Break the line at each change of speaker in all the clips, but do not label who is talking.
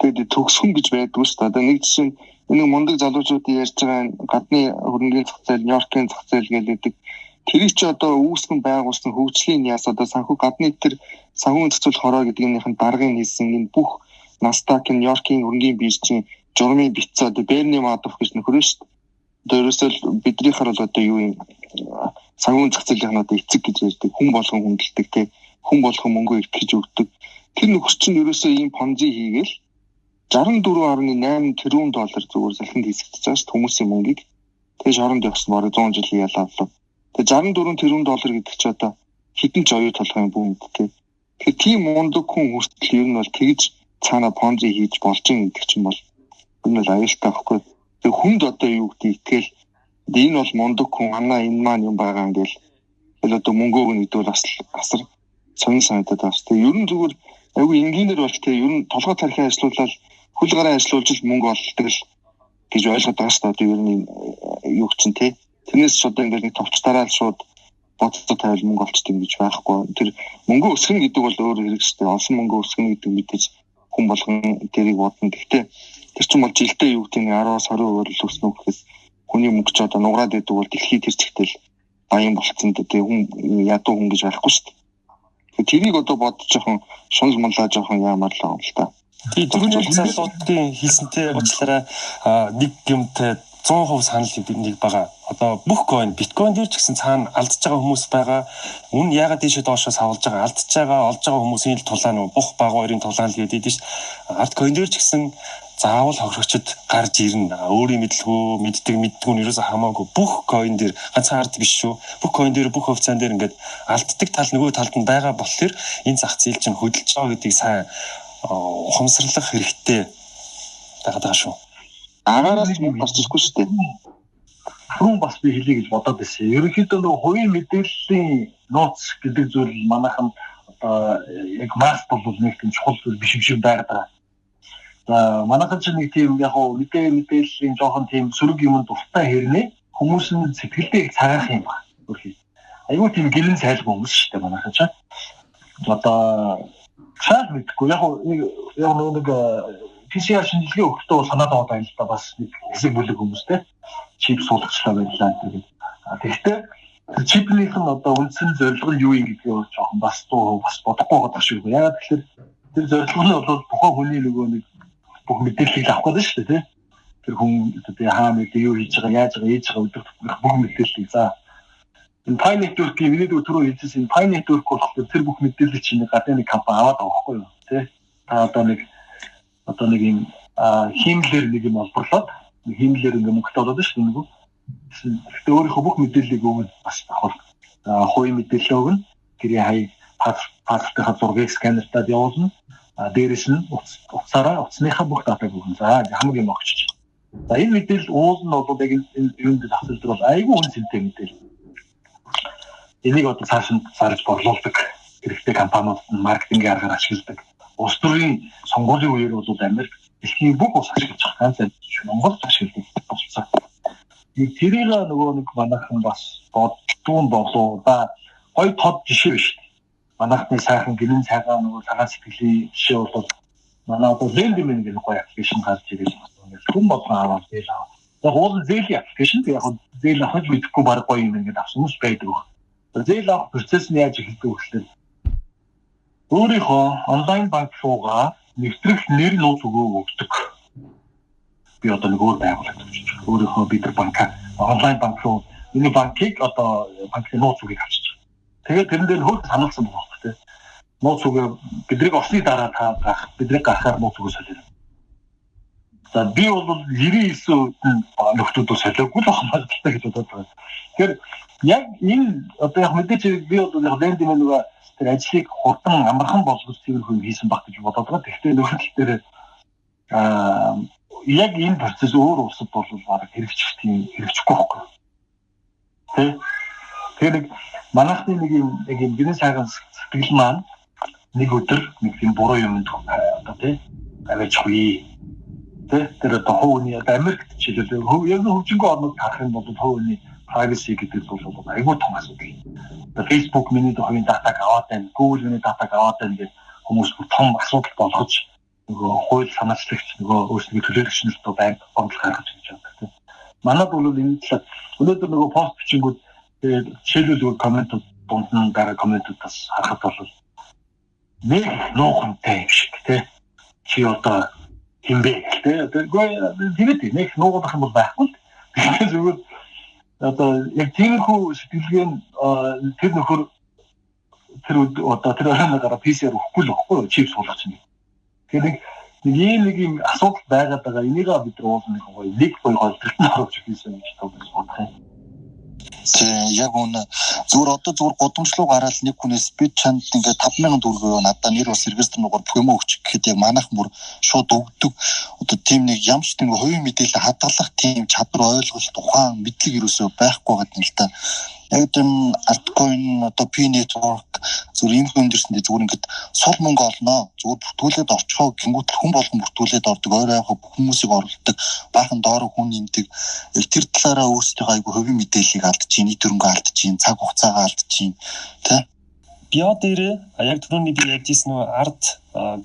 тэгээд төгсгөн гэж байдгүй шүү дээ. Одоо нэг жишээ энэ мундаг залуучуудын ярьж байгаа гадны хөрөнгөний зах зээл, Нью-Йоркийн зах зээл гэдэг тэрийг ч одоо үүсгэн байгуулсан хөгжлийн яас одоо санхүү гадны тэр санхүү зохицуулах хороо гэдгийнх нь даргын хийсэн энэ бүх Nasdaq-ын Нью-Йоркийн хөрөнгөний биржийн журмын битцээ одоо Берни Мадофф гэж нөхөрөө шүү дээ. Одоо ерөөсөө биднийхэр бол одоо юу юм санхүү зах зээлийн одоо эцэг гэж ярьдаг, хүн болгон хүндэлдэг те хүн болгон мөнгө итгэж өгдөг. Тэр нөхөр чинь ерөөсөө ийм понзи хийгээл 64.8 тэрбум доллар зүгээр салхинд хийсгэж байгаа шүү хүмүүсийн мөнгийг. Тэгээ шоронд явсан бараг 100 жилийн ялаа болов. Тэгээ 64 тэрбум доллар гэдэг чи одоо хэдэн ч оюу толгой юм бүү мэдтэй. Тэгэхээр тийм мундаг хүн хүртэл ер нь бол тэгж цаана понзи хийж болж ин гэдэг чинь бол энэ бол аюултай байхгүй. Тэгээ хүнд одоо юу гэдэг итгэл энэ бол мундаг хүн анаа энэ маань юм байгаа ингээл тэгэл одоо мөнгөөг нь идвэл бас асар сонин санагдаад байна. Тэгээ ер нь зүгээр айгүй энгийнээр бол тэгээ ер нь толгой тархи ажиллуулаад хөл гараа ажиллуулж л мөнгө олдог л гэж ойлгоод байгаа шүү дээ. Одоо ер нь юу чинь те. Тэрнээс ч одоо ингээл нэг товчтараа л шууд бодцоо тавил мөнгө олчт юм гэж байхгүй. Тэр мөнгө өсгөн гэдэг бол өөр хэрэг шүү дээ. Олсон мөнгө өсгөн гэдэг мэдээж хүн болгон тэрийг бодно. Гэхдээ тэр чинь бол жилдээ юу гэдэг нь 10-20% л өснө гэхээс хүний мөнгө ч одоо нугараад идэг бол дэлхийд тэр зэгтэл баян болцсон дээ. Хүн ядуу хүн гэж байхгүй шүү дээ. Тэрийг одоо бодож жоохон шунал мунлаа жоохон яамаар л байгаа юм л та.
Тэгээ түрүүний залуучдын хийсэнтэй уучлаарай нэг юмтай 100% санал нэг байгаа. Одоо бүх coin, биткойн дээр ч гэсэн цаана алдж байгаа хүмүүс байгаа. Үн ягаад тийшээ доошоос авалж байгаа, алдж байгаа, олж байгаа хүмүүсийн л тулаан нь бүх баг хоёрын тулаан л гэдэг нь шүү дээ. Арт coin дээр ч гэсэн заавал хохирогчд гарч ирнэ. Өөрийн мэдлгүй, мэддэггүй нь ерөөсөө хамаагүй бүх coin дээр ганцхан арт биш шүү. Бүх coin дээр бүх хувьцаан дээр ингээд алддаг тал нөгөө талд нь байгаа болохоор энэ зах зээл чинь хөдөлж байгаа гэдгийг сайн ухамсарлах хэрэгтэй байгаа шүү.
Агаараас мөнгө гарч ирэхгүй шүү дээ.
Хүн бас би хэлье гэж бодоод байсан. Ерөнхийдөө нөгөө хувийн мэдээллийн нууц гэдэг зүйл манайхан одоо яг масс бол нэг тийм чухал зүйл биш юм байгаа. За манайхан ч нэг тийм яг мэдээллийн жоохон тийм сөрөг юм дуртай хэрнээ хүмүүс нь сэтгэлдээ цагаах юм байна. Айгуу тийм гэрэн сайлгүй хүмүүс шүү дээ манайхан ч. Одоо цааш мэдгүй яг нэг PCR шинжилгээ өгөхдөө санаад байгаа юм л да бас нэг хэсэг бүлэг хүмүүстэй чип суулгачлаа байлаа гэдэг. Тэгэхдээ чипнийх нь одоо үндсэн зорилго нь юу юм гэдгийг жоохон бас бас бодохгүй байгаа шүү. Яагаад тэгэхээр тэр зорилго нь бол тухайн хүний нөгөө нэг бүх мэдээллийг авах гэдэг шүү дээ. Тэр хүн одоо хаа мэдээ юу хийж байгаа, яаж байгаа, ээж байгаа өдөр бүх мэдээллийг за энэ Pi Network-ийн миний түрүү хэлсэн энэ Pi Network болохоор тэр бүх мэдээллийг чинь гадны нэг компани аваад байгаа байхгүй юу? Тэ? Та одоо нэг юм хиймлэр нэг юм олборлоод хиймлэр ингээ мөнгөтэй болоод шүү дээ нөгөө. Гэхдээ өөрийнхөө бүх мэдээллийг өгнө бас авах. Хувийн мэдээлэл өгнө. Гэрээ хай паспортын зургийг сканертад явуулна. Дээрээс нь утасныхаа бүх датаг өгнө. За хамгийн огчч. За энэ мэдээлэл уул нь бол яг энэ юунд засалдаг бол айгүй үнэтэй мэдээлэл. Энийг одоо цааш борлуулдаг хэрэгтэй компаниуд нь маркетингийн аргаар ашигладаг. Улс төрийн сонгуулийн үеэр бол Америк дэлхийн бүх улс ашиглаж байгаа. Монгол ашигладаг болсон. Тэрийг нөгөө нэг манайхан бас боддуун болоо да гой тод жишээ биш. Манайхны сайхан гинэн цагаан нөгөө цагаан сэтгэлийн жишээ бол манай одоо Lendman гэдэг гоё аппликейшн гарч ирээд байна. Хүн болгон аваад зээл аваа. За уул зээлийн аппликейшн яг зээл авах мэдэхгүй баг гоё юм ингээд авсан хүмүүс байдаг. Зээл авах процесс нь яаж эхэлдэг вэ гэхээр өөрийнхөө онлайн банк руугаа нэвтрэх нэр нууц өгөөг өгдөг. Би одоо нэг өөр байгууллага тавьчих. Өөрийнхөө бид нар банка онлайн банк руу энэ банкыг одоо банкны нууц үгийг авчиж. Тэгээд тэрэн дээр хөлт сануулсан байгаа хөөхтэй. Нууц үгээ бидрийг осны дараа таах, бидрийг гаргахаар нууц үгээ солино. За би бол 99% нөхдүүдөө солиогүй л хамаалтай гэж бодоод байна. Тэгэхээр яг энэ одоо яг мэдээч би бол яг Lendman нөгөө тэр ажлыг хурдан амархан болгож тиймэрхүү хийсэн баг гэж бодоод байгаа. Гэхдээ нөгөө тал дээр яг энэ процесс өөр улсад бол баг хэрэгжихгүй байхгүй. Тэгэхээр манайхны нэг юм бизнес хайган сэтгэл маань нэг өдөр нэг юм буруу юмд одоо тий аваач хуй. Тэр одоо хууны Америкт жишээлбэл яг хөгжингөө орнууд харах юм бол хууны privacy гэдэг бол айгүй том асуудал. Facebook миний хувийн датаг аваад байна, Google миний датаг аваад байна гэж хүмүүс том асуудал болгож нөгөө хууль санаачлагч нөгөө өөрсдөө төлөөлөгч нарт байнга гомдол гаргаж ирж байгаа тийм. Манайд бол энэ талаар өнөөдөр нөгөө пост бичингүүд тэгээд жишээлбэл комментууд дунд нь дараа комментуудаас харахад бол нэг нуухантай шиг тийм. Чи одоо хинбэ тийм. Тэгээд нэг нуугдах юм бол байхгүй. Тэгэхээр зүгээр одоо яг тиймэрхүү сэтгэлгээ нь тэр нөхөр тэр одоо тэр оройноо PCR өгөхгүй л өгөхгүй чип суулгач нэг. Тэгэхээр нэг юм асуудал байгаад байгаа. Энийг бид нар уулын нэг гоё голдолт нь оруулж хийсэн гэж бодох юм.
Яг үнэ зүгээр одоо зүгээр гудамжлуу гараад нэг хүнээс бид чанд ингээд 5000 төгрөгөө надад нэр бас регистр нугаар бүх юм өгч гэхэд яг манайх бүр шууд өгдөг. Одоо тийм нэг ямч тийм хувийн мэдээлэл хадгалах тийм чадвар ойлголт ухаан мэдлэг юусоо байхгүй байгаа юм л та. Яг тийм альткойн одоо P network зүгээр юм хүндэрсэндээ зүгээр ингээд сул мөнгө олноо. Зүгээр бүртгүүлээд орчихоо гингүүт хүн болгон бүртгүүлээд ордог. Ойроо хүмүүсийг оруулдаг. Баахан доор хүн нэмдэг. Тэр талаараа өөрсдөө айгүй хувийн мэдээллийг алдчихин, нийт хөрөнгө алдчихин, цаг хугацаагаа алдчихин. Тэ?
Био дээр яг түрүүний би ярьжсэн нөгөө арт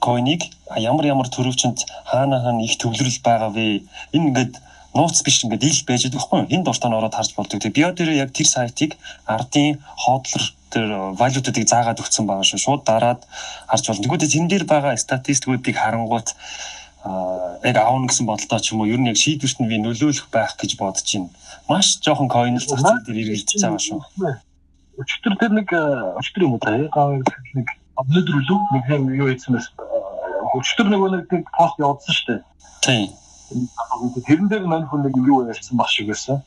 койныг ямар төрөвчөнд хаана их төвлөрөл байгаа вэ? Энэ ингээд нууц биш ингээд ил байж байгаа байхгүй юу? Энд дуртаа ороод харж болдог. Тэгээ био дээр яг тэр сайтыг ардын хотлор тэр валютуудыг заагаад өгсөн байгаа шүү. Шууд дараад харж болно. Тэгвэл тэн дээр байгаа статистикуудыг харангуут яг аавна гэсэн бодолтой ч юм уу ер нь яг шийдвэрт нь би нөлөөлөх байх гэж бодож байна. Маш жоохон койн л зах зээл дээр ирэлдэж байгаа шүү.
Өчтөр тэр нэг өчтөр юм уу та нэг өнөөдөр нэг юм юу хийсэн мэс өчтөр нэг пост явуулсан шүү дээ.
Тийм.
Тэрэн дээр мань хүн нэг юу ярьсан баг шиг байсан.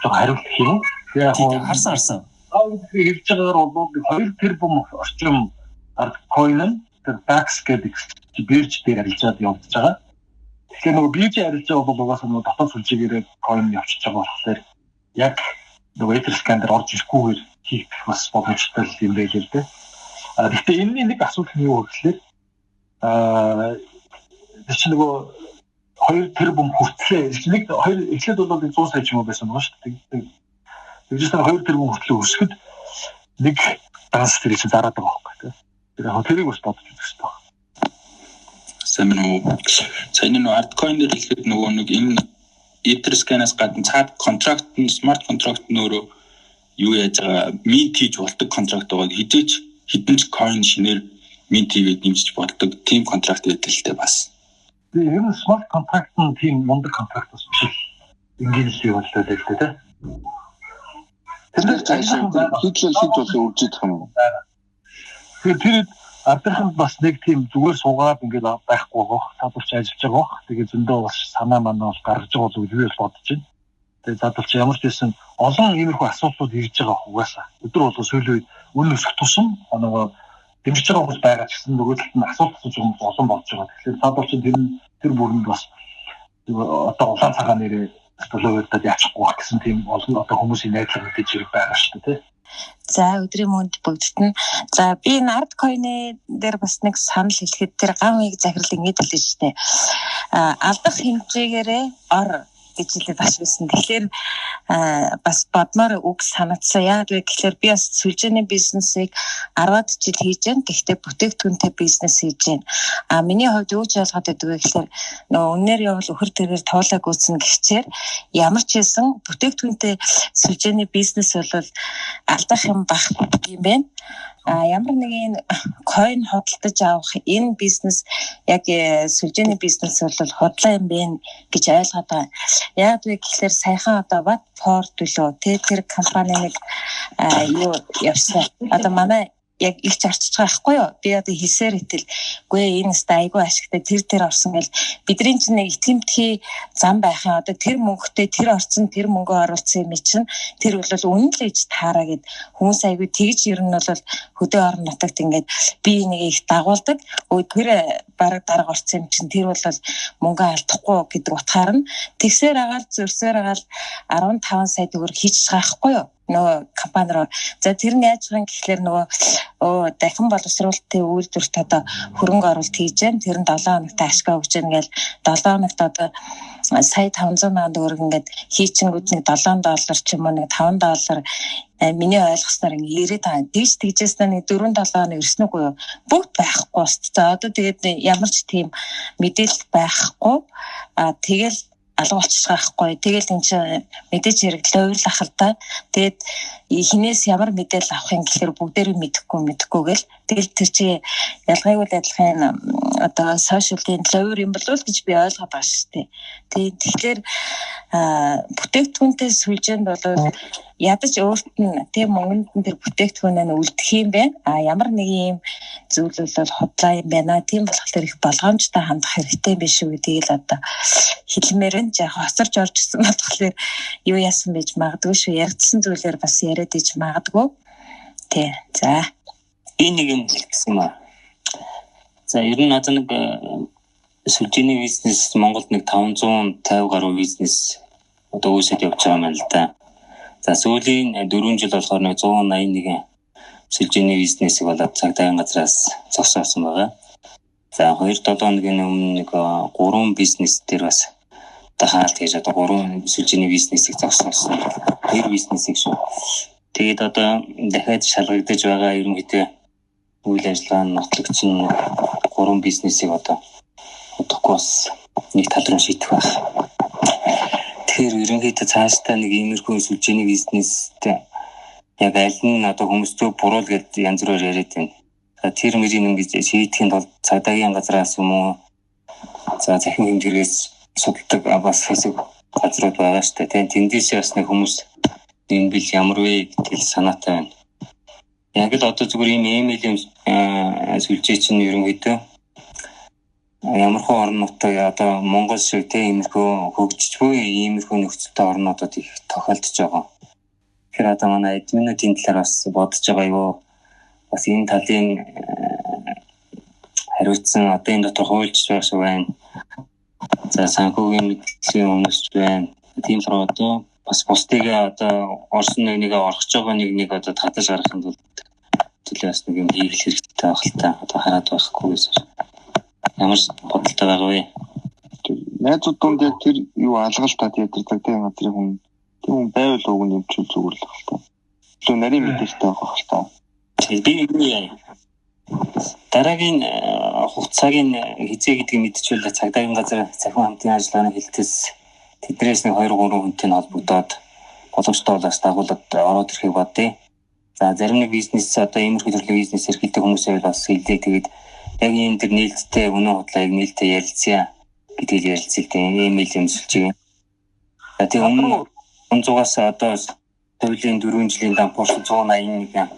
Жог хариулт юм. Яг
харсан.
Хэлж байгаагаар бол 2 тэрбум орчим арт койн нь тэр бакс гэдэг бирж дээр арилжаад явагдаж байгаа. Тэгэхээр нөгөө бирж арилжаа бол угаасаа нөгөө дотоод сүлжээгээр койн явчихж байгаа болохоор яг нөгөө этер сканер орж ирэхгүйгээр хийх бас боломжтой юм байл л дээ. Гэхдээ энэ нэг асуудал нь юу гэхээр чи нөгөө 2 тэрбум хүртлээ. Нэг 2 эхлээд бол 100 сая ч юм уу байсан байгаа шүү дээ. Тэгжээс 2 тэрбум хүртлээ өсгөд нэг данс тэр чинь зараад байгаа байхгүй. Тэр яг тэрийг бас бодож үзэх хэрэгтэй байна.
Сайн уу. Сайн нэг арткойн дээр хэлэхэд нөгөө нэг энэ Etherscan-аас гадна цаад контракт нь смарт контракт нөөрөө юу яаж байгаа минт хийж болдог контракт байгаа хэдийч хэдэн ч coin шинээр минт хийгээд нэмжиж болдог тийм контракт байдалтай бас.
Тэгээ ер нь смарт контракт нь тийм мундаг контракт бас биш. Ингээл юу боллоо л дээ тэ.
Тэр хийлэл бол үржиж байгаа юм.
Тэр ардынханд бас нэг тийм зүгээр суугаад ингээд байхгүй гоох татварч ажиллаж байгаа гоох. Тэгээ зөндөө бас санаа манаа бол гаргаж байгаа болов уу гэж бодож байна. Тэгээ татварч ямар ч байсан олон иймэрхүү асуудлууд ирж байгаа угаасаа. Өдөр болго сүүлийн үед үн өсөх тусам нөгөө дэмжиж байгаа хүмүүс байгаа ч гэсэн нөгөө талд нь асуудал хүмүүс олон болж байгаа. Тэгэхээр татварч тэр бүрэнд бас одоо улаан цагаан нэрээ төлөвлөлтөд яачихгүй байх гэсэн тийм олон одоо хүмүүсийн найдлага мэдээж ирэх байгаа шүү дээ.
За өдрийн мөнд бүгдд нь. За би энэ арт койны дээр бас нэг санал хэлэхэд тэр ган үеиг захирал ингэж хэлсэн шүү дээ. Алдах хэмжээгээрээ ор гэж хэлээд бас байсан. Тэгэхээр бас бодмоор үг санагдсан. Яг гэхээр би бас сүлжээний бизнесийг 10-аад жил хийж байна. Гэхдээ бүтээгдэхүүнтэй бизнес хийж байна. Миний хувьд юу ч ялгаад байдаг вэ гэхээр нөгөө үнээр явал өхөр тэрээр туулаа гүйцэн гихчээр ямар ч хэлсэн бүтээгдэхүүнтэй сүлжээний бизнес бол алдах юм байхгүй юм байна. Ямар нэгэн койн хөдөлж авах энэ бизнес яг сүлжээний бизнес бол хотлоо юм бэ гэж ойлгоод байгаа. Яг гэхээр саяхан одоо Watford төлөө тэр компани нэг юу явсан. Одоо манай яг их зарчиж байгаа байхгүй юу? Би одоо хийсээр итэлгүй энэ ста айгүй ашигтай тэр орсон гэл бидний чинь нэг итгэмтгий зам байхын одоо тэр мөнгөтэй тэр орсон тэр мөнгө оруулсан юм чинь тэр бол үнэн л гэж таараа гэд хүмүүс айгүй тэгж ер нь бол хөдөө орон нутагт ингээд би нэг их дагуулдаг. Тэр бараг дарга орсон юм чинь тэр бол мөнгө алдахгүй гэдэг утгаар нь тэгсээр агаал зөрсөөр агаал 15 сая төгрөг хийж байгаа байхгүй юу? нөгөө компаниар за тэр нь яаж байгаа гэхэлэр нөгөө дахин боловсруулалтын үйлдвэрт одоо хөрөнгө оруулалт хийж जैन тэр нь 7 хоногт ашгаа өгч जैन гээл 7 хоногт одоо сая 500 сая төгрөг ингээд хийчихэнгүүд нэг $7 ч юм уу нэг $5 миний ойлгосноор ингээд 90 таа дэж тэгжсэн нэг 4-7 хоног ирсэн үгүй юу бүгд байхгүй ус. За одоо тэгээд ямар ч тийм мэдээлэл байхгүй тэгэл алга болчих байхгүй. Тэгэл энэ чинь мэдээж хэрэглээ уйлах л та. Тэгээд хинээс ямар мэдээлэл авах юм гэхээр бүгдээрээ мэдэхгүй гэл. Тэгэл тэр чи ялгаагүй адилхан одоо сошиалын лавр юм болов гэж би ойлгоод байгаа шүү дээ. Тэгэхээр бүтээгдэхүүнтэй сүлжээнд бол ядаж өөрт нь тийм мөнгөнд тэр бүтээгдэхүүнээ үлдэх юм байна. Ямар нэг юм зүйл бол хотлоо юм байна. Тийм болохоор их болгоомжтой хандах хэрэгтэй биш үү гэдгийг л одоо хэлмээр нь яг хоцорж орж ирсэн болохоор юу яасан байж магадгүй шүү. Яригдсан зүйлээр бас яриад иж магадгүй. Тий. За.
Би нэг юм хэлсэн юм аа. За ер нь одоо нэг сүлжээний бизнес Монголд нэг 550 гаруй бизнес одоо үүсэж явж байгаа юм л да. За сүүлийн 4 жил болохоор 181 сүлжээний бизнесийг болоод цагдаагийн газраас зогсоосон байгаа. За 2-7 хоногийн өмнө нэг 3 бизнес дээр бас дахиад хийж одоо 3 сүлжээний бизнесийг зогсоосон. 2 бизнесийг шүү. Тэгээд одоо дахиад шалгагдаж байгаа ерөнхийдөө үйл ажиллагаа нь нотлогдсон 3 бизнесийг одоо удахгүй бас нэг тал руу шийдэх байх. Тэгэхээр ерөнхийдөө цаашдаа нэг иймэрхүү сүлжээний бизнестэй яг аль нь одоо хүмүүстөө буруул гэдэг янз бүрээр яриад байна. Тэр мөрийг ингэж шийдэхийн тулд цагдаагийн газраас юм уу за захин хэмжээрээс судалдаг бас хэсэг газрууд байгаа шүү дээ. Тэндээс бас нэг хүмүүс энэ бил ямар вэ гэдэг санаатай байна. Яг л одоо зүгээр ийм имэйлийн сүлжээ чинь ерөнхийдөө ямар хөө орн нутаг одоо Монгол шиг тиймэрхүү хөгжиж буй иймэрхүү нөхцөлтэй орнуудад их тохиолдож байгаа. Тэгэхээр одоо манай админуудын талаар бас бодож байгаа юу? Бас энэ талын хариуцсан одоо энэ дотор хуульч байх шиг байна. За санхүүгийн мэдээллийн өмнөс байна. Тийм л одоо бас бусдыг одоо орсон нэгийг орхож байгаа нэг одоо татаж гаргахын тулд төлөөс нэг юм хийх хэрэгтэй байх л та. Одоо хараад байхгүй гэсэн. Ямар бодолтой байгаа вэ?
Найзууд донд яг тэр юу алгалтаа тэр цагдаагийн газрын хүн тийм байвал уг нь юмчил зүгээр л байх л та. Тэр нарийн мэдээлэлтэй байх л та. Би дараагийн хугацааг хизээ гэдгийг мэдчихвэл цагдаагийн газар захин хамтын ажиллагааны хэлтээс тэднээс нэг 2-3 хүнтэй холбогдоод боломжтой болоос дагуулад ороод ирэхийг бодъё. За зарим нэг бизнес одоо иймэрхүү төрлийн бизнес эрхэлдэг хүмүүсээ бас хэлээ. Тэгээд яг энэ төр нээлттэй өнөө худлаа яг нээлттэй ярилцъя гэдгийг ярилцъя. Имэйл юмсэлж байгаа. За тийм өмнө 100-аас одоо хуулийн 4 жилийн дампуурч 181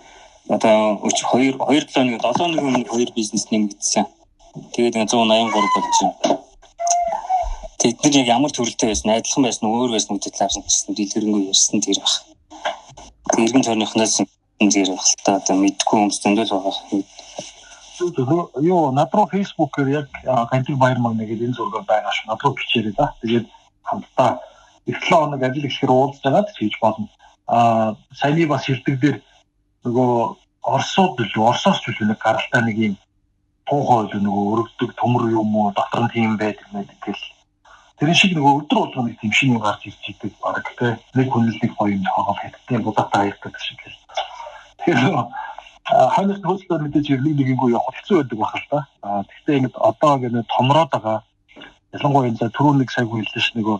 одоо 2-7 хоногийн өмнө 2 бизнес нэмэгдсэн. Тэгээд 183 болж байна. Тэд нар яг ямар төрөлтэй байсан, адилхан байсан, өөр байсан гэдэгт лавсан гэсэн дэлгэрэнгүй ярьсан тэр баг. Иргэн тойрныхнаас зэр байх л та одоо мэдгүй хүмүүс зөндөл байгаа.
Юу надруу фейсбүүкээр яг гантиг баяр магна гэдэг энэ зураг байгаа ш. Надруу бичээрэй да. Тэгээд хамтдаа 7 хоног ажил ихэр уулзж байгаад хийж болно. Саяны бас хэлдэг дээр нөгөө Оросоос ч нэг гаралтай нэг юм туухай нөгөө өргөдөг төмөр юм уу дотор нь тийм байдаг гэл. Тэр шиг нөгөө өдөр болгоно тийм шинэ гарч ирж идэг баг те нэг хүнэлдэг гоё юм хоол хэвтэй будаатай хайртай шиг гэл. Тэгэхээр ханаас хөлтөөр мэдээж нэггүй явах хэцүү байдаг байх л та. Гэхдээ ингэ одоо ингэ томроод байгаа. Ялангуяа энэ түрүү нэг сая хүлээж ш нөгөө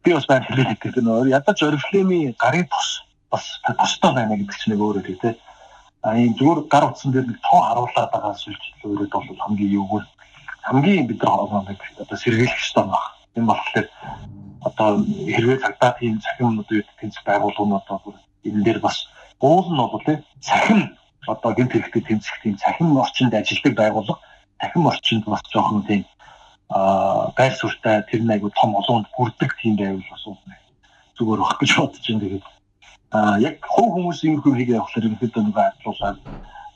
би бас байх хэлээд гэдэг нөр ядаж орифлемийн гарын тос бас тостой байна гэдэг чинь нэг өөрөө тий. Энэ зүгээр гар утсан дээр нэг тоо харуулаад байгаа сүлжээ өөрөө бол хамгийн юугүй хамгийн бид нар одоо сэргийлэх ёстой байна. Энэ болохоор одоо хэрвээ цагдаа тийм цахимнууд үү тэнцэх байгууллагууд одоо энэ дээр бас уул нь бол тий цахим одоо гэмт хэрэгтэй тэнцэх тийм цахим орчинд ажилладаг байгууллага цахим орчинд бас жоохон тийм байр суурьтай тэр нэг том олоонд хүрдэг тийм байвал бас зүгээр байх гэж бодож байна. Тэгээд яг хов хүмүүс иймэрхүү хийгээ явахлаар ерөнхийдөө нэг ажлуулаад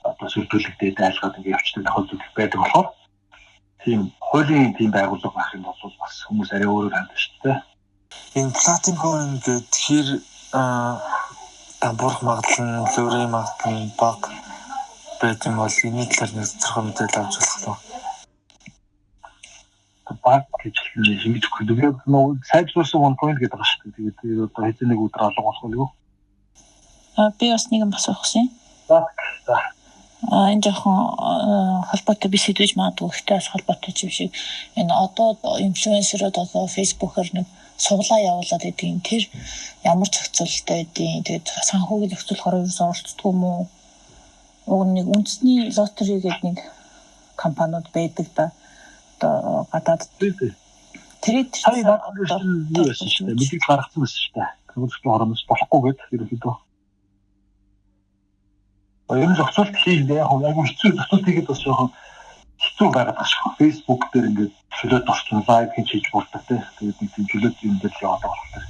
одоо сүлжүүлэгдээд айлгаад ингэ явчихдаг тохиолдол байдаг болохоор тийм хуулийн тийм байгууллага байх юм бол бас хүмүүс арай өөрөөр хандж шүү дээ.
Энэ платин coin гэдэг тэгэхээр дампуурах магадлал нь лүүрийн магадлал нь бага байт юм бол энэ талаар нэг тодорхой мэдээлэл авч болох уу?
Баг гэж хэлмэдэхгүй. Тэгээд нөө сайжруулсан one point гэдэг байгаа шүү дээ. Тэгээд одоо хэзээ нэг өдөр алга болох уу?
Би бас нэг юм асуух гэсэн.
За.
Энэ жоохон холбоотой биш хэдвэж магадгүй ихтэй холбоотой юм шиг. Энэ одоо инфлюенсерүүд одоо фейсбүүкээр нэг суглаа явуулаад байдгийн тэр ямар зохицуулалттай байдیں۔ Тэгээд санхүүгийн зохицуулахаар ерөөс оролцдог юм уу? Уг нэг үндэсний лотери гэдэг нэг компаниуд байдаг да. Одоо гадаад тэрийг
сая надад юу байсан шүү дээ. Мэдээ гаргасан байсан шүү дээ. Тэгвэл хороноос болохгүй гэдэг ерөөхдөө. Баян зохицуулт хийлээ. Айгу хэцүү зохицуулт хийгээд бас жоохон хэцүү байгаад байгаа шүү. Facebook дээр ингээд чөлөөт орчин лайв хийж болдог те. Тэгээд нэг тийм чөлөөт юм дээр л яваад байгаа байна.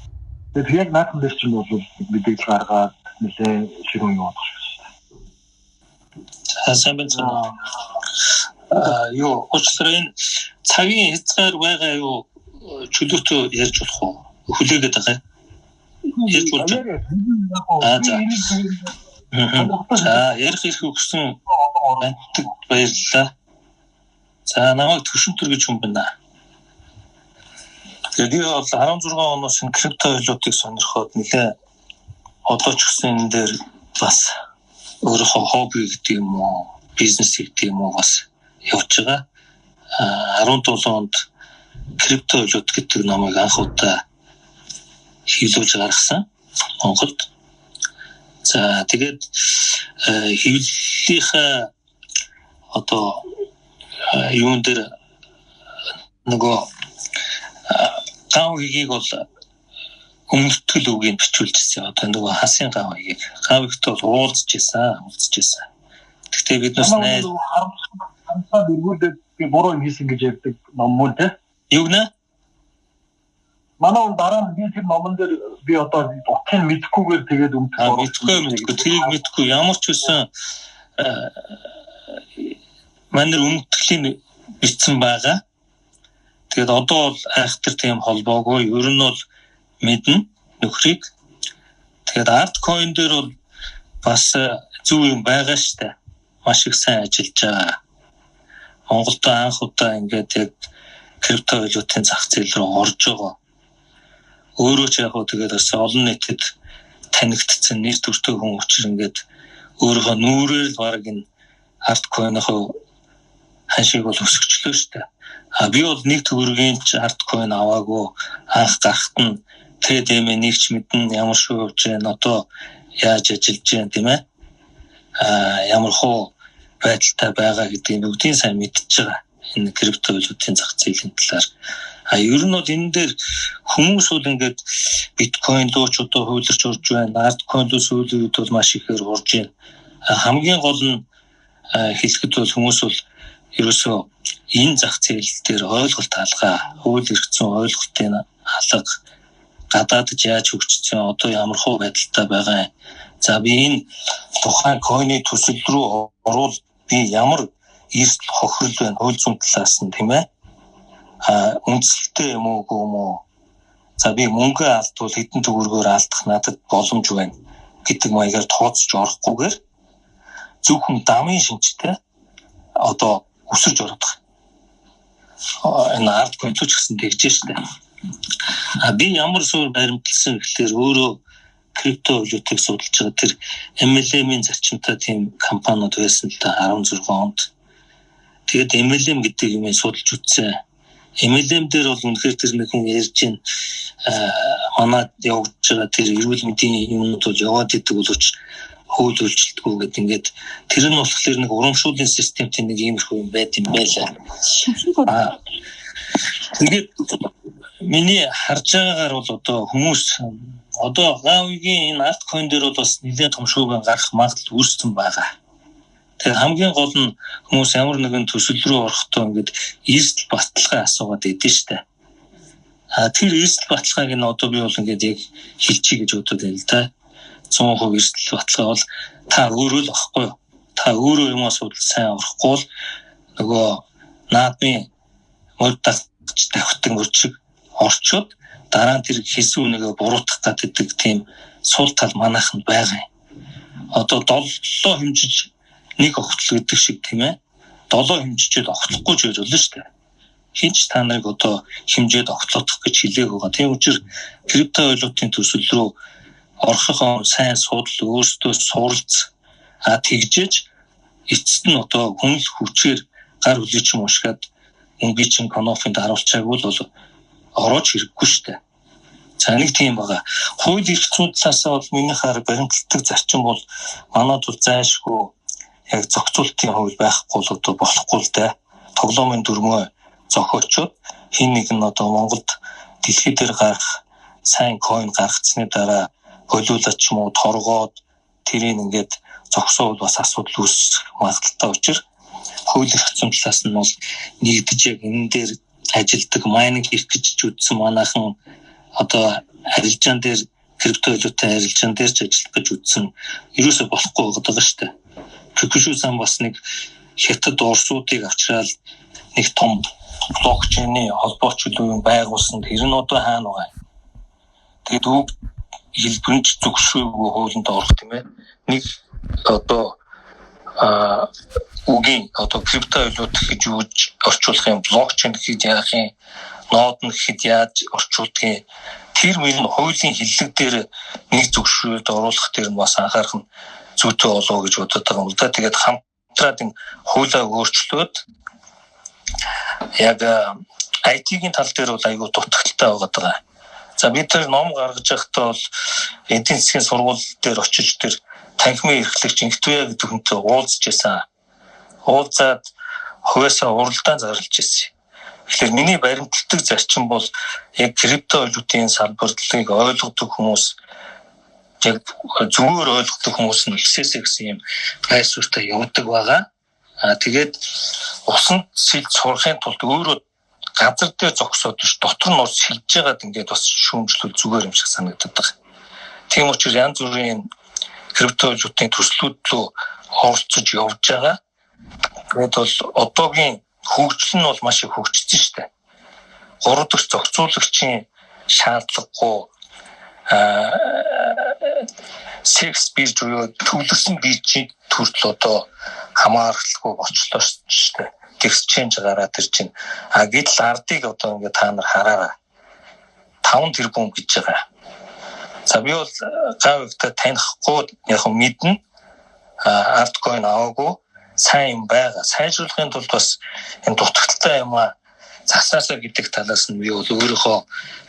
Тэгээд яг наадхан дээр чинь бол мэдээлэл гаргаад нэлээ ширүүн яваад байгаа шүү.
Сайн байна. Юу уучлаарай энэ цагийн хязгаар байгаа юу чөлөөтөө ярьж болох уу? Хүлээгээд байгаа. Ярьж болж байна. Ярих их өгсөн бантад баярлалаа. За намайг Төшөнтөр гэж хүн байна. Тэгээд би бол 16 оноос энэ крипто валютыг сонирхоод нэлээ одоо ч гэсэн энэ дээр бас өөрийнхөө хобби гэдэг юм уу, бизнес гэдэг юм уу бас явж байгаа. 17 онд крипто валют гэдэг номыг анх удаа хэвлүүлж гаргасан Монголд. За тэгээд хэвлэлийнхаа одоо юун дээр нөгөө гав хийг бол өмнөдгөл үгийг бичүүлжсэн. Одоо нөгөө хасын гав хийг гав ихтэй бол уулзж байсан. Гэхдээ биднээс найз
хамсаад өргүүлээд би буруу юм хийсэн гэж ярьдаг ном мөн те.
Юу гэнэ?
Манай дараа нь би тэр номон дээр би одоо утгыг мэдэхгүйгээр тэгээд
мэдхгүй тэрийг мэдхгүй ямар ч үсэн манайр өмнөдгөлийн бичсэн байгаа. Тэгээд одоо бол айхтар тийм холбоогүй. Ер нь бол мэднэ нөхрийг. Тэгээд арткойн дээр бол бас зөв юм байгаа штэ. Маш их сайн ажиллаж байгаа. Монголд анх удаа ингээд яг крипто валютын зах зээл рүү орж байгаа. Өөрөө ч яг тэгээд бас олон нийтэд танигдсан нэр төртэй хүн учраас ингээд өөрийнхөө нүрээр л баг энэ арткойноо хашиг бол өсгөчлөө штэ. Би бол нэг төгрөгийн ч арткойн аваагүй. Анх гарахт нь TDM нэгч мэдэн ямар шүү явж байна. Одоо яаж ажиллаж байна тийм ээ. Ямар хөө байдалтай байгаа гэдгийг бүгдийн сайн мэдчихэж байгаа. Энэ крипто валютын зах зээлийн талаар. Ер нь бол энэ дээр хүмүүс бол ингээд биткойн руу ч одоо хуулирч орж байна. Арткойн руу сүүлийн үед бол маш ихээр орж байна. Хамгийн гол нь хэлэхэд бол хүмүүс бол ерөөсөө энэ зах зээл дээр ойлголт алгаа, хууль эрх зүйн ойлголтын алга, гадаадд яаж хөгжсөн, одоо ямар хөө байдалтай байгаа юм. За би энэ тухайн койны төсөл рүү орвол би ямар эрсдэл хохирол байна хууль зүйн талаас нь тийм ээ. Үндсэлтэй юм уу? За би мөнгө алдвал хэдэн төгрөгөөр алдах надад боломж байна гэдэг маягаар тооцож орохгүйгээр зөвхөн дамын шинжтэй одоо өсөж ороод байгаа. Энэ арт контуч гэсэн тэгж штэ. Би ямар суурь баримтлсан гэхэлэр өөрөө крипто валютыг судалж байгаа тэр MLM-ийн зарчимтай тийм компаниуд байсан л да 16 онд. Тэгээд MLM гэдэг юм судалж үзсэн. MLM дээр бол үнэхээр тэр нэгэн ярьж ин манад явж байгаа тэр эрүүл мэндийн юмнууд бол яваад идэг боловч хууль үйлчлэлтгүй гэдэг ингээд тэр нь болохоор нэг урамшууллын системтэй нэг иймэрхүү юм байт юм байлаа. Тэгээд миний харж байгаагаар бол одоо хүмүүс одоо гавигийн энэ арткойн дээр бол бас нэлээд том шүүгэн гарах магадлал үүссэн байгаа. Тэгээд хамгийн гол нь хүмүүс ямар нэгэн төсөл рүү орохдоо ингээд эрсдэл баталгаа асуугаад идэв штэ. Тэр эрсдэл баталгааг нь одоо би бол ингээд яг хэлчихье гэж бодод байна л да. 100% эрсдэл баталгаа бол та өөрөө л авахгүй юу? Та өөрөө юм асуудал сайн орохгүй бол нөгөө наадмын мод давхтан өрчиг орчод
дараа нь тэр хийсэн үнэгээ буруутгах гэдэг тийм сул тал манайханд байгаа. Одоо 7 хэмжиж нэг огтлол гэдэг шиг тийм ээ. 7 хэмжижээд огтлохгүй ч байж болно шүү дээ. Хинч та нарыг одоо хэмжээд огтлоодох гэж хэлээг байгаа. Тийм учраас крипто валютын төсөл рүү орохын сайн судал өөртөө суралц тэгжээж эцэст нь одоо хүнл хүчээр гар хүлээч юм уушгаад өнгийн чин конофинд харуулчаагүй бол орооч хэрэггүй шүү дээ. За нэг тийм байгаа. Хууль эрх зүйн талаас бол миний хараа баримтлагдаг зарчим бол манайд бол зайлшгүй яг зохицуултын хууль байхгүй бол одоо болохгүй л дээ. Тоглоомын дүрмөө зохиочод хин нэг нь одоо Монголд дэлхий дээр гарах сайн койн гаргацсны дараа хөлүүлж ч юм уу торгоод тэрийг ингээд зогсоол бас асуудал үүсэх магадaltaй учраас хууль эрх зүйн талаас нь бол нэгдэж яг энэ дээр ажилдаг майнинг хийх гэж үзсэн манайхан одоо арилжаан дээр крипто валютын арилжаан дээр ч ажиллах гэж үзсэн ерөөсө болохгүй байгаа шүү дээ. Фукуши сан бас нэг хятад орсуудыг авчраад нэг том блокчейний холбоочлолын байгуулсан тэр нь одоо хаана байгаа. Тэгээд үг хэлбэрч зөвшөөрөөгүй хуулинд орох тийм ээ. Нэг одоо үгийн одоо крипто валют гэж юу орчуулах юм, блокчейн гэж яах юм, нод нь гэхэд яаж орчуулдаг юм. Тэр мөр нь хуулийн хиллэг дээр нэг зөвшөөрөлд оруулах дээр нь бас анхаарах нь зүйтэй болов гэж бодод байгаа юм л да. Тэгээд хамтраад энэ хуулиа өөрчлөөд яг IT-ийн тал дээр бол аюул дутагдaltaй байгаа. За бид тэр ном гаргаж байхдаа бол эдийн засгийн сургууль дээр очиж тэр танхимын эрхлэгч инхтвэ гэдэг хүнтэй уулзж байсан. Уулзаад хувьяасаа уралдаан зарлж байсан. Тэгэхээр миний баримтлагдаг зарчим бол яг крипто валютын салбарлалыг ойлгодог хүмүүс яг зүгээр ойлгодог хүмүүс нь ихсээсээ гэсэн юм гайсууртай явдаг байгаа. Тэгээд усанд сэлж сурахын тулд өөрөө газар дээр зогсоод биш дотор нь ус шилж байгаад ингээд бас шүүмжлэл зүгээр юм шиг санагдаад байна. Тийм учраас янз бүрийн крипто валютын төслүүд рүү оролцож явж байгаа. Тэгээд бол одоогийн хөгжил нь бол маш их хөгжсөн шүү дээ. 3 дахь зохицуулагчийн шаардлагагүй секс бирж буюу төвлөрсөн биржийн төрөл одоо хамаарахгүй болчихлоо шүү дээ. Exchange гараад ирж байна. Гэтэл ардыг одоо ингээд та нар хараарай. 5 тэрбум гэж байгаа. За би бол гавьтай танихгүй яг мэднэ. Арткойн аваагүй сайн юм байгаа. Сайжруулахын тулд бас энэ дутагдaltaй юм засаасаа гэдэг талаас нь би бол өөрийнхөө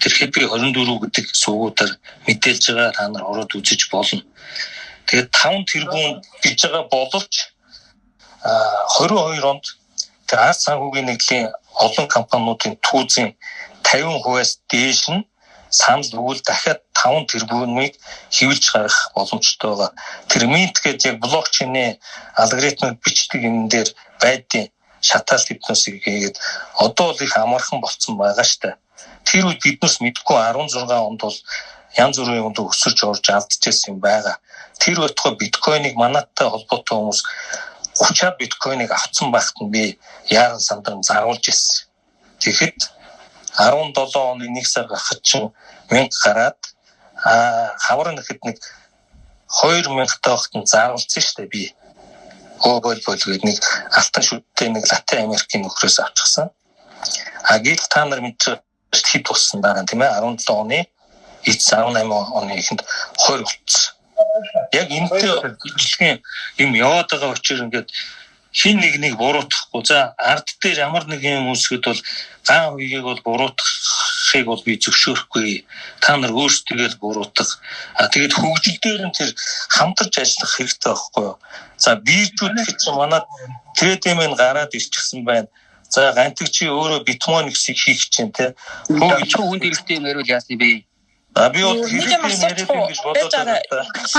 тэр хэвби 24 гэдэг сувгуудаар мэдээлж байгаа та нар ороод үзэж болно. Тэгээд 5 тэрбум гэж байгаа боловч 22 онд тэр Аз санхүүгийн нэгдлийн олон компаниудын түүзийн 50%-аас дээш нь санал өгвөл дахиад 5 тэрбумыг хэвлэж гаргах боломжтой байгаа. Тэр минт гэдэг яг блокчейний алгоритмыг бичдэг юм дээр байдیں۔ Шатаал гипносыг хийгээд одоо бол их амархан болцсон байгаа штэ. Тэр үед биднээс мэдгүй 16 онд бол янз бүрийн юмд өсөрч орж алдчихсан юм байгаа. Тэр өтгөө биткойныг манайтай холбоотой хүмүүс 30 биткойныг авсан байхад нь би яаран сандран заруулж ирсэн. Тэгэхэд 17 оны 1 сар гарахад чинь 1000 гараад хавар нэхэд нэг 2000 таахт нь заруулсан штэ би. Гээд нэг алтан шүттэй нэг Латин Америкийн нөхрөөс авчихсан. Гэтэл та нар мэдээ хэд болсон дараа тийм ээ 17 оны 18 оны эхэнд 20 болчихсон. Яг энэтэй ижилхэн юм яваад байгаа учраас ингээд хин нэг буруутгахгүй. За ард дээр ямар нэг юм үсгэд бол гаан үеийг бол буруутгахыг бол би зөвшөөрөхгүй. Та нар өөрсдөө буруутгах. Тэгээд хөгжил дээр нь тэр хамтарч ажиллах хэрэгтэй байхгүй юу? За биржүүд гэж манад трейдмэн гараад ирчихсэн байна. За гантик чи өөрөө биткойн ихсийг хийх чинь те. Хөгжил хүнд хэрэгтэй юм ярил яасан бэ? Би бол хэрэгтэй яриад юм гэж бодоод байна.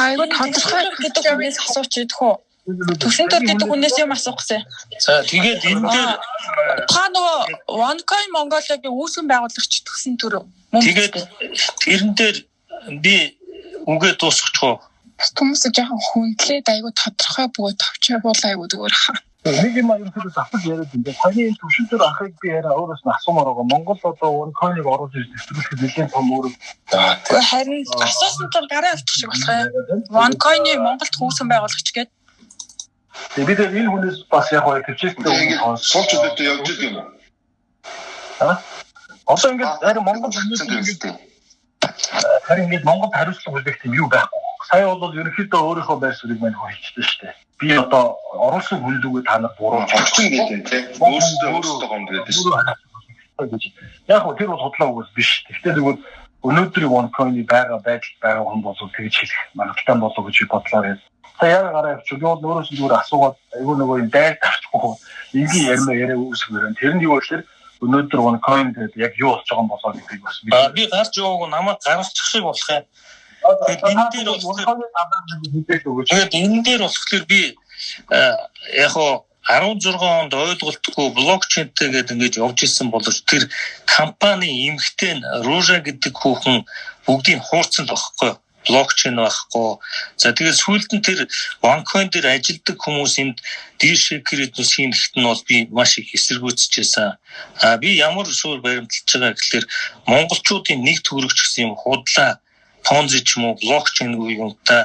Айгуу тодорхой гэдэг хүнээс асууч идэх үү? Төсөнд төр гэдэг хүнээс юм асуух гэсэн.
За тэгээд энэ дээр
та нөгөө OneCoin Mongolia-гийн үүсгэн байгуулагч төсөнд төр.
Тэгээд тэрэн дээр би үгээ дуусгачих уу?
Хүмүүс жоохон хүндлээд айгуу тодорхой бөгөөд тавчаа бол айгуу зүгээр хаа.
Нэг юм ерөнхийдөө давтаж яриад байна. Саяны энэ төвшин дээр анхыг би яриа өөрөөс нь асуумаар байгаа. Монгол одоо OneCoin-ыг оруулж ирж нэвтрүүлэхэд нэлээд том үүрэг.
Гэхдээ харин асуусан чинь гараа авчих шиг болох юм. OneCoin-ы Монголд хөөсөн байгуулагч гээд.
Тэгээд бид энэ хүнээс бас яг хоёр төвчтэй
суулж өдөртөө явж идэг юм уу?
Одоо ингээд харин Монгол ингээд Монгол хариуцлага үзэх юм юу байхгүй. Сая бол ерөнхийдөө өөрийнхөө байр суурийг мань хөөчихсөн шүү дээ. Би одоо оруулсан хүндүүгээ та нар буруу
орчин гэдэг тийм. Өөрсдөө гомд гэдэг шүү.
Яг нь тэр бол худлаа үгс биш. Гэхдээ зүгээр өнөөдрийн OneCoin-ы байгаа хүн бол тэгж хэлэх магадaltaй болов гэж бодлоо. Сая гараа авч юу бол өөрөөс нь зүгээр асуугаад айгүй нөгөө юм дайр тавьчихгүй. Ингийн яриа үүсгэрэн. Тэр нь юу гэхээр өнөөдөр OneCoin гэдэг яг юу болж байгаа юм болоо гэдгийг бас
би гарч яваагүй намайг гаргачих шиг болох юм. Энэ дээр болохоор би яг 16 онд ойлголтгүй блокчейнтэй гэдэг ингэж явж исэн боловч тэр компани эмхтэн Ружа гэдэг хүүхэн бүгдийг хуурцсан л багхгүй. Блокчейн байхгүй. За тэгээд сүүлд нь тэр OneCoin дээр ажилладаг хүмүүс энд дишекрет хийхэд нь бол би маш их эсэргүүцчихсэн. Би ямар шүүр баримталж байгаа гэхээр монголчуудын нэг төгрөгч гэсэн юм худлаа Ponzi ч юм уу блокчейн үеийнхтэй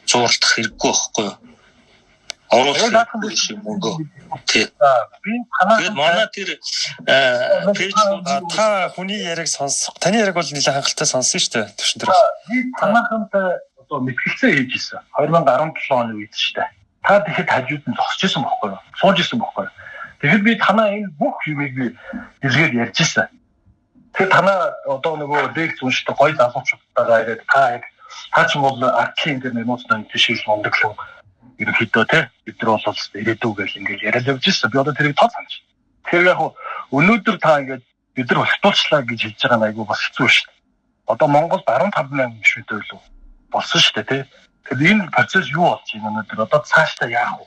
зурлах хэрэггүй байхгүй юу? Оруулах юм мөнгө.
Би
тэгээд манай тэр
та хүний яриаг сонсох. Таны яриаг бол нэлээд хангалттай сонссон шүү дээ. Төвшин дээр.
Би танахантай одоо мэтгэлцээ хийж ирсэн. 2017 оны үед шүү дээ. Та тэгэхэд хажууд нь зогсож исэн байхгүй юу? Сууж исэн байхгүй юу? Тэгэхэд би танаа энэ бүх юмыг би дэлгээд ярьж ирсэн. Тэгэхээр танаа одоо нөгөө лекц уншдаг гоё залуучуудтайгаа ирээд та ч бол артлын дээр нууцтай тийшээс ондөглөө ерөнхийдөө те бид нар бол ирээдүй гэж ингээд яриад явж ирсэн. Би одоо тэрийг тоо санаж. Тэгэхээр яг өнөөдөр та ингээд бид нар багтуулчлаа гэж хэлж байгаа нь айгүй бас хэцүү шүү дээ. Одоо Монголд 15,000 гишүүнтэй илүү болсон шүү дээ те. Тэгэхээр энэ процесс юу болж байна өнөөдөр одоо цаашдаа яах вэ?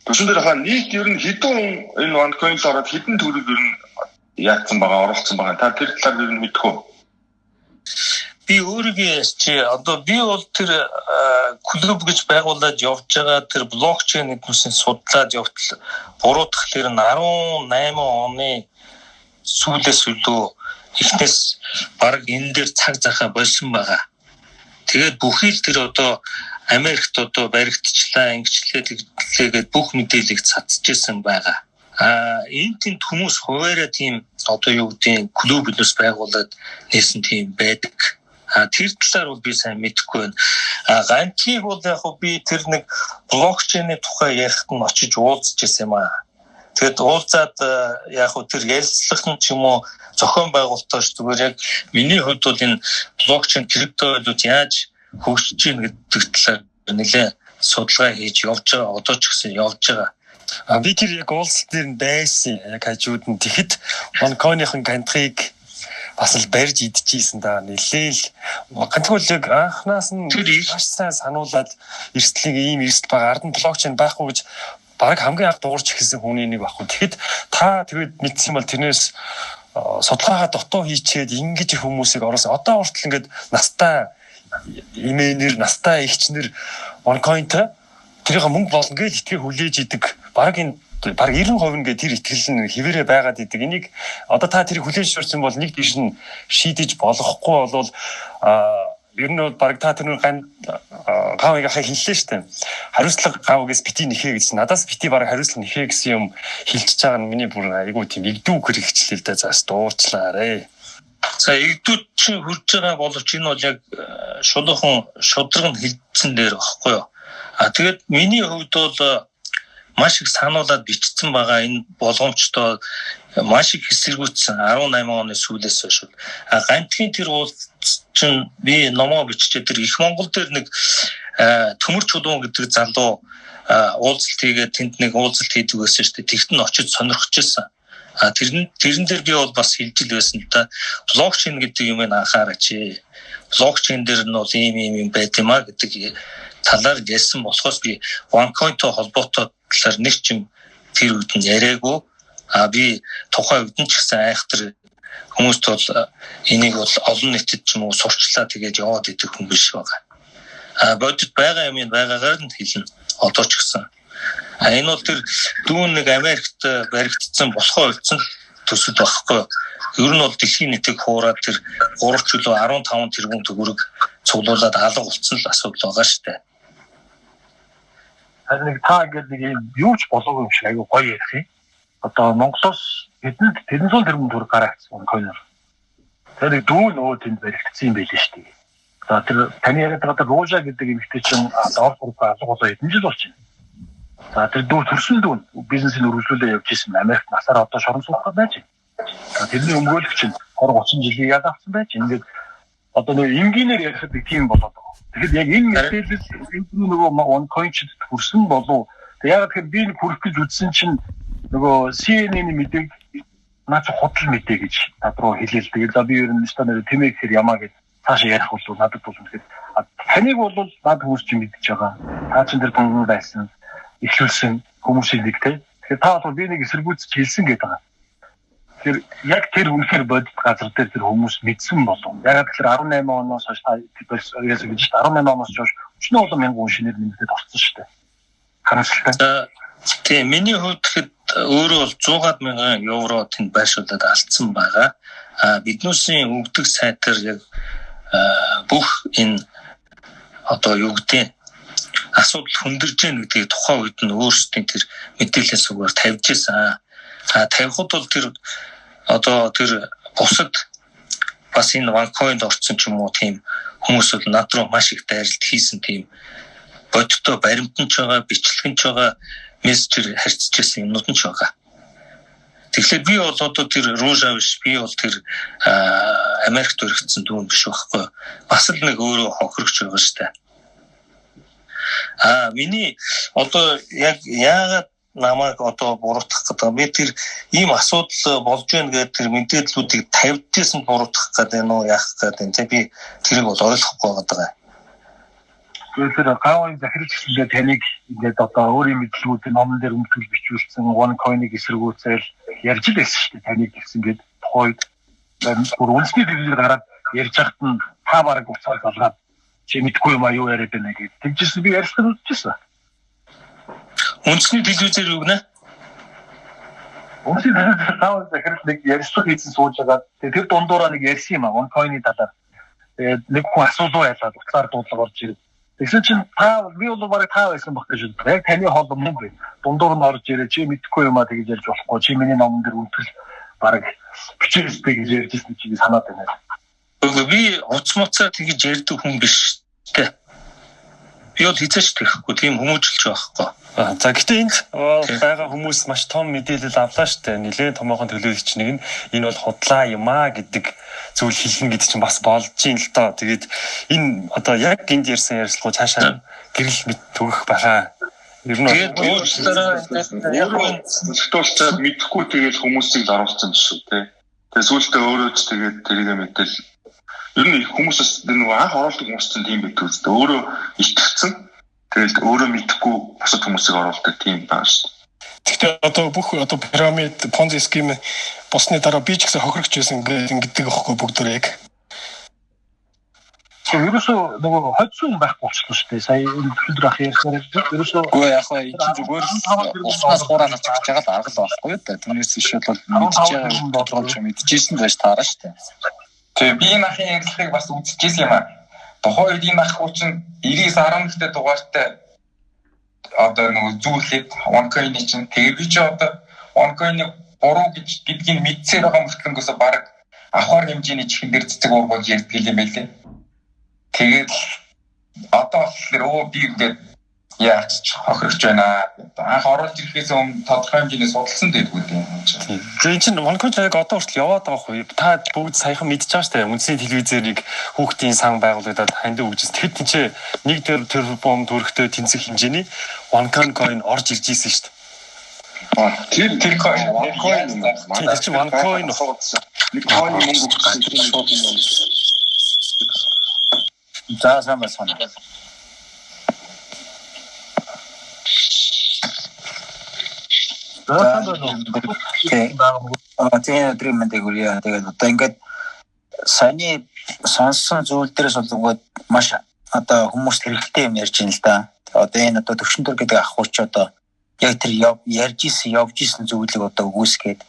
Түшин дээр хаа нийт ер нь хэдэн энэ OneCoin-д ороод хэдэн төгрөг ер нь яатсан байгаа оруулсан байгаа. Та тэр талаар юу мэдэх вэ?
Би өөрийгөө чи одоо би бол тэр клуб гэж байгуулад явж байгаа тэр блокчейн гэдгүйсэн судлаад явтал буруудах тэр нь 18 оны сүүлээс үлдөө ихнээс баг энэ дээр цаг захаа болсон байгаа. Тэгээд бүхий л тэр одоо Америкт одоо баригдчихлаа, ингэчлээ тэгээд бүх мэдээллийг цацчихсан байгаа. Энэ тийм хүмүүс хуваараа тийм одоо юу гэдэг клуб биднес байгуулад нээсэн тийм байдаг. Тэр талаар бол би сайн мэдэхгүй байна. Ганцыг бол яг би тэр нэг блокчейний тухай ярихт нь очиж уулзж ирсэн юм аа. Тэгэд уулзаад яг тэр ярилцлах нь ч юм уу зохион байгуулалтаач зүгээр яг миний хувьд бол энэ блокчейн криптовалют яаж хөгжиж ийн гэдэг талаар нэлээд судалгаа хийж явж байгаа. Одоо ч гэсэн явж байгаа.
Би тэр яг уулзалт дээр нь байсан. Яг хажууд нь тэгэхэд OneCoin-ийн гантрыг бас л барьж идчихсэн да. Нэлээл гантрыг анхнаас нь маш сайн сануулад эрсдлийг ийм эрсдэл байгаа. Ард нь блокчейн байхгүй гэж баг хамгийн анх дуурч эхэлсэн хүний нэг баггүй. Тэгэхэд та тэгээд мэдсэн юм бол тэрнээс судалгаагаа дотоо хийчээд ингэж хүмүүсийг оруулсан. Одоо хүртэл ингээд настай имэнэр, настай ихчнэр OneCoin-тай тэрийг мөнгө болно гэж итгэж хүлээж идэг. Баг 90% ингээд тэр итгэл нь хэвээрээ байгаад идэг. Энийг одоо та тэрийг хүлээж шуурсан бол нэг тийш нь шийдэж болохгүй болвол ер нь бол баг та тэр гавыг ахаа хэллээ шүү дээ. Хариуцлага гавгээс бити нэхээ гэж. Надаас бити баг хариуцлага нэхээ гэсэн юм хэлчихэж байгаа нь миний бүр айгүй тийм игдүү хэрэгчлээ л дээ. Заас дуучлаарэ.
За игдүүд чинь хурж байгаа боловч энэ бол яг шулуухан шудраг нь хилцэн дээр багхгүй юу. Тэгээд миний хувьд бол маш их сануулад бичсэн байгаа энэ болгоомжтой маш их эсэргүүцсэн 18 оны сүүлээс хойш. Гантгийн тэр уулз чинь би номоо биччихээ тэр их Монгол дээр нэг төмөр чулуун гэдэг залуу уулзалт хийгээд тэнд нэг уулзалт хийдэг байсан шүү дээ. Тэгт нь очиж сонирхчихсан. Тэрэн дээр би бол бас хэлж ил байсан л да. Блокчейн гэдэг юм анхаараач. Блокчейн дээр нь бол ийм байт юм а гэдэг талаар ярьсан болохоос би OneCoin-той холбоотой талаар нэг ч юм тэр үед нь яриаггүй. Би тухайн үед нь ч гэсэн айхтар хүмүүст бол энийг бол олон нийтэд ч юм уу сурчлаа тэгээд яваад идэх хүн биш байгаа. Бодит байгаа юм байгаагаар нь хэлнэ. Одоо ч гэсэн. Энэ бол тэр дүүн нэг Америкт баригдсан болохоо үлдсэн төсөл багхгүй. Ер нь бол дэлхийн нийтийг хуураад тэр 3 чөлөө 15 тэрбум төгрөг цуглуулад алга болцсон л асуудал байгаа шүү дээ.
Харин та гэдэг нэг юм юу ч болоогүй юм шиг айгүй гоё ярих юм. Одоо Монголоос бидэнд 400 тэрбум төгрөг гаргацсан койноор. Тэр дүүн өө тэнд баригдсан юм байлээ шүү дээ. За тэр таны яриад байгаа Ружа гэдэг эмэгтэй чинь доор групп алга болоо хэдэн жил болж байна. За тэр дүү төрсөн дүүн бизнесийг өргөжлүүлээ явж исэн Америкт насаар одоо шорон суугаад байж байна. За тэрний өмгөөлөгч нь 20-30 жилийн яг авсан байж. Ингээд одоо нэг энгийнээр ярихад нэг тийм болоод байгаа. Тэгэхээр яг энэ мэдээлэл нөгөө OneCoin-д хүрсэн болов. Яг тэгэхээр би нэг хүрэх гэж үзсэн чинь нөгөө CNN-ийн мэдээг наач худал мэдээ гэж над руу хэлээл. Тэгээд за би ер нь стандарт тэмээ гэхээр ямаа гэж цаашаа ярих бол надад бол үнэхээр таныг бол над хүмүүс чинь мэдж байгаа. Та чинь тэр дунд байсан ихлүүлсэн хүмүүсийн нэг те. Тэгэхээр та бол би нэг эсэргүүцэж хэлсэн гэдэг байгаа. Тэгэхээр яг тэр үнэхээр бодит газар дээр тэр хүмүүс мэдсэн болов. Яг тэгэхээр 18 оноос хойш та яасан гэж 18 оноос хойш 30 мянган хүн шинээр нэмэгдээд орсон шүү дээ. Харамсалтай.
Тийм миний хувьд гэхэд өөрөө бол 100-аад мянган евро тэнд байршуулад алдсан байгаа. Биднүүсийн өгдөг сайтар яг бүх энэ одоо юу гэдэг асуудал хүндэрж гэнэ гэдгийг тухайн үед нь өөрсдийн тэр мэдээлэл сүгээр тавьж ирсэн. Тавихад бол тэр одоо тэр бусад бас энэ OneCoin-д орсон ч юм уу тийм хүмүүс бол над руу маш их дайралт хийсэн тийм бодиттой баримтанч байгаа, бичлэгэнч байгаа, мессежээр харьцаж ирсэн юмнууд нь ч байгаа. Тэгэхээр би бол одоо тэр Ружа биш, би бол тэр Америкт өргөцсөн дүүн биш байхгүй. Бас л нэг өөрөө хохирогч байгаа шүү дээ. Миний одоо яг яагаад намайг одоо буруутгах гэдэг би тэр ийм асуудал болж байна гэдэг тэр мэдээллүүдийг тавьдсан буруутгах гэдэг нь яах гэдэг нь би тэрийг бол ойлгохгүй байгаа.
Тэгэхээр гавын захирч гэсэн таныг ингээд одоо өөрийн мэдлгүүдийг номон дээр өмтгөл бичүүлсэн OneCoin-ыг эсэргүүцэл ярьж байсан шүү дээ. Таныг гэсэн гээд тухайд бүр үнэсний дэлгэр гараад ярьж хахад нь та бараг уцаад болгоод чи мэдгүй юм аюу яриад байна гэж тэгжсэн би ярьсан үзчихсэн.
Үнэсний телевизээр юу гэнэ?
Үнэсний телевизээр захирч нэг ярьсан хийсэн сууж байгаа. Тэр дундуураа нэг ярьсан юм аа OneCoin-ы талаар. Тэгээд нэг хүн асуулуу ялаад уцаар дуудлага орж ирээд тэгсэн чинь та би бол барыг та байсан баг гэж байна. Яг таны хоол юм бэ. Дундуур нь орж ирээ чи мэдхгүй юм аа тэгж ярьж болохгүй. Чи миний номон дээр үнтгэл барыг бичээстэй гэж ярьжсэн чи санаад байна.
Би уцмуцаа тэгж ярьдаг хүн биш дээ. Би бол хизээч тэгэхгүй тийм хүмүүжлж байхгүй.
За гэхдээ энд байгаа хүмүүс маш том мэдээлэл авлаа штэ. Нилээн томоохон төлөөлөгч нэг нь энэ бол худлаа юм аа гэдэг зүйл хэлнэ гэдэг чинь бас болж ийн л доо. Тэгээд энэ одоо яг энд ярьсан ярилцлага цаашаа гэрэл мэд төгөх байгаа. Ер нь
тэгээд өөрчлөлтөө мэдхгүй тэгээд хүмүүсийг заруулсан шүү дээ. Тэгээд сүүлдээ өөрөө ч тэгээд тэрийг мэдээл ер нь хүмүүсээс нэг анх оруулдаг хүмүүс чинь тийм байдаг үстэй. Өөрөө итгэцэн тэгээд өөрөө мэдхгүй бусад хүмүүсийг оруулдаг тийм байна шүү.
Гэхдээ одоо бүх одоо пирамид, Ponzi схем босны дараа би ч гэсэн хохирогч байсан гэдэг аахгүй бүгдөө яг.
Ерөөсөө нөгөө хоцсон байхгүй болчихлоо шүү дээ. Сая энэ төлөвлөр ах ярьсаар ерөөсөө
үгүй яг хаа энэ чинь зүгээр уснаас хуураад авчих байгаа л арга л байхгүй юу та. Түүнээс иш бол мэдчихэж бодлооч мэдчихсэн байж таараа шүү дээ.
Тэгээ би энэ ахын ярилцлагыг бас үзчихсэн юм аа. Тухайн үед энэ ах хүн чинь 99-10-т дугаартай одоо нөгөө зүйлээд OneCoin-ы чинь тэгээ би ч одоо OneCoin-ы буруу гэдгийг мэдсээр байгаа мөртлөнгөөс баг авахар хэмжээний чихэн дээр цэцэг уур болж ярьдаг юм байлээ. Тэгээд одоо болохоор би ингээд яач хохирч байна. Анх оруулж ирэхээс өмнө тодорхой хэмжээний судалсан дээдгүй юм чинь.
Тэгээ чинь OneCoin яг одоо хүртэл яваад байгаа хгүй. Та бүгд саяхан мэдчихэж байгаа шүү дээ. Үндэсний телевизээр хүүхдийн сан байгуулагдаад ханд өгжсэн. Тэгэхэд чинь нэг тэрбум төгрөгтэй тэнцэх хэмжээний OneCoin орж ирж ийсэн шүү дээ.
Тэр OneCoin
тэр чинь OneCoin
нэг coin мөнгө гэсэн.
За сайн байна. Тэгээд өдрийн гүрээ тэгээд одоо ингээд саяны сонсон зүйл дээрээс болонгод маш одоо хүмүүс хэрэгтэй юм ярьж байна л да. Одоо энэ одоо төвшин төр гэдэг ах хуч одоо
яг тэр явж исэн зүйлийг одоо үгүйсгээд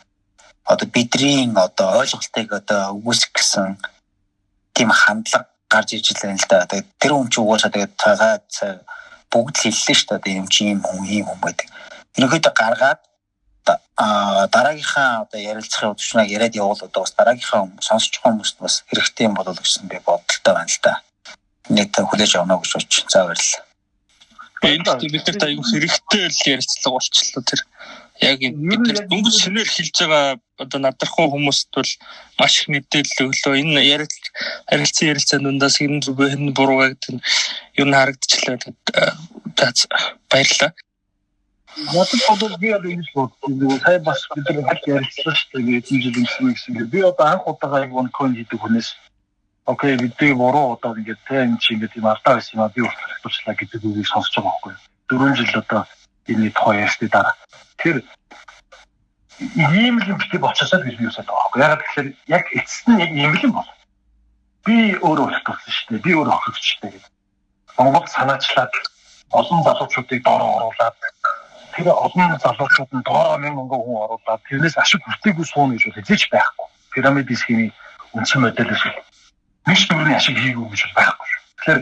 одоо бидний одоо ойлголтыг одоо үгүйсгэсэн тийм хандлага гарч иж илэн л да. Тэгээд тэр хүн чинь угаасаа тэгээд тагаад бүгд л хэллээ шүү дээ. Юм чи юм хүн байдаг. Ерөнхийдөө гаргаад дараагийнхаа одоо ярилцахын удирчнаа яриад явуул одоо бас дараагийнхаа сонсож байгаа хүмүүст бас хэрэгтэй юм болов гэсэн би бодолтой байна л да. Нэг та хүлээж авна гэж бодож. За баярлалаа.
Энд бид нар аюу хэрэгтэй л ярилцлага болчихлоо тэр. Яг бид нар дөнгөж шинээр хэлж байгаа одоо надрахуу хүмүүст бол маш их мэдээлэл өглөө. Энэ ярилцсан дундаас энэ зүгөө хэн буруугаа гэдэг нь юу н харагдчихлаа. Баярлалаа.
Надад бол би одоо ингэж бодсон. Сая бас бид нар ярилцлаа шүү дээ. Энэ жил ингэсэн. Би одоо анх удаага OneCoin хийдэг хүнээс окей бидний буруу одоо ингээд энэ чи ингээд юм алдаа байсан юм а би уучлаа гэдэг үгийг сонсож байгаа байхгүй юу. 4 жил одоо энэ тухай ярьсны дараа тэр ийм л бити болчихсоо гэж би үсэж байгаа байхгүй. Ягаад гэхээр яг эцэст нь яг ийм л юм бол би өөрөө өлтүүлсэн шүү дээ. Би өөрөө хохирчтэй гэдэг. Монгол санаачлаад олон залуучуудыг доороо оруулаад тэр олон залуучууд нь доороо 1000 хүн оруулаад тэрнээс ашиг хүртээгүй суун гэж бол хэлж байхгүй. Пирамид схемийн үндсэн модельээс нэг төрлийн ашиг хийгээгүй гэж байхгүй. Тэгэхээр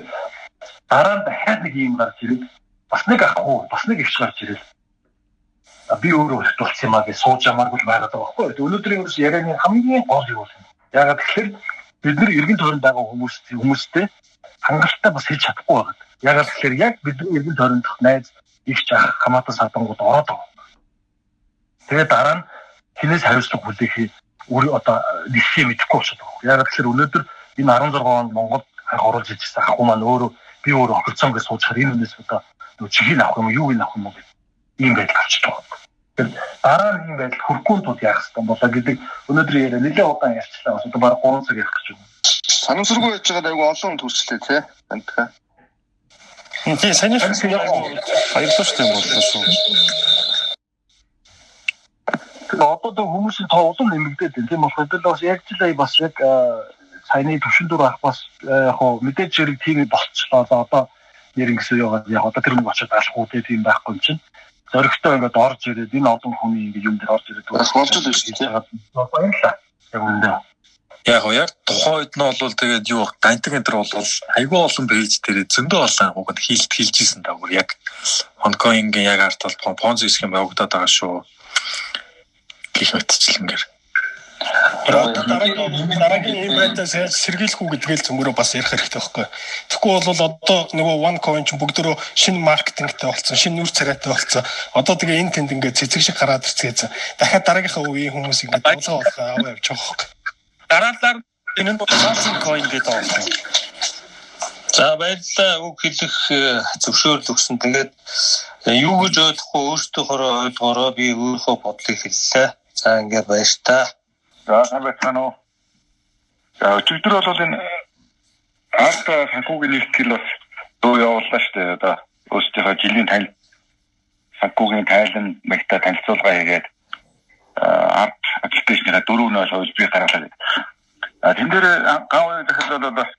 дараа нь дахиад нэг юм гарч ирээд бас нэг ахгүй, бас нэг ихч гарч ирээд би өөрөө өлтүүлсэн юм аа гэж сууж ямааргүй байгаад байгаа байхгүй. Өнөөдрийн ерөөс ярианы хамгийн гол юу вэ? Ягаад гэхээр бид нар эргэн тойронд байгаа хүмүүстэй хангалттай бас хийж чадахгүй байгаа. Ягаад гэхээр яг бидний эргэн тойронд найз ихч ах хамаатан садангууд ороод байгаа. Тэгээд дараа нь хинээс хариуцлага хүлээх өөр одоо нэгшээ мэдэхгүй болчиход байгаа. Ягаад гэхээр өнөөдөр энэ 16 онд Монгол анх оруулж ирсэн ахгүй маань өөрөө би өөрөө охирцсон гэж суучаар энэ хүнээс одоо чихийг авах юм юу авах юм гэх ийм байдал болчиход байгаа. Тэгэхээр дараа нь ийм байдал хүрхгүй тул яах хэрэгтэй болоо гэдэг өнөөдөр яриа нэлээд удаан ярьчлаа. Бас одоо бараг 3 цаг ярих гэж байна.
Санамсаргүй яж байгаа айгу олон төрчлээ тий. Тантаа.
Тий саний баярлалаа шүү дээ боллоо шүү.
Одоо хүмүүсийн тоо улам нэмэгдээд байна. Тийм болохоор бас яг л бас яг саяны төвшин дүр ах бас яг мэдээж зэрэг тийм болчихлоо. Одоо нэр ингэсэн яг одоо тэр нэг очоод алах үү тийм байхгүй юм чинь. Зоригтой ингээд орж ирээд энэ олон хүний ингээд юм дээр орж ирээд бас болж л шүү дээ. Баярлалаа. Яг үндэ.
Яг тухайн үед нь бол тэгээд юу гантик энэ төр бол айгүй олон пэйж дээр зөндөө олон хүүхэд хийлж ийсэн даа. Яг Hongkong-ийн яг арт бол Ponzi схем явагдаад байгаа шүү. Гэх мэтчлэнгээр.
Дараагийн ийм байдлаас сэргийлэхгүй гэдгээл цөмөрөө бас ярих хэрэгтэй байхгүй. Тэгэхгүй бол одоо нөгөө OneCoin ч бүгдөө шинэ маркетингтэй болсон, шинэ нүүр царайтай болсон. Одоо тэгээ энэ тэнд ингээд цэцэг шиг гараад ирцгээсэн. Дахиад дараагийнхаа үеийн хүмүүс ингээд дуулаа болох аваа явж байгаа байхгүй.
Дараалал энэ нь OneCoin гэдэг байна. За баярлалаа үг хэлэх зөвшөөрөл өгсөн. Тэгээд юу гэж ойлгох вэ? Өөртөөхөө ойлгоороо би өөрийнхөө бодлыг хэллээ. За ингээд баяр та.
За сайн байна уу? За өчигдөр бол энэ арт санхүүгийн нийлтгэл бас дуу явууллаа шүү дээ. Одоо өөрсдийнхөө жилийн санхүүгийн тайлан мэгтэй танилцуулга хийгээд арт аппликейшнээ 4.0 хувилбарыг гаргалаа гэдэг. Тэн дээр гавь захиалал бол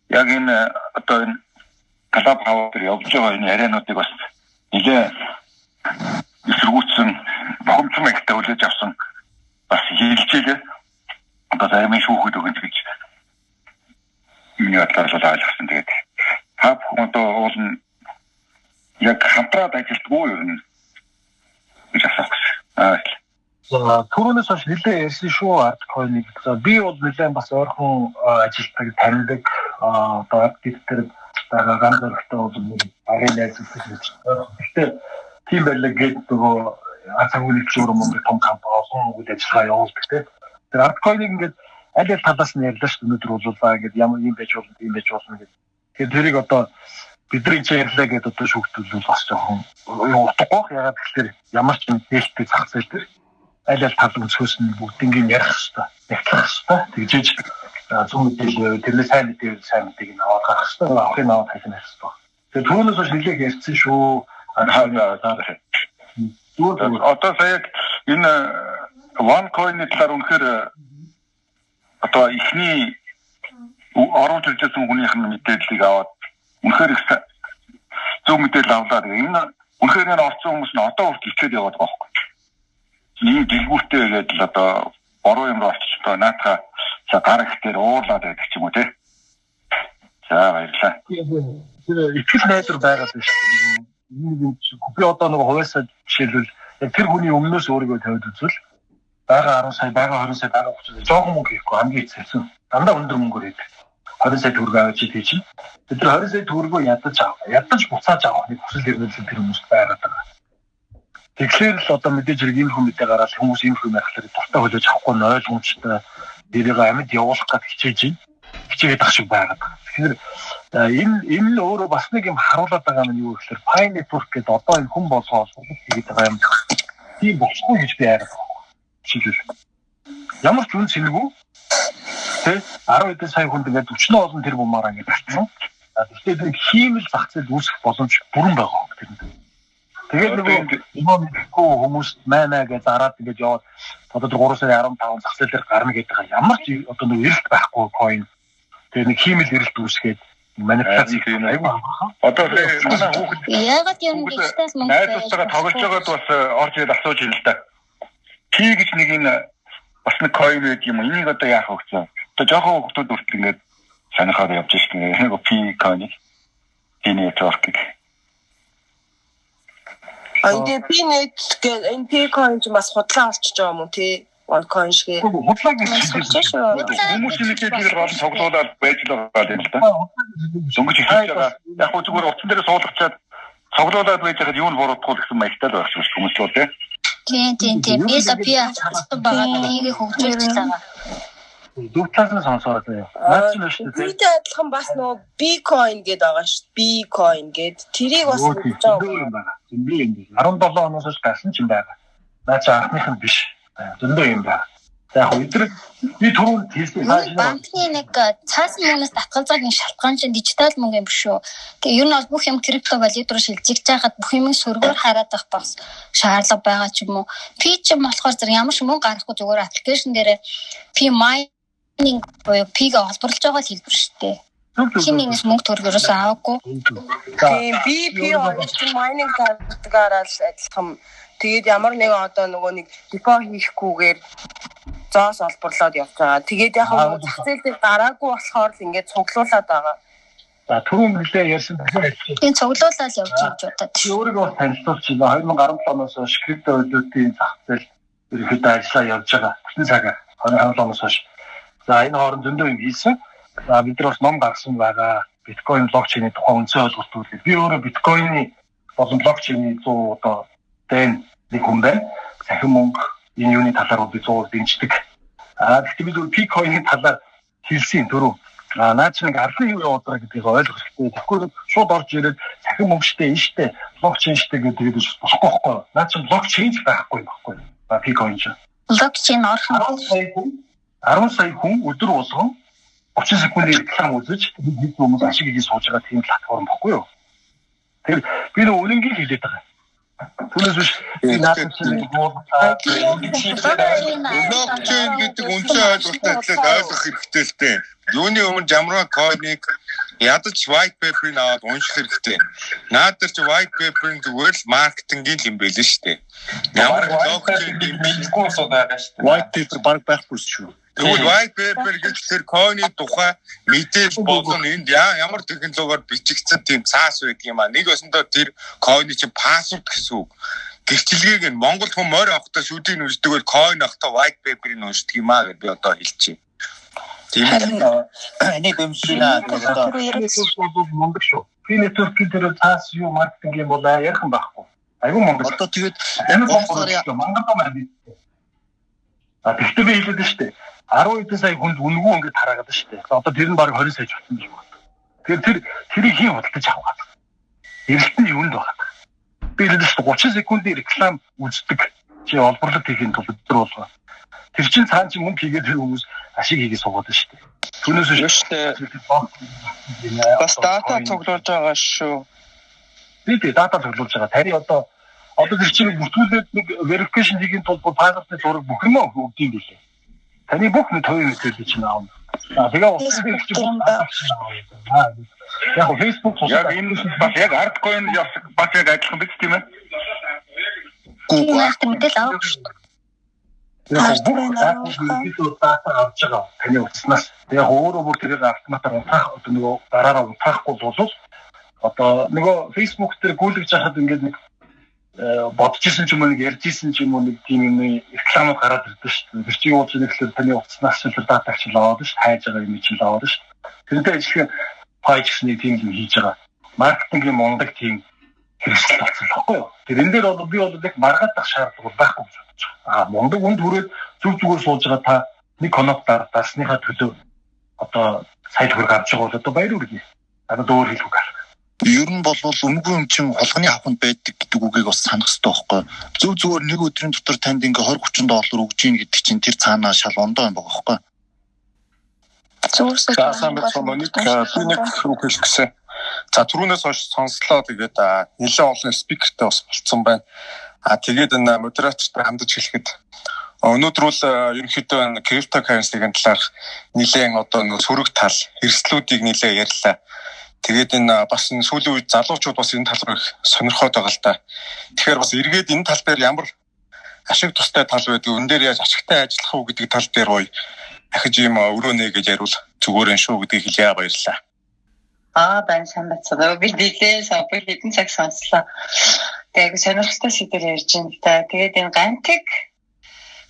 яг энэ одоо энэ клуб хавар явж байгаа энэ яриануудыг бас нэлээ эсэргүүцсэн бохомцсон мэгтэй хүлээж авсан бас хэлжээ. Одоо зарим шүүхэд өгнө гэж миний бодлоор бол ойлгосон. Тэгээд хав одоо уул нь яг хамтраад ажилтгүй юм гэж асуусан.
Түрүүнээс хойш нэлээд ярьсан шүү арткойныг. Би бол нэлээд бас ойрхон ажилтныг таньдаг. Одоо арткетер байгаа ганц өрхтөө бол нэг агын найзууд гэж. Гэхдээ тийм байлаа гэдэг нөгөө ацаагүйн зөвөр Монгол том компани олон үйл ажиллагаа явуулдаг тийм. Тэр арткойныг ингээд аль талаас нь ярьлаа шүү өнөөдөр болуулаа ингээд ямар юм байж болно тийм байж болно гэдэг. Тэгэхээр тэрийг одоо бидний ярьлаа гэдэг одоо шүүгтүүлвэл бас жоохон утгагүй. Ягаад гэвэл ямар ч нээлттэй зах зээл дээр аль тал өнцгөөс нь бүгднийг ярих хэрэгтэй. Яхах хэрэгтэй. Тэгжээж зөв мэдээлэл тэрнээ сайн мэдээг нь авах хэрэгтэй. Авахын авах хэрэгтэй хэрэгтэй. Тэгээд түүнээс хойш нэлээд ярьсан шүү.
Одоо сая энэ OneCoin-ийн талаар үнэхээр одоо ихний оруулж ирсэн хүнийх нь мэдээллийг аваад үнэхээр их зөв мэдээлэл авлаа. Энэ Үнэхээр нэр орсон хүмүүс нь одоо хүртэл ичээд яваад байгаа байхгүй. Ийм дэлгүүртэй гэдэг л одоо бороо юм болчихлоо. Наатаа гар ихтер уурлаад байдаг ч юм уу тий. За баярлалаа.
Тэр итгэл найдар байгаад байна шүү дээ. Би одоо нэг хувьсаа жишээлбэл тэр хүний өмнөөс өөрийгөө тавьд үзвэл байгаа 10 сая, байгаа 20 сая, байгаа 30 сая жоохон мөнгө хийхгүй хамгийн эцэсэн. Дандаа өндөр мөнгөөр хийдэг. 20 сая төгрөг авч тий чинь. Тэр 20 сая төгрөгөө ядаж буцааж авахыг хүсэл эрмэлзэл тэр хүмүүст байгаад байгаа. Тэгэхээр л одоо мэдээж хэрэг ийм хүмүүстээ гараад хүмүүс ийм хүмүүс байхлаар дуртай хөлөөж авахгүй нь ойлгомжтой. Дээрээ амьд явуулах гэж хичээгээд ах шиг байгаад байгаа. Тэгэхээр энэ нь өөрөө бас нэг юм харуулдаг байгаа нь юу гэхээр Pi Network гэдэг одоо энэ хүн болгоо сургууль хийгээд байгаа юм. Тийм болохгүй гэж би яриад байгаа. Жишээлбэл ямар ч үн сэнэгүй тэ 12 сая хүнд ингээд 40 олон тэр бумаараа ингээд гарцсан. Тэгэхээр тэр хиймэл зах зээл үүсэх боломж бүрэн байгаа тэр нь. Тэгээд нөгөө юмгүй хүмүүс маа гэж зараад ингээд яваад одоо 3 сарын 15 зах зээлээр гарна гэдэг ямар ч одоо нөгөө эрэлт байхгүй coin. Тэгээд нэг хиймэл эрэлт үүсгээд манипуляц хийх юм айгүй. Одоо манай хүүхэд
яагаад юм дижитал мөнгө
найзуудтайгаа тоглож байгаад бас орж ирээд асууж ирэл та. P гэж нэг энэ бас нэг coin байдаг юм. Энийг одоо яах вэ гэсэн. Одоо жоохон хүүхдүүд үртэл ингээд санахаар явж ирсэн. Нэг P coin. Энэ network.
Энд энэ P coin ч бас худлаа олчж байгаа юм уу тий? One coin шиг.
Худлаа гэж хүмүүс хэлээд гол тоглоулаад байж л байгаа юм л да. Дөнгөж ихэж байгаа. Яг хөө зүгээр утсан дээр суулгачаад тоглоулаад байж хаад юу нь буруудахгүй гэсэн маягтай л байх шүү хүмүүс л тий.
Тийм. Би сапиа байгаа тийг хөгжүүлж байгаа.
Дүүтлээс сонсоод байна. Наач нь шүү дээ.
Үүтэй адилхан бас нөгөө Bitcoin гэдэг байгаа шүү. Bitcoin гэдэг. Тэрийг бас хийж байгаа.
Зэмбий 17 оноос хойш гарсан ч юм байгаа. Наач анхных нь биш. Зөндөө юм байна. За яг өдөр би түрүүнд хэлсэн
банкны нэг цаасан мөнгөөс татгалзаагийн шалтгаан чинь дижитал мөнгө юм шүү. Тэгээ ер нь бол бүх юм крипто валют руу шилжиж байхад бүх юм сөргөөр хараад байх бас шаардлага байгаа ч юм уу. P ч юм болохоор зэрэг ямар ч мөнгө гарахгүй зүгээр аппликейшн дээр P mining буюу P-г олборлож байгаа л хэлбэр шүү дээ. Хин нэгнээс мөнгө төгрөгөөс аваагүй.
Тийм P mining гардгаараа л адилхан. Тэгээд ямар нэгэн одоо нөгөө нэг депо хийхгүйгээр зоос олборлоод явж байгаа. Тэгээд яг нь зах зээл дээр дараагүй болохоор л ингээд цуглуулад байгаа.
За түрүүн нэлээ ярьсан тэгэхээр
энэ цуглуулаад явж удаад.
Өөрийгөө танилцуулж байна. 2017 оноос хойш крипто валютын зах зээл ерөнхийдөө ажиллаа явж байгаа. Бүтэн цагаар 2017 оноос хойш. За энэ хооронд зөндөө юм хийсэн. За бид нар бас ном гаргасан байгаа. Биткойн блокчейний тухай үндсэн ойлголт үүрэг. Би өөрөө биткойны болон блокчейний 100 одоо тэн нэг хүн байна. Сахин мөнгө энэ юуны талаар би 100% дэмждэг. Гэхдээ бид Bitcoin-ийн талаар хэлсэн түрүү. Наач нэг ардын юу явуулаа гэдгийг ойлгох хэрэгтэй. Тэгэхгүй шууд орж ирээд сахин мөнгө штэ энэ штэ блокчейн штэ гэдэг нь болохгүй байхгүй. Наач блокчейн байхгүй байхгүй. Bitcoin чинь.
Блокчейн орхон
10 сая хүн өдөр болгон 30 секундын реклам үзэж нэг хүмүүс ашиг хийж сууж байгаа тийм платформ баггүй юу? Тэр би нэг үнэнгийг хэлээд байгаа. Түүнээс биш
блокчейн гэдэг үндсэн ойлголттой ойлгох хэрэгтэй л дээ. Юуны өмнө жамраа койныг ядаж white paper-ыг аваад унших хэрэгтэй. Наадар чи white paper-ын зүгээр л маркетингийн юм байл л шүү дээ. Ямар блокчейн юм бихгүй сууд байгаа шүү дээ.
White paper баг байхгүй шүү.
Тэгвэл white paper гэж тэр койны тухай мэдээж болон энд ямар технологиор бичигдсэн тийм цаас байдаг юм а. Нэг өсөндөө тэр койны чинь пассворд гэсэн үг. Гэрчлэгийг нь Монгол хүн морь авахтаа шүдийг нүждэгэл койн авахтаа white paper-ыг уншдаг юм а гэж би одоо хэлчихье. Тийм ээ.
Энийг бэмшинаа гэдэг одоо
Монгол шүү. Би network-ийн тэр цаас юу маркетинг юм бол ярих юм байхгүй. Айгу Монгол.
Одоо тэгээд
Монгол маань бий. Тэгтээ би хэлээд шүү дээ. 12 сая хүнд үнгүй ингээд хараагаад шүү дээ. Одоо тэр нь баг 20 сая болсон юм байна. Тэгэхээр тэрийг хийн худалдаж авах. Эрэлт нь юунд байгаа. Би хэлээд шүү 30 секундын реклам үздэг. Чи олборлог хийхин тулд өдөр болгоо. Тэр чинь цаана чи мөнгө хийгээд тэр хүмүүс ашиг хийгээ суугаад шүү дээ. Түүнээс шүү дээ.
Бас дата цуглуулж байгаа шүү.
Би дата цуглуулж байгаа. Таны одоо тэр чинь бүртгүүлээд нэг verification хийхин тулд паспортын зураг бүх юм өгдөг юм билээ. Таны бүх нэг төвийн мэдээлэл чинь аав. Тэгээ яг Facebook
яг энэ бас яг артcoin бас яг адилхан биз тийм ээ.
Тийм мэдээлэл авах шүү дээ.
Яг бүх дата авч байгаа таны утаснаас яг өөрөө бүр тэрийг автоматар унтаах одоо нөгөө дараараа унтаахгүй бол одоо нөгөө Facebook дээр гүйлгэж хахад ингээд нэг бодчихсон ч юм уу нэг ярьжсэн ч юм уу нэг тийм юм рекламад гараад ирдэ шүү дээ. Тэр чинь ууч нэглэл таны утаснаас ч датаг ч лаваад шүү. Хайж байгаа юм чинь лаваад шүү. Тэрнтэй ажиллах пайжсны тийм юм хийж байгаа. Маркетингийн мундаг тийм хэрэгсэл болсон байхгүй юу? Тэр энэ дээр бол би бол яг маргаадах шаардлага байхгүй гэж бодож байгаа. Мундаг үнд хүрээд зүг зүгээр сууж байгаа та нэг конок дарсныхаа төлөө одоо сая төгрөг авч байгаа бол одоо баяр үргэлээ. Дөөр хэлбэг гал.
Ер нь бол өмгүй юм чин холгоны авахнд байдаг гэдэг үгийг бас санах хэрэгтэй байхгүй. Зөв зүгээр нэг өдрийн дотор танд ингээ 20-30 доллар өгж ийн гэдэг чинь тэр цаанаа шал ондоо юм байгаа байхгүй.
За сайн байна. Би нэг үг хэлэх гэсэн. За түрүүнээс хойш сонслоо тэгээд нэлээд олон спикертэй бас болцсон байна. Тэгээд энэ модератортай хамтдаж хэлэхэд өнөөдөр бол ерөнхийдөө криптокарренсигийн талаар нэлээд одоо нэг сөрөг тал эрсдлүүдийг нэлээд ярьлаа. Тэгээд энэ бас энэ сүүлийн үед залуучууд бас энэ тал руу их сонирхоод байгаа л да. Тэгэхээр бас эргээд энэ тал дээр ямар ашиг тустай тал байдаг, энэ дээр яаж ашигтай ажиллах уу гэдэг тал дээр гоё ахиж юм өрөөнэ гэж яриул зүгээр энэ шүү гэдгийг хэлье баярлалаа.
Байна сайн бацгаа. Би дилээ сапер хэдэн цаг сонслоо. Тэгээд сонирхолтой сэдвээр ярьж байна та. Тэгээд энэ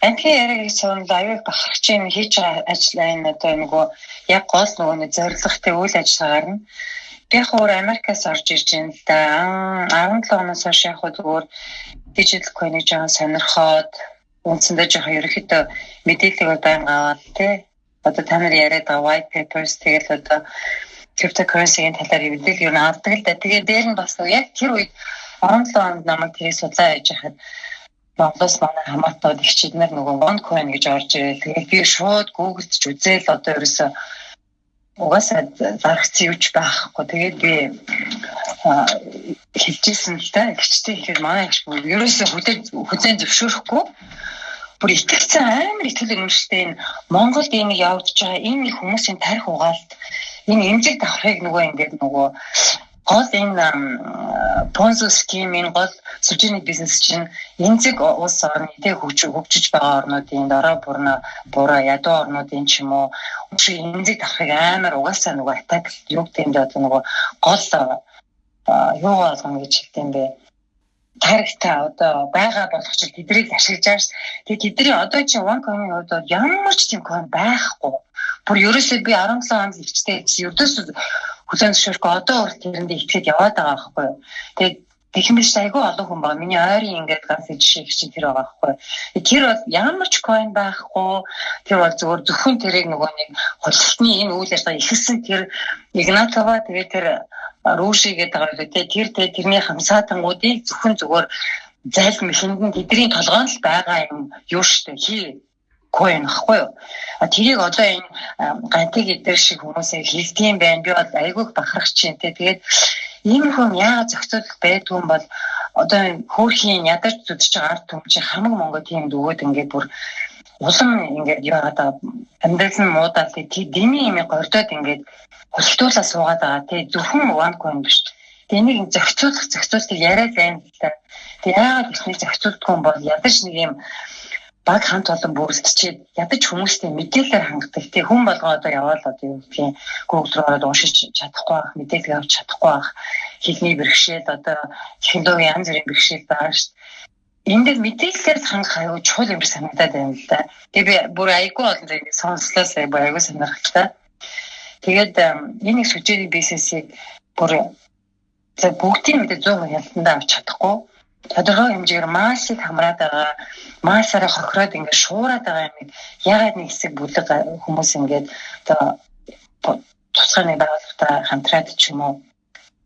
гантгийн яриаг сонь аюул бахарч юм хийж байгаа ажлаа энэ одоо нөгөө яг гол нөгөө нэг зорилготой үйл ажиллагаар нь би хоор Америкаас орж ирж байна л да. 17 оноос хойш яг зүгээр дижитал coin-ыг жаа сонирхоод үндсэндээ жоохон ерөөхдөө мэдээлэл удаан аваад тий. Одоо та нар яриад байгаа white papers тэгэл одоо cryptocurrency-ийн талаар мэдээлэл юу авдаг л да. Тэгээд дээр нь бас яг тэр үед 17 онд намайг тэрийг судлаа яж хахад Монголоос манай хамаатнууд их чид нар нөгөө OneCoin гэж орж ирэл. Тэгээд би шууд Google-д ч үзээл одоо ерөөсөө угаасаа зарагцсан юуч байхгүй. Тэгээд би хэлжсэн л да. Гिचтэй хэлээд манай их ерөөсөө хүлээн зөвшөөрөхгүй. Бүр итгэцэн амар итгэл үнэмшилтэй энэ Монголд ийм явагдаж байгаа энэ их хүмүүсийн тарих угаалт энэ эмзэг давхрыг нөгөө ингээд нөгөө гол энэ Ponzi scheme-ийн гол сүжигний бизнес чинь эмзэг улс орны тэг хөгжиж байгаа орнуудын дорой буруу ядуу орнуудын ч юм уу эмзэг давхрыг амар угаасаа нөгөө атак юу гэдэг одоо нөгөө гол юу болгоно гэж хэлдэг юм бэ. Тарихтай одоо байгаа болгоч тэдрийг ашиглаж байгаа ш. Тэгээд тэдний одоо чинь OneCoin-ийн хувьд ямар ч тийм coin байхгүй. Бүр ерөөсөө би 17 онд ихтэй ердөөсөө хүлээн зөвшөөрөхгүй одоо урд тэрэндээ итгээд яваад байгаа байхгүй. Тэгээд техник айгүй олон хүн байгаа. Миний ойрын ингээд ганц жишээ чинь тэр байгаа байхгүй. Тэр бол ямар ч coin байхгүй. Тэр бол зөвхөн тэрийг нөгөө нэг холилтны энэ үйл ажиллагаа ихэлсэн тэр Игнатова тэгээд тэр Руши гэдэг байгаа үү тэрний хамсаатангуудыг зөвхөн зүгээр зайлм хиндэн тэдний толгойн л байгаа юм юу штэ хий coin ахгүй юу. Тэрийг одоо энэ гантиг эдэр шиг хүмүүсээ хэлдэм байх. Би бол айгүйх бахарх чинь тэгээд ийм хүн яагаад зохицуулах байдгүй юм бол одоо хөөрхийн ядарч зүдэж байгаа ард түмчийн хамаг Монгол тиймд өгөөд ингээд бүр улам ингээд яагаад амьдрал нь муудаал дэмий юм гордоод ингээд хөлтүүлээ суугаад байгаа. Тэгээд зөвхөн OneCoin биш. Энийг зохицуулах яриад байна л да. Тэгээд яагаад ихний зохицуулдаг юм бол ядаж нэг юм баг хамт олон бүрэлдэчихэд ядаж хүмүүстэй мэдээлэлээр хангадаг. Тэг хүн болгоо одоо яваал одоо юу гэдгийг Google руу ороод уншиж чадахгүй байх, мэдээлэл авч чадахгүй байх. Хэлний бэрхшээл одоо технологийн янз бүрийн бэрхшээл байгаа шүү дээ. Энд дээр мэдээлэлээр хангах аюу чухал юм шиг санагдаад байна л да. Тэг би бүр айгүй олон зэрэг сонслоосаа бүр айгүй сонирхолтой. Тэгээд энэ их сүжигний бизнесийг бүр бүгдийн мэдээ 100% ялтандаа авч чадахгүй. Тодорхой хэмжээгээр массыг хамраад байгаа, массаараа хохироод ингээд шуураад байгаа юм. Ягаад нэг хэсэг бүлэг хүмүүс ингээд одоо тусгай нэг байгууллагатай хамтраад ч юм уу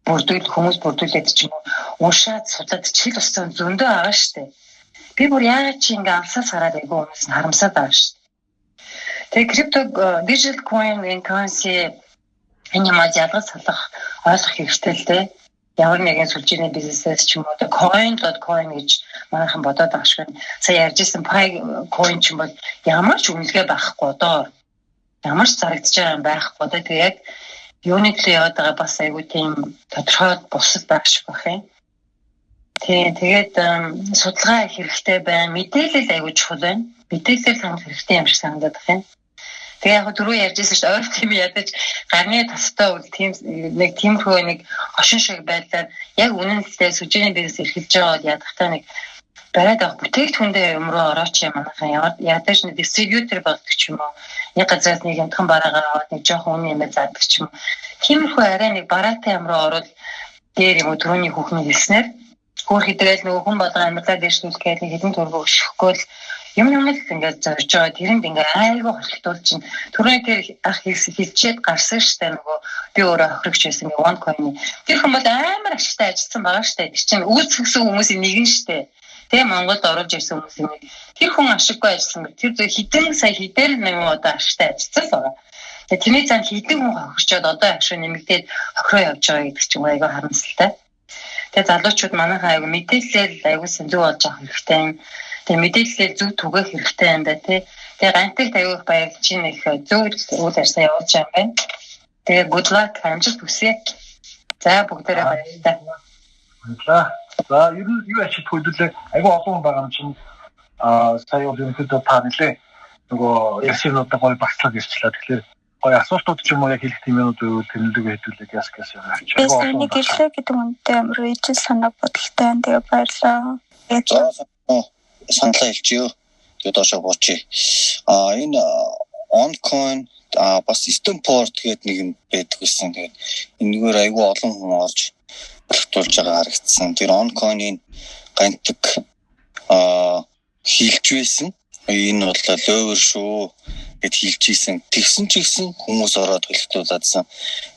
хүмүүс бүрдүүлээд ч юм уу уншаад судлаад чил устсан зөндөө байгаа шүү дээ. Би бүр яагаад чи ингээд алсаас гараад айгүй хүмүүс нь харамсаад байгаа шүү дээ. Тэгээ крипто digital coin currency энэ маж ялгаж салах ойлгох хэрэгтэй л дээ. Ямар нэгэн сүлжээний бизнесээс ч юм уу coin.coin гэж манайхан бодоод байгаа шүү. Сая ярьжсэн Pi coin ч юм бол ямар ч үнэлгээ байхгүй одоо ямар ч зарагдаж байгаа юм байхгүй. Тэгээ яг юуны төлөө яваад байгаа бас айгүй тийм тодорхой бусад байх шиг байх юм. Тэгээд судалгаа хэрэгтэй байна. Мэдээлэл айгүй чухал байна. Мэдээлэл хангах хэрэгтэй юм шиг санагдаад байна. Тэгээ яг дөрөв ярьжсэн шүү дээ. Ойр тийм ядаж гарны тастай үл тийм нэг тиймэрхүү нэг хошин шиг байдлаар яг үнэнтэй сүжээний бизнес эрхэлж байгаа бол ядахтаа нэг барайд авах бүтээгдэхүүндээ юм руу орооч юм манайхан ядаж нэг дистрибьютор болдог ч юм уу. Нэг газраас нэг юмхан бараагаар аваад нэг жоохон үнэ юмээ заадаг ч юм уу. Тиймэрхүү арай нэг бараатай юм руу ороод дээр юм уу түрүүний хүүхний хэлснээр хөөх идээл нөгөө хүн болгоо амьдлаа дэвшүүлэх гээд нэг хэдэн төргөө өшөхгүй л юм л ингээд зорж байгаа. Тэрэнд ингээд айгүй холтол чинь түрүүний тэр ах хэлчихэд гарсан штэ нөгөө би өөрөө хохирогч байсан нэг OneCoin. Тэр хүн бол амар ашигтай ажилласан байгаа штэ. Тэр чинь үүсгэсэн хүмүүсийн нэг нь штэ. Тэгээ Монголд оруулж ирсэн хүмүүс юм. Тэр хүн ашиггүй ажилласан. Тэр хэдэн сая хідээр нэг удаа ашигтай ажилласан байгаа. Тэгээ тэрний цаана хэдэн хүн хохирчоод одоо ашиг нэмэгдээд хохироо явж байгаа гэдэг чинь айгүй харамсалтай. Тэгээ залуучууд манайхаа айгүй мэдээлэл айгүй сэндүү болж байгаа хэрэгтэй юм. Тэгээ мэдээлэл зөв түгээх хэрэгтэй юм да тий. Тэгээ гантыг тавих баярлж чинь их зөв үйл ажиллагаа явуулж байгаа юм байна. Тэгээ good luck амжилт хүсье. За бүгдээрээ баярлалаа.
Баярлалаа. За ер нь юу ачиж хөдөлөө айгүй олон байгаа юм чинь сая бол ерөнхийдөө та нэлээ нөгөө ярьсануудаа гоё багцлаад ирчлээ. Тэгэхээр гоё асуултууд ч юм уу яг хэлэх тиймнүүд тэмдэглэг хэдүүлээ яс яваач.
Эсэний гэрлээ гэдэг үнэтэй амар ижил санаа бодолтой байна. Тэгээ баярлалаа.
Саналаа хэлчихё. Тэгээ доошоо буучи. Энэ OneCoin бас Stanford гэдэг нэг юм байдаг гэсэн. Тэгээд энэгээр айгүй олон хүн орж тогтуулж байгаа харагдсан. Тэр OneCoin-ийн гантик хийлж байсан. Энэ бол ловер шүү гэд хэлж ийсэн. Тэгсэн ч ихсэн хүмүүс ороод төлөвлөлтүүлсэн.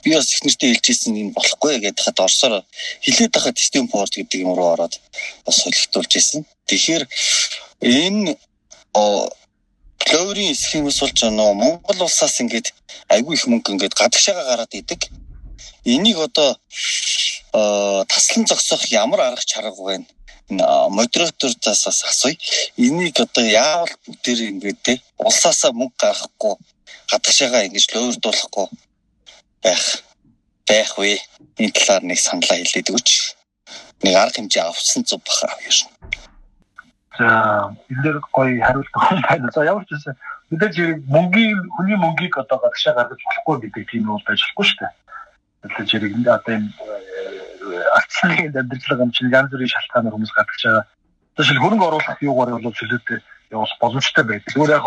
Би бас их нэртэй хэлж ийсэн энэ болохгүй гэдэг хад орсоор хилээд байхад Stanford гэдэг юм руу ороод бас төлөвлөлтүүлж ийсэн. Тэгэхээр энэ ловерийн схемээс болж байгаа Монгол улсаас ингээд айгүй их мөнгө ингээд гадагшаага гараад идэг. Энийг одоо таслан зогсоох ямар арга чарга байна? Модератортаас асууя. Энийг одоо яавал бүгдээр ингээд те улсаасаа мөнгө гаргахгүй гадагшаага ингэж ловердуулахгүй байх вэ? Энэ талаар нэг саналаа хэлээд өгөөч. Нэг арга хэмжээ авсан зүг баха ер нь.
За энэ дээр гоё хариулт байна. За ямар ч байсан мэдээж хүний мөнгийг одоо гадагшаа гаргаж болохгүй гэдэг тийм нь бол ажиллахгүй шүү дээ. Тэгэхээр зэрэг одоо энэ арцлагын амьдралын юм чинь янз бүрийн шалтгаанаар хүмүүс гадагш байгаа. Жишээл хөрөнгө оруулах юугаар бол чөлөөтэй явах боломжтой байдаг. Зүгээр яг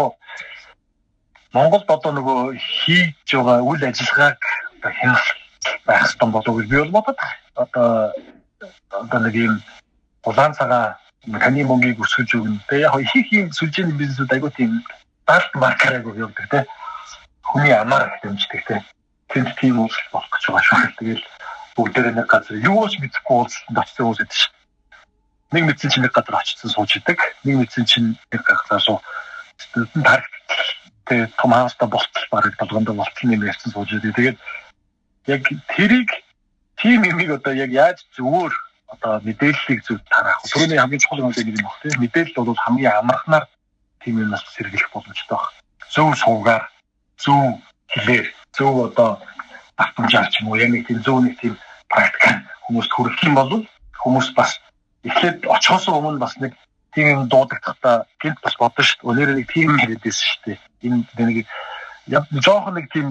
Монголд одоо нөгөө хийж байгаа үйл ажиллагааг одоо хянах байх ёстой болов уу би бол бодод. Одоо нэг юм улаан цагаан таны мөнгийг өсгөж өгнө. Тэгээ яг их юм сүлжээний бизнесүүд айгуу тийм дарт маркер айгуу явдаг те. Хүний амар хэмждэг те. Тэнд тийм үйлс болох гэж байгаа шүү. Тэгэл бүгдээрээ нэг газар юу ч мэдхгүй уулзсан очсон хүмүүс байдаг шүү. Нэг мэдсэн чинь нэг газар очсон сууж идэг. Нэг мэдсэн чинь нэг газар суу. Тэгээ том хааста болтол бараг болгонд болтол юм ярьсан сууж идэг. Тэгээд яг тэрийг тийм юмыг одоо яг яаж зөвөр одоо мэдээллийг зөв тараах. Түрүүний хамгийн чухал юм нэг юм баг тийм мэдээлэл бол хамгийн амархнаар тийм юмнаас сэргийлэх боломжтой баг. Зөв суугаар, зөв хэлээр, зөв одоо автомжаар ч юм уу яг нэг тийм зөв нэг тийм практик хүмүүст хүргэх юм бол хүмүүс бас эхлээд очихоос өмнө бас нэг тийм юм дуудагдахтаа гинт бас бодно шүү дээ. Өнөөдөр нэг тийм яриад байсан шүү дээ. Энэ нэг яг жоохон нэг тийм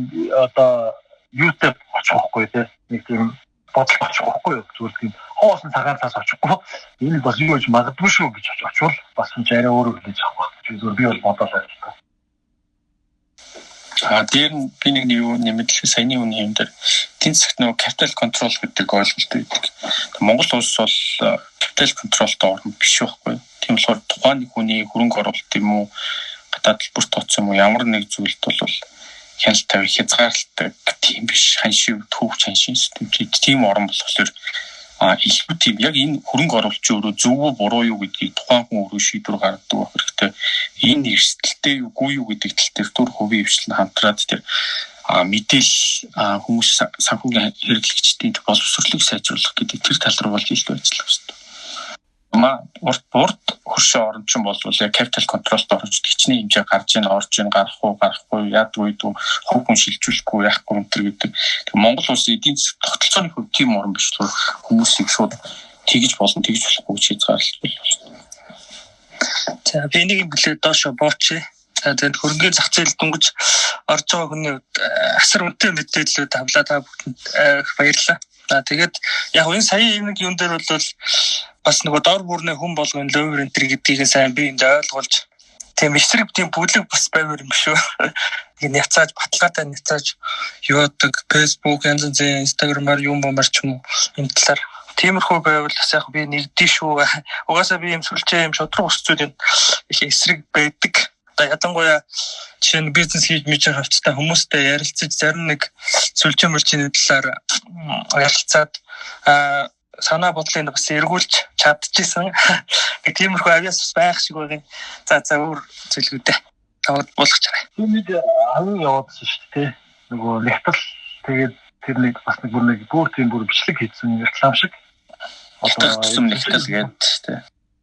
одоо YouTube очихгүй тийм нэг тийм бодол очихгүй юу зүгээр тийм хоосон цагаан цаас очихгүй энэ бас юу гэж магадгүй шүү гэж очивол бас энэ арай өөрөө хэлж авах гэж зүгээр би бол бодоод байна.
Тэр би нэг юу нэмэлт саяны үний юм дээр тэн цагт нөгөө capital control гэдэг ойлголт байдаг. Монгол улс бол capital control-т орно биш байхгүй. Тийм болохоор тухайн хүний хөрөнгө оруулалт юм уу гадаад төлбөр тооцсон юм уу ямар нэг зүйлд бол хяналт тавих хязгаарлалт тийм биш ханшив төвч ханшин систем тийм орон болохоор илүү тийм яг энэ хөрөнгө оруулалт өөрөө зөв үү буруу юу гэдгийг тухайн хүн өөрөө шийдвэр гаргадаг байх хэрэгтэй. Энэ эрсдэлтэй юу үгүй юу гэдэг тал дээр түр хувийн хвшлэн хамтраад тэр мэдээлэл хүмүүс санхүүгийн хэрэглэгчдийн боловсролыг сайжруулах гэдэг тэр тал руу бол илүү ажиллах хэрэгтэй.
урд хөршин орончин болвол яг capital control-т орж хичнээн хэмжээ гарч ийн орж ийн гарахгүй яадгүй дүү хөв хүн шилжүүлэхгүй яахгүй энэ төр гэдэг. Монгол улсын эдийн засаг тогтолцооны хөв тийм орн биш л хүмүүсийг шууд тэгж болон тэгж болохгүй хийж гаргалж байна.
За би нэг юм блээ доошо боочээ. Тэгээд хөрөнгөний зах зээл дүнгиж орж байгаа хүний асар үнэтэй мэдээлэлүүд авлаа та бүгдэнд баярлалаа. Тэгээд яг энэ сая нэг юм дээр бол бас нөгөө дор бүрний хүн болгоны ловер энтер гэдгийг сайн би энд ойлгуулж тийм эсрэг тийм бүлэг бас байвар юм шүү. Нэг няцааж баталгаатай няцааж YouTube, Facebook, Instagram-аар юм бомбар ч юм уу энэ талаар тиймэрхүү байвал бас яг би нэгдэж шүү. Угаасаа би юм сүлжээ юм шодрог ус зүйл их эсрэг байдаг. Ядангуяа жишээ нь бизнес хийж мэж байгаа хавцтай хүмүүстэй ярилцаж зарим нэг сүлжээ мөрчийн талаар ярилцаад санаа бодлыг бас эргүүлж чадчихсан. Тиймэрхүү авьяас бас байх шиг байгаа. За өөр зүйлгүүдээ тавд болгож чараа.
Түүнийг авин явуулсан шүү дээ. Нөгөө лектал тэгээд тэр нэг бас нэг бүр бичлэг хийсэн реклам шиг.
Одоо тусам лектал гэдэг шүү дээ.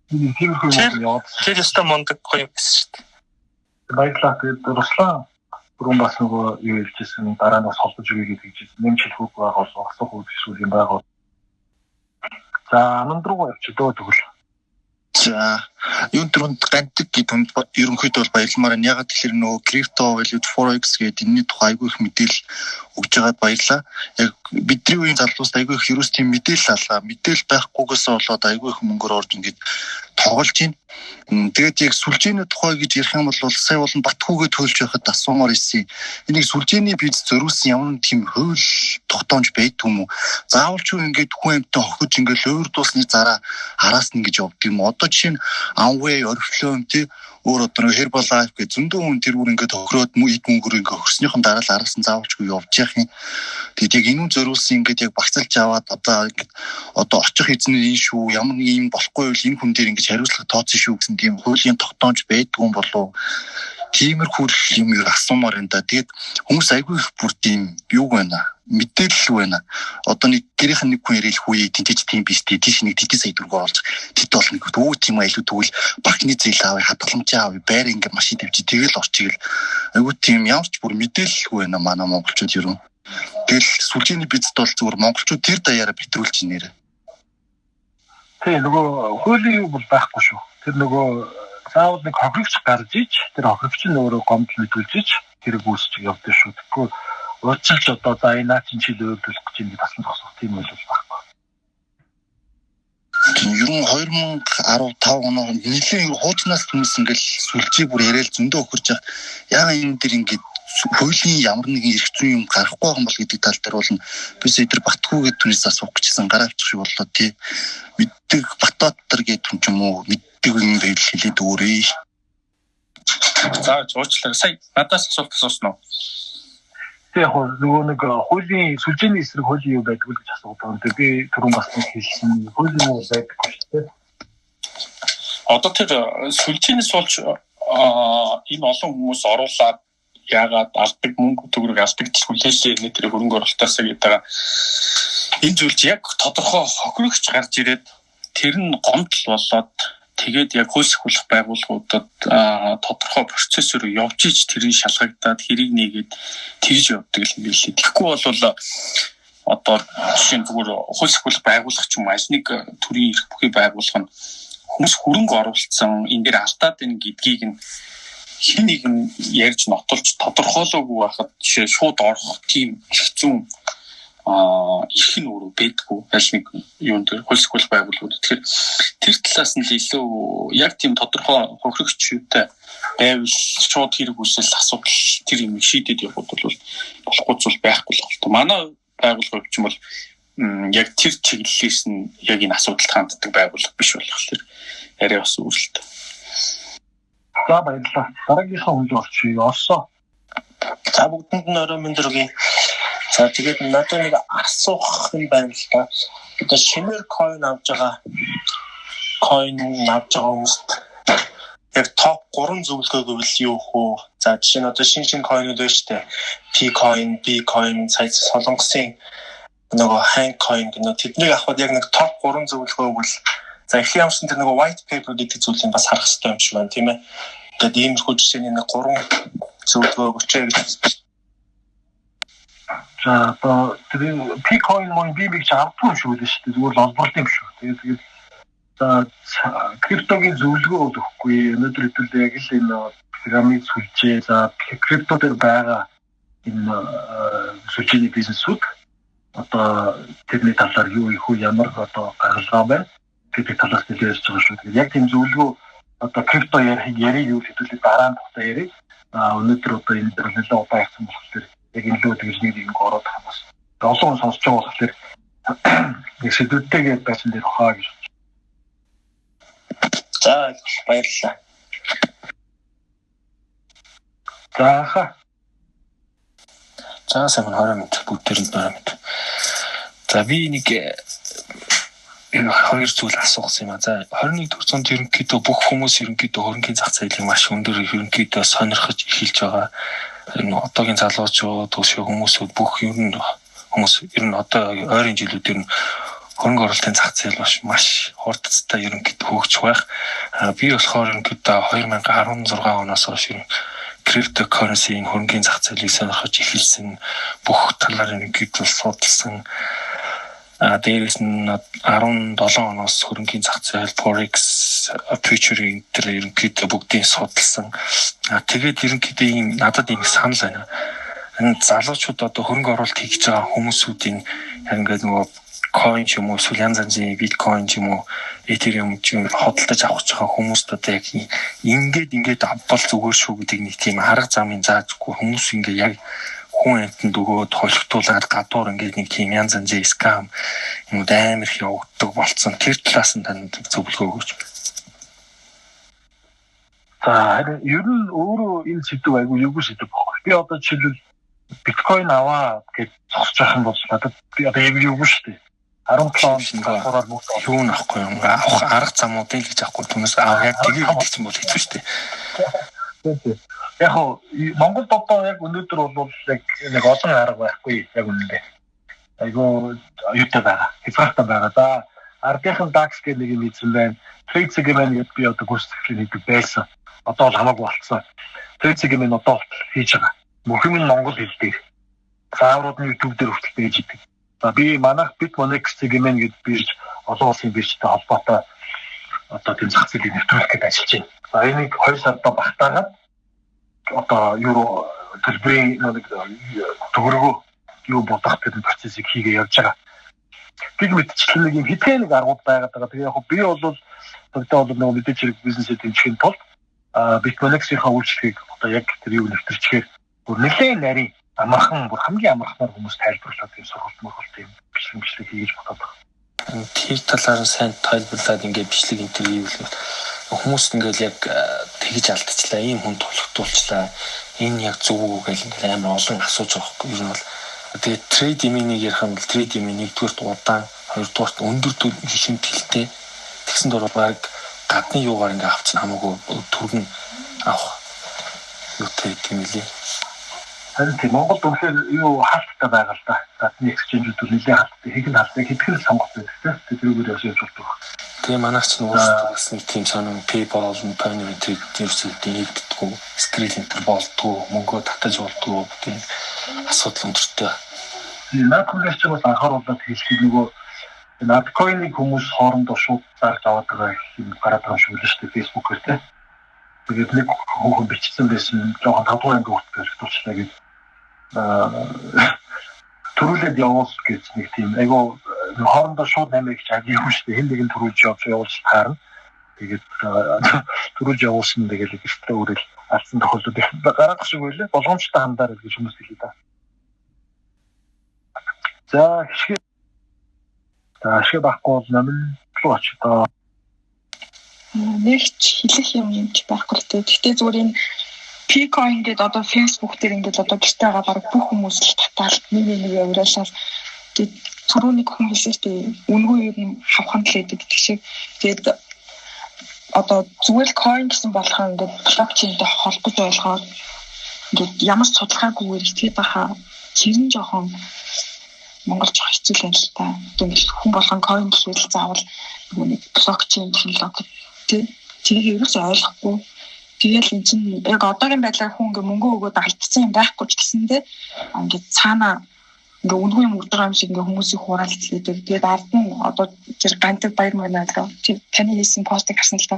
Тиймэрхүү юм явуулсан.
Тэр өстө мондөг гоё юм шүү дээ.
Баярлалаа. Тэгээд Руслан бүрэн бас нөгөө юу хэлжсэн дараа нь бас холбож өгье гэж хэлсэн. Нэмж хэлэхгүй байгаа бол асуух үйл юм байгаа. За нэмдруу явчихдөө тэгвэл.
За юун төрөнд гантик гэдэг ерөнхийдөө бол баярламаар нь ягаад тэгэхээр нөгөө крипто valued forex гэдэг энэний тухай айгүй их мэдээлэл өгж байгаад баярлаа. Яг бидний үеийн залуус айгүй их ерөөс тийм мэдээлэл алгаа. Мэдээлэл байхгүйгээс болоод айгүй их мөнгөөр орж ингэж тоглож байна. Тэгээд яг сүлжээний тухай гэж ярих юм бол сая болон Батхүүгээ төлж байхад асуумаар ирсэн. Энийг сүлжээний биз зориулсан ямар нэг тийм хууль тогтоомж байдаг юм уу? Заавал ч ингэж хүн амьтан хохиж ингэж өөр дуусны зараа араас нь гэж явдаг юм. Одоо жишээ нь Amway, Oriflame тий өөр одоо Herbalife гэх зөндөө хүн тэр бүр ингэж тохироод эд мөнгөөр ингэж өгснөхийн дараа л араас нь заавалчгүй явж явах юм. Тэгээд яг энэ зориулсан ингэж яг багцалж аваад одоо очих эзний энэ шүү ямар нэг юм болохгүй бол энэ хүн дээр ингэж хариуцлага тооцсон шүү гэсэн тийм хуулийн тогтоомж байдаг юм болов. Тиймэрхүү юм асуумаар энэ да. Тэгээд хүмүүс айгүй их бүр тийм юу байна. Мэдээлэл байна. Одоо нэг гэрийнхэн нэг хүн ярил хүүе тэнтэж тийм биш тий тийш нэг тэтгэж сая дөрөв оолж тэт бол нэг өө тийм айлуу тэгвэл банкны зээл авъя хадгаламжаа авъя байр ингээ машин тавьчих тэгэл орчих гэл айгүй тийм ямарч бүр мэдээлэл байна манай монголчууд юу. Тэгэл сүлжээний бизнес бол зүгээр монголчууд тэр даяараа битрүүлж инээрээ.
Тий нөгөө хуулийн юу бол байхгүй шүү. Тэр нөгөө заавал нэг хохирогч гарч иж тэр хохирогч нь өөрөө гомдол мэдүүлж иж тэрийг үүсчих явдаг шүү. Тэгэхгүй урьдчилж одоо за энэ наачийн чил өөрдөлөх гэж ингэ тасна тосох тийм үйл байхгүй.
Ер нь 2015 он нэлийн хуучнаас хүмүүс ингээл сүлжээ бүр яриад зөндөө өхөрж байгаа. Яагаад энэ дэр ингээд хуулийн ямар нэгэн эрх зүйн юм гарахгүй байгаа юм бол гэдэг тал дээр бол бис эдэр Батхүү гэдэг түнээс асуух гэжсэн гараа авчих шиг боллоо тий. Мэддэг Батбатар гэдэг хүн ч юм уу мэддэг юм байл хэлээд өөрөө.
За жуучлаа сая надаас асуулт асуусан уу?
Яг нөгөө нэг хуулийн сүлжээний эсрэг хуулийн юу байдг гэж асуудаг. Тэгээд би түрүүн бас хэлсэн хуулийн юу байдаггүй шүү дээ.
Одоо тэр сүлжээний суулж энэ олон хүмүүс оруулаад яагаад алдаг мөнгө төгрөг алдагдчих хүлээлээ нэг тэр хөрөнгө оруулалтаасаа гэдэг. Энэ зүйлч яг тодорхой хохирогч гарч ирээд тэр нь гомдол болоод тэгээд яг хөлс хөлөх байгууллагуудад тодорхой процессор явж иж тэрийг шалгагдаад хэрийг нэгээд тэгж явдаг юм билээ. Тэгэхгүй бол одоо жишээ нь зүгээр хөлс хөлөх байгууллага ч юм аль нэг төрлийн эрх бүхий байгууллага нь хүмүүс хөрөнгө оруулсан энэ дээр алдаад байна гэдгийг нь хэн нэгэн ярьж нотолж тодорхойлоогүй байхад жишээ шууд орох тийм эрх зүйн их нь өөрөө байдгүй аль нэг юун дээр хөлсгөл байгууллагууд. Тэгэхээр тэр талаас нь илүү яг тийм тодорхой хохирогчтой байвал шууд хэрэг үүсэл асуудал тэр юм шийдэд явахд бол болохгүй зүйл байхгүй л байна. Манай байгууллага юм бол яг тэр чиглэлээс нь яг энэ асуудалд ханддаг байгууллага биш болохоор арай бас өөрчлөлт.
За баярлалаа. Дараагийнхаа хүнд орчих Орсоо.
За бүгдэнд нь орой мэнд хүргэе. За тэгээд надад нэг асуух юм байна л да. Одоо шинээр coin авж байгаа хүмүүст яг топ 3 зөвлөгөө гэвэл юу хөө? За жишээ нь одоо шинэ coin-ууд байна шүү дээ. P-coin, B-coin, сая солонгосын нөгөө hang coin гэнэ тэднийг авахд яг нэг топ 3 зөвлөгөө бол За эхлэн ямарсан тэр нөгөө white paper гэдэг зүйлийг бас харах хэрэгтэй юм шиг байна тийм ээ. Тэгээд иймэрхүү жишээний нэг 3 зөвлөгөө өгчээ гэж.
За одоо тэр Bitcoin мөн би авахгүй шүү дээ шүү дээ. Зүгээр л олборлын юм шүү. Тэгээд за криптогийн зөвлөгөө өгөхгүй. Өнөөдөр хэдүүлээ яг л энэ пирамид сүлжээ за крипто дээр байгаа энэ сүлжээний бизнесүүд одоо тэрний талаар юу их үү ямар одоо гаргалгаа байна гэдэг талаас нь ярьж байгаа шүү. Тэгээд яг тийм зөвлөгөө одоо крипто яриг юу хэдүүлээ дараа нь тухтай яриг. Өнөөдөр одоо энэ дээр нэлээд удаа явсан болохоор яг энэ лөө тэгж нэг ороод хамаас олон сонсож байгаа болохоор яг сэдвүүдтэйгээ байсан дээр хаа гэж.
За баярлалаа. За сайн 20 минут бүгдээр нь 20 минут. За би нэг энэ хоёр зүйл асуусан юм а. За 21 дэх зуунд ерөнхийдөө бүх хүмүүс ерөнхийдөө хөрөнгөний зах зээлийг маш өндөр ерөнхийдөө сонирхож эхэлж байгаа. Энэ одоогийн залуучууд төсөө хүмүүсүүд бүх ер нь одоо ойрын жилүүдээр нь хөрөнгө оруулалтын зах зээл маш хурдцтай ерөнхийдөө хөгжих байх. Би болохоор ерөнхийдөө 2016 оноос хойш криптокорренсийн хөрөнгөний зах зээлийг сонирхож эхэлсэн бүх талаар ерөнхийдөө судалсан. Дээрээс нь 17 оноос хөрөнгөний зах зээл Forex, Future-ийн тэр ерөнхийдөө бүгдийг судалсан. Тэгээд ерөнхийдөө ийм надад ийм санал байна. Энэ залуучууд одоо хөрөнгө оруулалт хийж байгаа хүмүүсүүдийн ингээд нөгөө coin ч юм уу, янз янзын Bitcoin ч юм уу, Ethereum ч юм хөдөлж авах гэж байгаа хүмүүст одоо яг ингээд авбал зүгээр шүү гэдэг нэг тийм арга замын заажгүй хүмүүс ингээд яг хүн амтнд өгөөд холигтуулаад гадуур ингээд нэг тийм янз янзын scam юм амар их явагддаг болцсон. Тэр талаас нь танд зөвлөгөө өгөөч.
За ер нь өөрөө энэ сэдв айгүй юу сэдв баггүй. Би одоо жишээлбэл биткойн аваа гэж зогсож байгаа юм бол надад би одоо яг юу шүү дээ. 17 гараар
юу нахгүй юм. Авах арга замуудыг гэж авахгүй түнэс яг тгийг хэлсэн бол хэцүү шүү дээ.
Яг Монголд одоо яг өнөөдөр бол яг нэг олон арга байхгүй яг үнэндээ. Айгүй юутай байгаа. Хязгаартай байгаа. За ардынхан DAX гэх нэг юм ийдсэн байна. Trade segment гэдэг би одоо гүйцэтгэл хийдэг байсан. Одоо бол хамаагүй болцсон. Trade segment одоо хийж байгаа. Бүх юм Монгол хэл дээр. Зааврууд нь YouTube дээр хүртэл байж идэг. За би манайх Bitmonex segment гэдэг бирж олон улсын биржтэй холбоотой одоо тийм зах зээлийг нэвтрүүлэх гэж ажиллаж байна. За энийг 2 сарда багтаагаад одоо евро төлбөрийн нэг төгрөгөө юу бодох гэдэг процессыг хийгээ явж байгаа. Гэг мэдчлэн нэг юм хитгэн нэг аргууд байгаад байгаа. Тэгээ яг би бол одоо нэг мэдээж хэрэг бизнесээ дэмжихийн тулд Bitmonex-ийн үйлчлэгийг одоо яг тэр юу нэвтэрчгээр нэлээд нарийн амархан бүр хамгийн амарханаар хүмүүс тайлбарлаад тийм сургалт юм бичлэг хийж бодоод байгаа.
Тэр талаар сайн тайлбарлаад ингээд бичлэг интервью хийвэл хүмүүс ингээд яг тэгж алдчихлаа, ийм хүн тулгтуулчлаа. Энэ яг зөв үү гэж ингээд амар олон асууж байгаа юм. Ер нь бол тэгээд трейд иминийг ярих юм бол трейд имийн нэгдүгээр удаан, хоёрдугаар өндөр шимтгэлтэй тэгсэн дөрөв баг гадны юугаар ингээд авчихсан хамаагүй түргэн авах юутай тийм үлээ.
Тийм Монголд үнэхээр юу хаалттай байгаа л да. Гадны эксченжүүд нэлээд хаалттай. Хийх нь хаалттай хэдхэн сонгох байдаг тийм. Тэрүүгээр явж болдог.
Тэгээ манайх ч нөгөө бас нэг тийм сонин PayPal, Payoneer зэрэгтэй нэгддэггүй, Skrill энтер болдгоо, мөнгөө татаж болдгоо тийм асуудал өндөртэй.
Наадхундаас ч бас анхааруулаад хэлэх нөгөө Bitcoin-ыг хүмүүс хоорондоо шууд зарж аваад байгаа юм гараад байгаа шүү дээ Facebook-ээр тийм. Тэгээд нэг хүн бичсэн байсан жоохон 5 дугаар анги хүртэл хэрэгтүүлчихлаа гэж төрүүлээд явуул гэж нэг тийм айгу хоорондоо шууд нэмэх гэж агихгүй шүү дээ. Хэн нэгэн төрүүлж явуулж таарна. Тэгээд төрүүлж явуулсан тэгээд ихтэй үрэл алдсан тохиолдол их гарах шиг байлаа. Болгоомжтой хандаар гэж хүмүүс хэлээ да. За ашиг байхгүй бол намын руу очоо.
Нэгч хэлэх юм ч байхгүй л дээ. Гэхдээ зүгээр энэ Bitcoin гэдэг одоо Facebook дээр ингээд одоо гэртэйгаа баг бүх хүмүүс л татаал нэг явуулаад тэгээд түрүүний хүн хэлсэхдээ үнгүй юм хавхан л гэдэг шиг тэгээд одоо зүгээр coin гэсэн болох юм ингээд блокчейнтэй холбож ойлгоод ингээд ямар судалгаагүйгээр итгэж байгаа хэрэн жоохон Монгол жоо хэцүү л та. Ингээд хүн болгон coin гэхэл заавал нэг блокчейн технологи тийг ерөөсөй ойлгохгүй. Тэгэл эн чинь яг одоогийн байдлаар хүн ингээ мөнгө өгөөд алдсан юм байхгүй ч гэсэндээ ингээд цаана ингээ үнгүй юм үрдэг юм шиг ингээ хүмүүсийг хураалцлээ. Тэгээд ард нь одоо тэр гандаг баяр мөнөөлөө таны хийсэн постыг харсан л та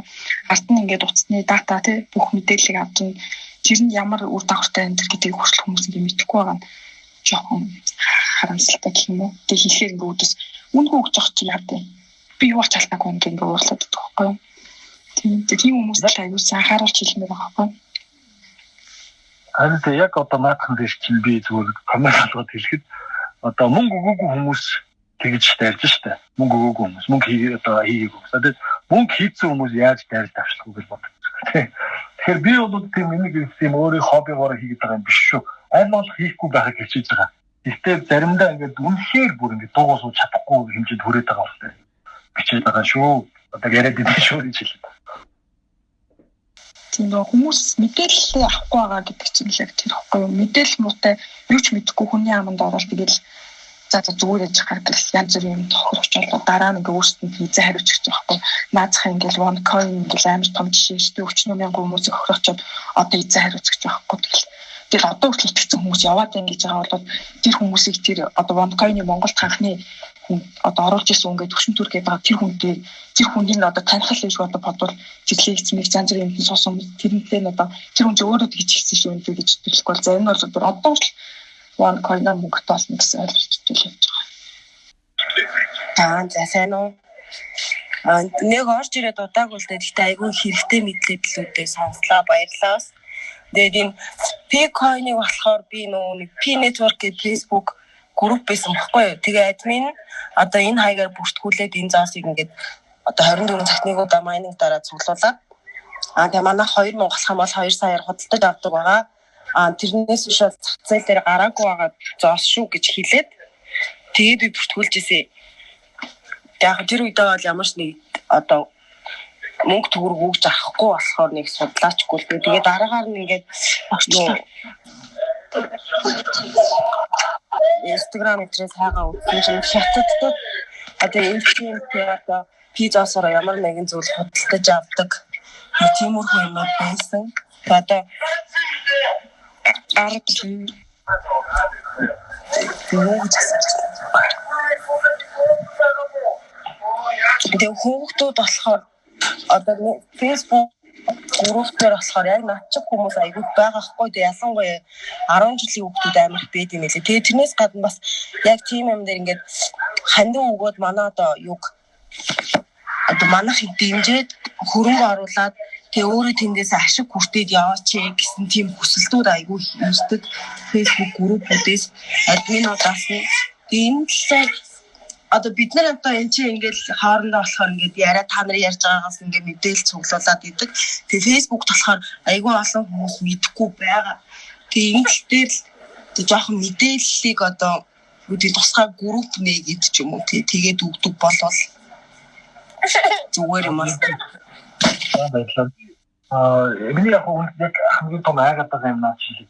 ард нь ингээ утасны дата тий бүх мэдээллийг авч тэр нь ямар үр дагавартай энэ гэдгийг хүртэл хүмүүс ингээ мэдэхгүй байгаа нь жоохон харамсалтай гэх юм уу. Тэг хэлэхээр ингээ үдэс үнгүй өгч явах чи яа вэ? Би юу ч алдаагүй ингээ уурлаад байдаг байхгүй юу? Тийм хүмүүс л аюул анхааруулж хэлмээр байгаа байхгүй юу?
Харин яг одоо наадхан дээр чинь би зүгээр коммент болгоод хэлэхэд одоо мөнгө өгөөгүй хүмүүс тэгж дайрж штэ. Мөнгө өгөөгүй хүмүүс мөнгө хийгээгүй. Тэгээд мөнгө хийсэн хүмүүс яаж дайрж авчлах вэ гэж боддог. Тэгэхээр би бол тийм нэг юм өөрийн хоббигоор хийгээд байгаа юм биш шүү. Аль болох хийхгүй байхыг хичээж байгаа. Гэхдээ заримдаа ингээд үнэхээр бүр ингээд дуугаас ууж чадахгүй хэмжээд хүрээд байгаа болохоор бичээд байгаа шүү. Одоо яриад идэв шүү гэж хэлээ.
Тийм хүмүүс мэдээлэл авахгүй байгаа гэдэг чинь л яг тэр ихгүй юу. Мэдээлэл муутай юу ч мэдэхгүй хүний аманд ороод тэгэл за зүгээр яж гардаг янз бүрийн юм тохирч болоо дараа нь ингээ өөрсдөнд виза хариучих гэж байхгүй. Наацхан ингээл OneCoin ингээл амар том жишээ шүү дээ. 40,000 хүмүүсийг хохирохчод одоо виза хариучих гэж байхгүй. Тэгэл одоо хүртэл итгэсэн хүмүүс яваад байна гэж байгаа бол тэр хүмүүсийг тэр одоо OneCoin-ы Монголд ханхны одоо оруулж ирсэн ингээд төвшин төр гэдэг байгаа тэр хүнийг одоо таних л гэж одоо бодвол тэглээ хийцмийг янз бүрийн юм суусан тэрнтэй одоо тэр хүн ч өөрөө тэгж хэлсэн шүү энэ гэж хэлэхгүй бол зарим нь бол одоо л OneCoin-аар мөнгө тоолно гэсэн ойлголттой л явж байгаа.
За сайн уу. Нэг орж ирээд удаагүй л дээ. Гэхдээ айгүй хэрэгтэй мэдлэлүүдээ сонслоо баярлалаа. Тэгээд энэ P-coin-ыг болохоор би нэг P-network гэдэг Facebook групп байсан баггүй юу. Тэгээ админ одоо энэ хаягаар бүртгүүлээд энэ заасыг ингээд одоо 24 цагтныг удаа майнинг дараа цуглуулад тэгээ манай 2 монгол хам бол 2 саяар худалдаж авдаг байгаа. Тэрнээс биш зах зээл дээр гараагүй байгаа зоос шүү гэж хэлээд тэгээд би бүртгүүлж ирсэн. Яг тэр үедээ бол ямар ч нэг одоо мөнгө төгрөг өгж авахгүй болохоор нэг судлаачгүй л тэгээд дараагаар нь ингээд Instagram эдрээс хайгаа үзсэн чинь хятадд одоо инфлюенсер одоо пижасаар ямар нэгэн зүйл худалдаж авдаг тиймэрхүү юм байсан. Одоо ард тэгээ хүүхдүүд болохоор одоо Facebook группээр болохоор яг наадчих хүмүүс айгүй байгаа хгүй дээ ялангуяа 10 жилийн хүүхдүүд амар их байд юм лээ. Тэгээ тэрнээс гадна бас яг тийм юм дээр ингээд хандив өгөөд манай одоо юг одоо манайх дэмжээд хөрөнгө оруулаад тэгээ өөрөө тэндээс ашиг хүртээд яваач гэсэн тийм хүсэлтүүд айгүй хийдэг Facebook группүүдээс админуудаас нь энэ одоо бид нар одоо энэ чинь ингээд хоорондоо болохоор ингээд яриа та нар ярьж байгаагаас ингээд мэдээлэл цуглуулад идэг. Тэгээ Facebook болохоор айгүй олон хүмүүс мэдхгүй байгаа. Тэгээ энэ дээр л жоохон мэдээллийг одоо үүдээ тусгай групп нэгэд ч юм уу тэгээд өгдөг болвол зүгээр юм аа.
Баярлалаа. Миний яг хамгийн том айгаад байгаа юм наа чи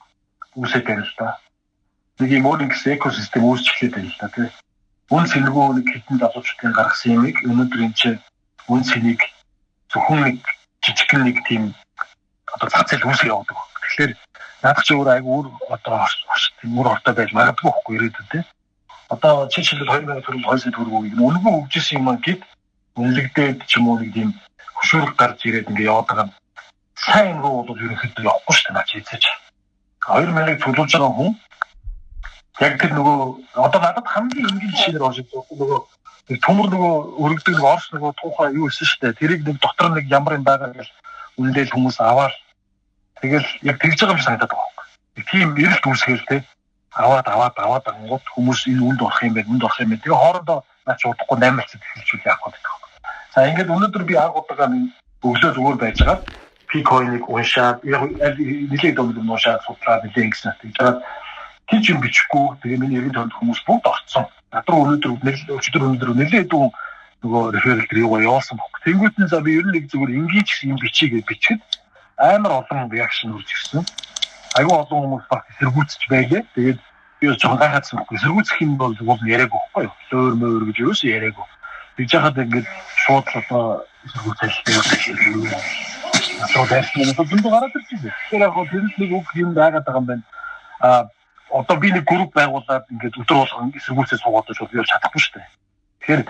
үүсэж байна л да. Нэг юм өөр нэг экосистем үүсчихлээ байна л да тий. Үн сэнэгөө нэг хитэн залуучдын гаргасан юмыг өнөөдөр энэ чинь үн сэнийг зөвхөн нэг жижигхэн нэг тийм одоо зах зээл үүсгэж явуулдаг. Тэгэхээр наадах чи өөр айгүй одоо өөр ортой байж магадгүй байхгүй ирээдүйд тий. Одоо чи жишээлбэл 2000 төгрөг 200 төгрөгийг үнэгүй өгчсэн юм гээд үнэлэгдээд ч юм уу нэг тийм хөшөөрөх гарч ирээд ингээ яваад байгаа. Сайн руу бол ерөнхийдөө явахгүй шүү дээ наач эцэж. 2000-ыг төлөвлөж байгаа хүн яг тэр нөгөө одоо надад хамгийн энгийн жишээр орж ирсэн нөгөө төмөр нөгөө өргөдөг нэг орс нөгөө тухай юу хийсэн шүү дээ. Тэрийг нэг дотор нэг ямар юм байгаа гэж үнэндээ хүмүүс аваад тэгэл яг тэгж байгаа юм санагдаад байгаа. Тийм эрэлт үүсгэл те аваад ангууд хүмүүс энэ үнд орох юм байна. Тэгээ хоорондоо наач удахгүй 8 цэд хэлжүүл яах вэ гэдэг. За ингээд өнөөдөр би анх удаага өглөө зүгээр байж байгаа. P-coin-ыг уншаад яг нэлээд өндөр уншаад судлаад нэлээд ингэсэн тэгж байгаа. Тийч юм бичихгүй. Тэгээ миний эргэн тойронд хүмүүс бүгд орцсон. Надруу өнөөдөр нэлээд дүү нөгөө реферал дээр явуулсан баг. Тэнгүүт нь за би ер нь нэг зүгээр энгийн ч юм бичиж бичихэд амар олон реакшн үрж ирсэн. Айгүй олон хүмүүс баг сэргүүцэж байлээ. Тэгээд юу ч гайхацсан. Эсэргүүцэх юм бол яриаг өгөхгүй юу. Өөр мөр гэж юус яриаг. Тэгж яхад ингээд шууд одоо эсэргүүцэл шууд дунд гараад ирчихсэн. Тэгэхээр яг тэрс нэг үг юм байгаад байгаа юм байна. Одоо би нэг групп байгуулад ингээд өдөр болгон эсэргүүцээ суугаад шууд явж чадахгүй шүү дээ. Тэгэхээр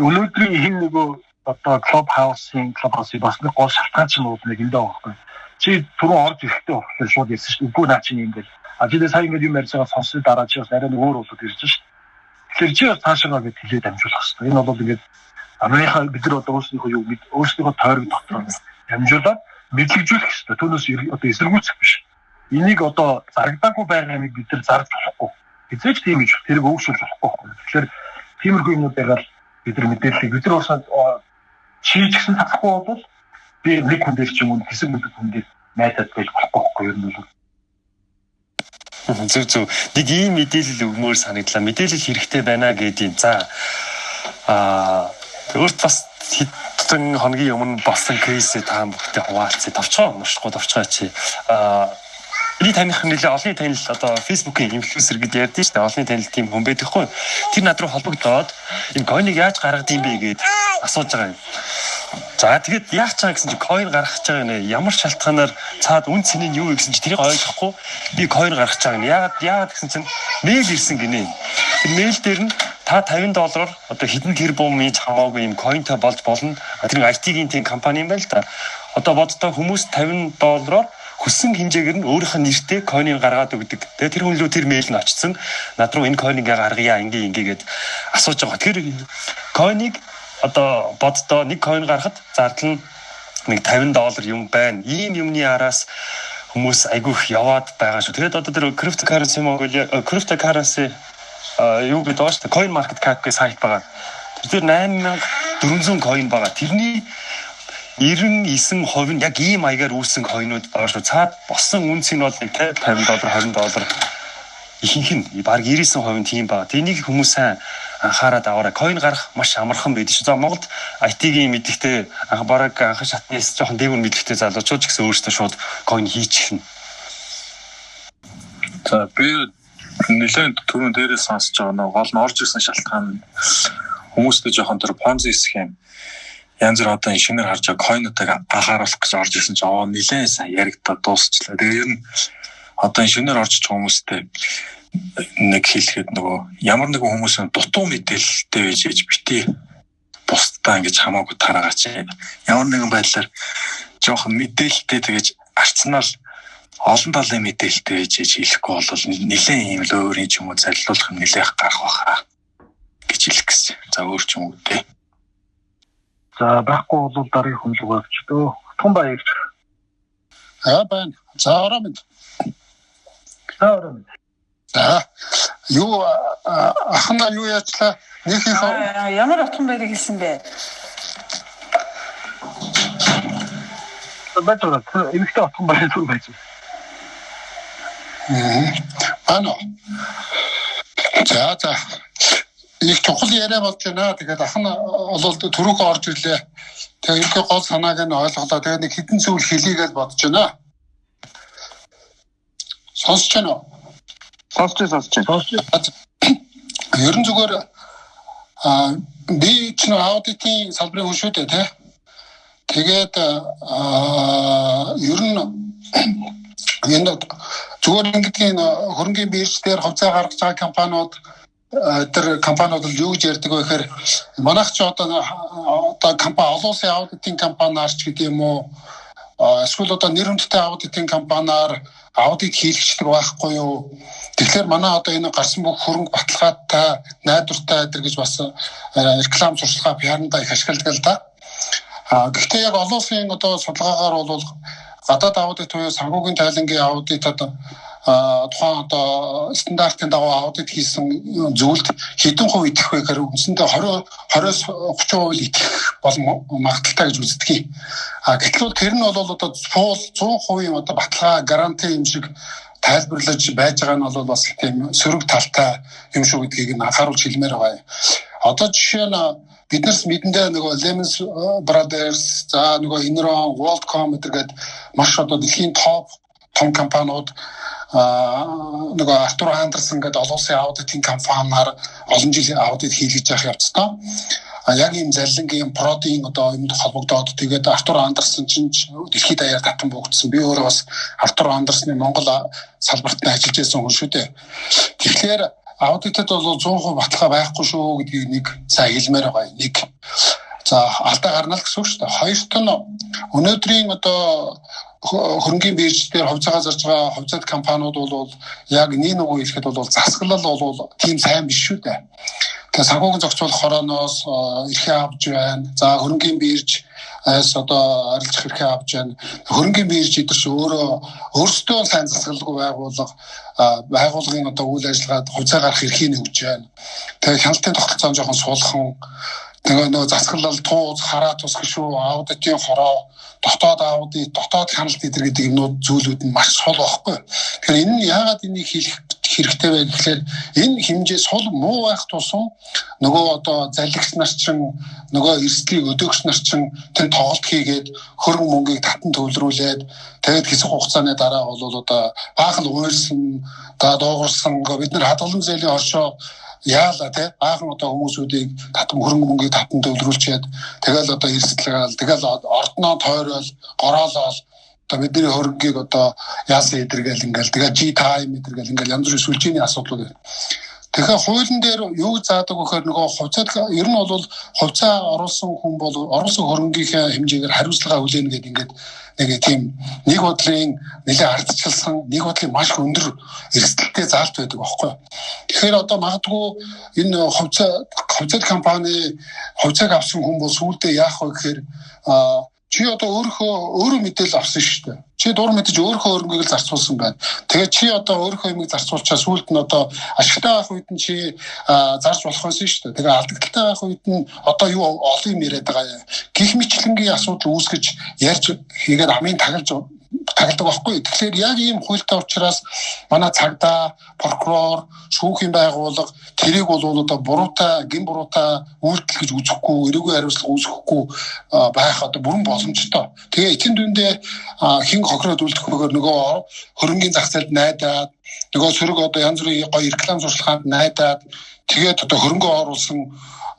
өнөөдрийн хин нөгөө одоо клубхаусийн бас нэг гол шалтгаан ч юм уу нэг эндээ байгаа байхгүй. Чи түрүү орж ирэхдээ болохоор шууд ярьсан шүү дээ. Үгүй наа чи ингээд ажил сайн ингээд юм ярьсагаа сонсож дараа чи бас арай нэг өөр болоод ирж шүү дээ. Тэгэхээр чи бас цаашаа гэж хэлээд амжуулах хэрэгтэй. Энэ бол ингээд амныхаа бид нар одоо өөрсдийнхөө тойрог дотор амжуулаад мэдлэгжүүлэх хэрэгтэй. Түүнээс одоо эсэргүүцэх биш. Энийг одоо зарагдаагүй байгааг бид нар зарж болохгүй. Хизээч тийм гэж тэрийг өөрчилж болохгүй. Тэгэхээр тиймэрхүү юмнуудаар бид нар мэдээллийг бид нар бас чийгсэн татахгүй бол би нэг хүн дээр ч юм уу хэсэг мэддэг хүн дээр найдаад байж болохгүй юм бол
зөв нэг ийм мэдээлэл өгмөр санагдлаа. Мэдээлэл хэрэгтэй байна гэдгийг. За өөрт бас хэдэн хоногийн өмнө болсон кейсээ та бүхэнд хуваалцъя. Товчгоо чи. Эний таних нэлээ олонний танил одоо Facebook-ийн инфлюенсер гэдээ ярьдэн шүү дээ. Олонний танил тийм хүн байдаггүй. Тэр над руу холбогдоод энэ койныг яаж гаргад юм бэ гэд асууж байгаа юм. За тэгэд яах чаа гэсэн чи койн гаргах гэж байгаа нэ. Ямар шалтгаанаар цаад үн цэний нь юу гэсэн чи тэрийг ойлгохгүй би койн гаргах гэж байгаа юм. Яагаад гэсэн чинь мэйл ирсэн гинэ. Тэр мэйл дээр нь та $50 одоо хэдэн тэрбум мэж хамаагүй юм койнтой болж болно. Тэр IT-ийн тийм компани юм байл та. Одоо боддоо хүмүүс $50 хүссэн хэмжээгээр нь өөрийнх нь нэртэй койныг гаргаад өгдөг. Тэгээ тэр хүн лөө тэр мэйл нь очсон. Над руу энэ койныг гаргая ингээд асууж байгаа. Тэр койныг одоо боддоо нэг койн гаргахад зардал нь нэг $50 юм байна. Ийм юмны араас хүмүүс айгүйх яваад байгаа шүү. Тэгээд одоо тэр cryptocurrency юу гэдэг вэ? Coin market cap гэх сайт байгаа. Тэр 8400 койн байгаа. Тэрний 99% нь яг ийм маягаар үүссэн койнууд байгаа шүү. Цаад боссон үнц нь бол $50, $20 ихэнх нь баг 99% тийм байгаа. Тэнийг хүмүүс сайн анхаарал аваарай. Койн гарах маш амархан байдаг шүү. За Монголд IT-ийн мэдлэгтэй бараг анхан шатнаас жоохон дээгүүр мэдлэгтэй залуучууд ч гэсэн өөрсдөө шууд койн хийчихнэ.
За би нэлээд түрүүн дээрээс сонсож байгаа нэг гол нь орж ирсэн шалтгаан хүмүүстэй жоохон тэр Ponzi схем янз бүр одоо шинээр харж байгаа койнуудыг анхааруулах гэж орж ирсэн ч нэлээд сайн яригдаад дуусчлаа. Тэгээ ер нь одоо шинээр орж иж хүмүүстэй нэг хэлэхэд нөгөө ямар нэгэн хүмүүсийн дутуу мэдээлэлтэй байж бити бусдаа ингэж хамаагүй тараагач. Ямар нэгэн байдлаар жоохон мэдээлэлтэй тэгэж арцнаал олон талын мэдээлэлтэй байж хэлэхгүй бол нэлээд ийм л өөрийн ч юм уу зарилуулах нь нэлээд гарах баха гэж хэлэх гэсэн. За өөр ч юм уу те.
За байхгүй бол дараагийн хүн руу авчдөө. Тун баяр.
Байна. За ороо мэд. За юу ахна юу яачлаа нэг их
ямар отхон байрыг хэлсэн бэ?
Бэтэр эмэгтэй отхон байр зүр байж.
Ано. За их чухал яриа болж байна. Тэгээд ахна бол түрүүхөө орж ирлээ. Тэгээд их гол санааг нь ойлголоо. Тэгээд нэг хідэн зүйл хэлийгээл бодож байна. Сонсож байна уу?
Сонсож.
Ер нь зүгээр би ч аудитын салбарын хүн шүү дээ тий. Тэгээд ер нь энэ зүгээр ингэдгийн хөрөнгөний бирж дээр хувьцаа гаргаж байгаа компаниуд тэр компаниуд юу гэж ярьдаг вэ гэхээр манайх ч одоо компани олон улсын аудитын компаниар ч гэдэг юм уу эсвэл одоо нэр хүндтэй аудитын компаниар аудит хийлгчдэг байхгүй юу. Тэгэхээр манай одоо энэ гарсан бүх хөрөнгө баталгаатай найдвартай эдэр гэж бас реклам сурчлагаа PR-ндаа их ашигладаг л да. Гэхдээ яг олон улсын одоо судалгаагаар бол гадаад аудит буюу санхүүгийн тайлангийн аудитад тухайн одоо стандартын дагуу аудит хийсэн зүйлд хэдэн хувь идэх вэ гэхээр үндсэндээ 20-30% идэх бол магадaltaй гэж үздэг. Гэтэл тэр нь бол одоо 100% одоо баталгаа гаранти юм шиг тайлбарлаж байж байгаа нь бол бас тийм сөрөг талтай юм шүү гэдгийг нь анхааруулж хэлмээр байгаа. Одоо жишээ нь биднээс мэдэндээ нөгөө Lehman Brothers за нөгөө Enron, WorldCom гэдэг маш одоо дэлхийн топ том компаниуд нөгөө Артур Андерсон гэдэг олон улсын аудитын компаниар олон жилийн аудит хийлгэж явах явцдаа яг ийм залингийн продийн одоо юмд холбогдоод тэгээд Артур Андерсон чинь дэлхийд даяар татан буугдсан. Би өөрөө бас Артур Андерсны Монгол салбарт ажиллаж байсан хүн шүү дээ. Тэгэхээр аудитэд бол 100% баталгаа байхгүй шүү гэдгийг нэг сайн хэлмээр байгаа. Нэг за алдаа гарна л гэсэн үг шүү дээ. Хоёрт нь өнөөдрийн одоо хөрөнгөний бирж дээр хувьцаагаа зарж байгаа хувьцаат компаниуд бол яг нэг үгүй хэлэхэд бол засаглал бол тийм сайн биш шүү дээ. Тэгээ санхүүгийн зохицуулах хорооноос эрхээ авч байна. За хөрөнгөний бирж одоо арилжах эрхээ авч байна. Хөрөнгөний бирж идэрч өөрсдөө сайн засаглалгүй байгууллагын одоо үйл ажиллагаад хувьцаа гарах эрхийг өгч байна. Тэгээ хяналтын тогтолцоо жоохон суулхан нөгөө засаглал тууз хараа тус гişүү аудитын хороо дотоод аудит дотоод хяналт эдэр гэдэг юмнууд зүйлүүд нь маш сул байхгүй. Тэгэхээр энэ нь яагаад энийг хийх хэрэгтэй вэ гэхээр энэ хэмжээ сул муу байх тусам нөгөө одоо залгигч нар чинь нөгөө эрсдлийг өдөөгч нар чинь тэр тоглолт хийгээд хөрөнгө мөнгийг татан төвлөрүүлээд тэгээд хэсэг хугацааны дараа бол одоо баахан уйлсан дуугарсан бид нар хадгалан зээлийн оршоо яала тий баахан одоо хүмүүсүүдийг татан хөрөнгө мөнгийг татан төвлөрүүлчихэд тэгэл одоо эрсдэлгээл тэгэл ордноо тойрол гороолол одоо бидний хөрөнгийг одоо яасан эдэргээл ингээл тэгээ G time эдэргээл ингээл янз бүрийн сүлжээний асуудлууд байна. Тэгэхээр хуулийн дээр юу заадаг вэхээр нөгөө хувьцаат ер нь бол хувьцаа оруулсан хүн бол оруулсан хөрөнгөний хэмжээгээр хариуцлага хүлээнэ гэдэг ингээд нэг тийм нэг бодлын нэлээд ардчилсан нэг бодлын маш өндөр эрсдэлтэй заалт байдаг байхгүй. Тэгэхээр одоо магадгүй энэ хувьцаат компани хувьцааг авсан хүн бол сүүлдээ яах вэ гэхээр чи одоо өөрөө мэдээлэл авсан шүү дээ. Чи дур мэдээж өөрөө хөрөнгөийг л зарцуулсан байна. Тэгээд чи одоо өөрөө юмыг зарцуулчаа сүүлд нь одоо ашигтай байх үед нь чи зарж болох байсан шүү дээ. Тэгээд алдагдaltaй байх үед нь одоо юу олон юм яриад байгаа. Гэх мэтлэнгийн асуудал үүсгэж ярьж хийгээд амын тагладаг байхгүй. Тэгэхээр яг ийм хуультай учраас манай цагдаа, прокурор, шүүхийн байгууллага тэрийг бол одоо буруутай, гин буруутай үйлдэл гэж үзэхгүй, эрүүгийн хариуцлага үүсгэхгүй байх одоо бүрэн боломжтой. Тэгээ эцэн дүндээ хин хохироод үлдэх бөгөөд нөгөө хөрөнгөний зах зээлд найдаад, нөгөө сөрөг одоо янз бүрийн гоё реклам зуршлаганд найдаад тэгээд одоо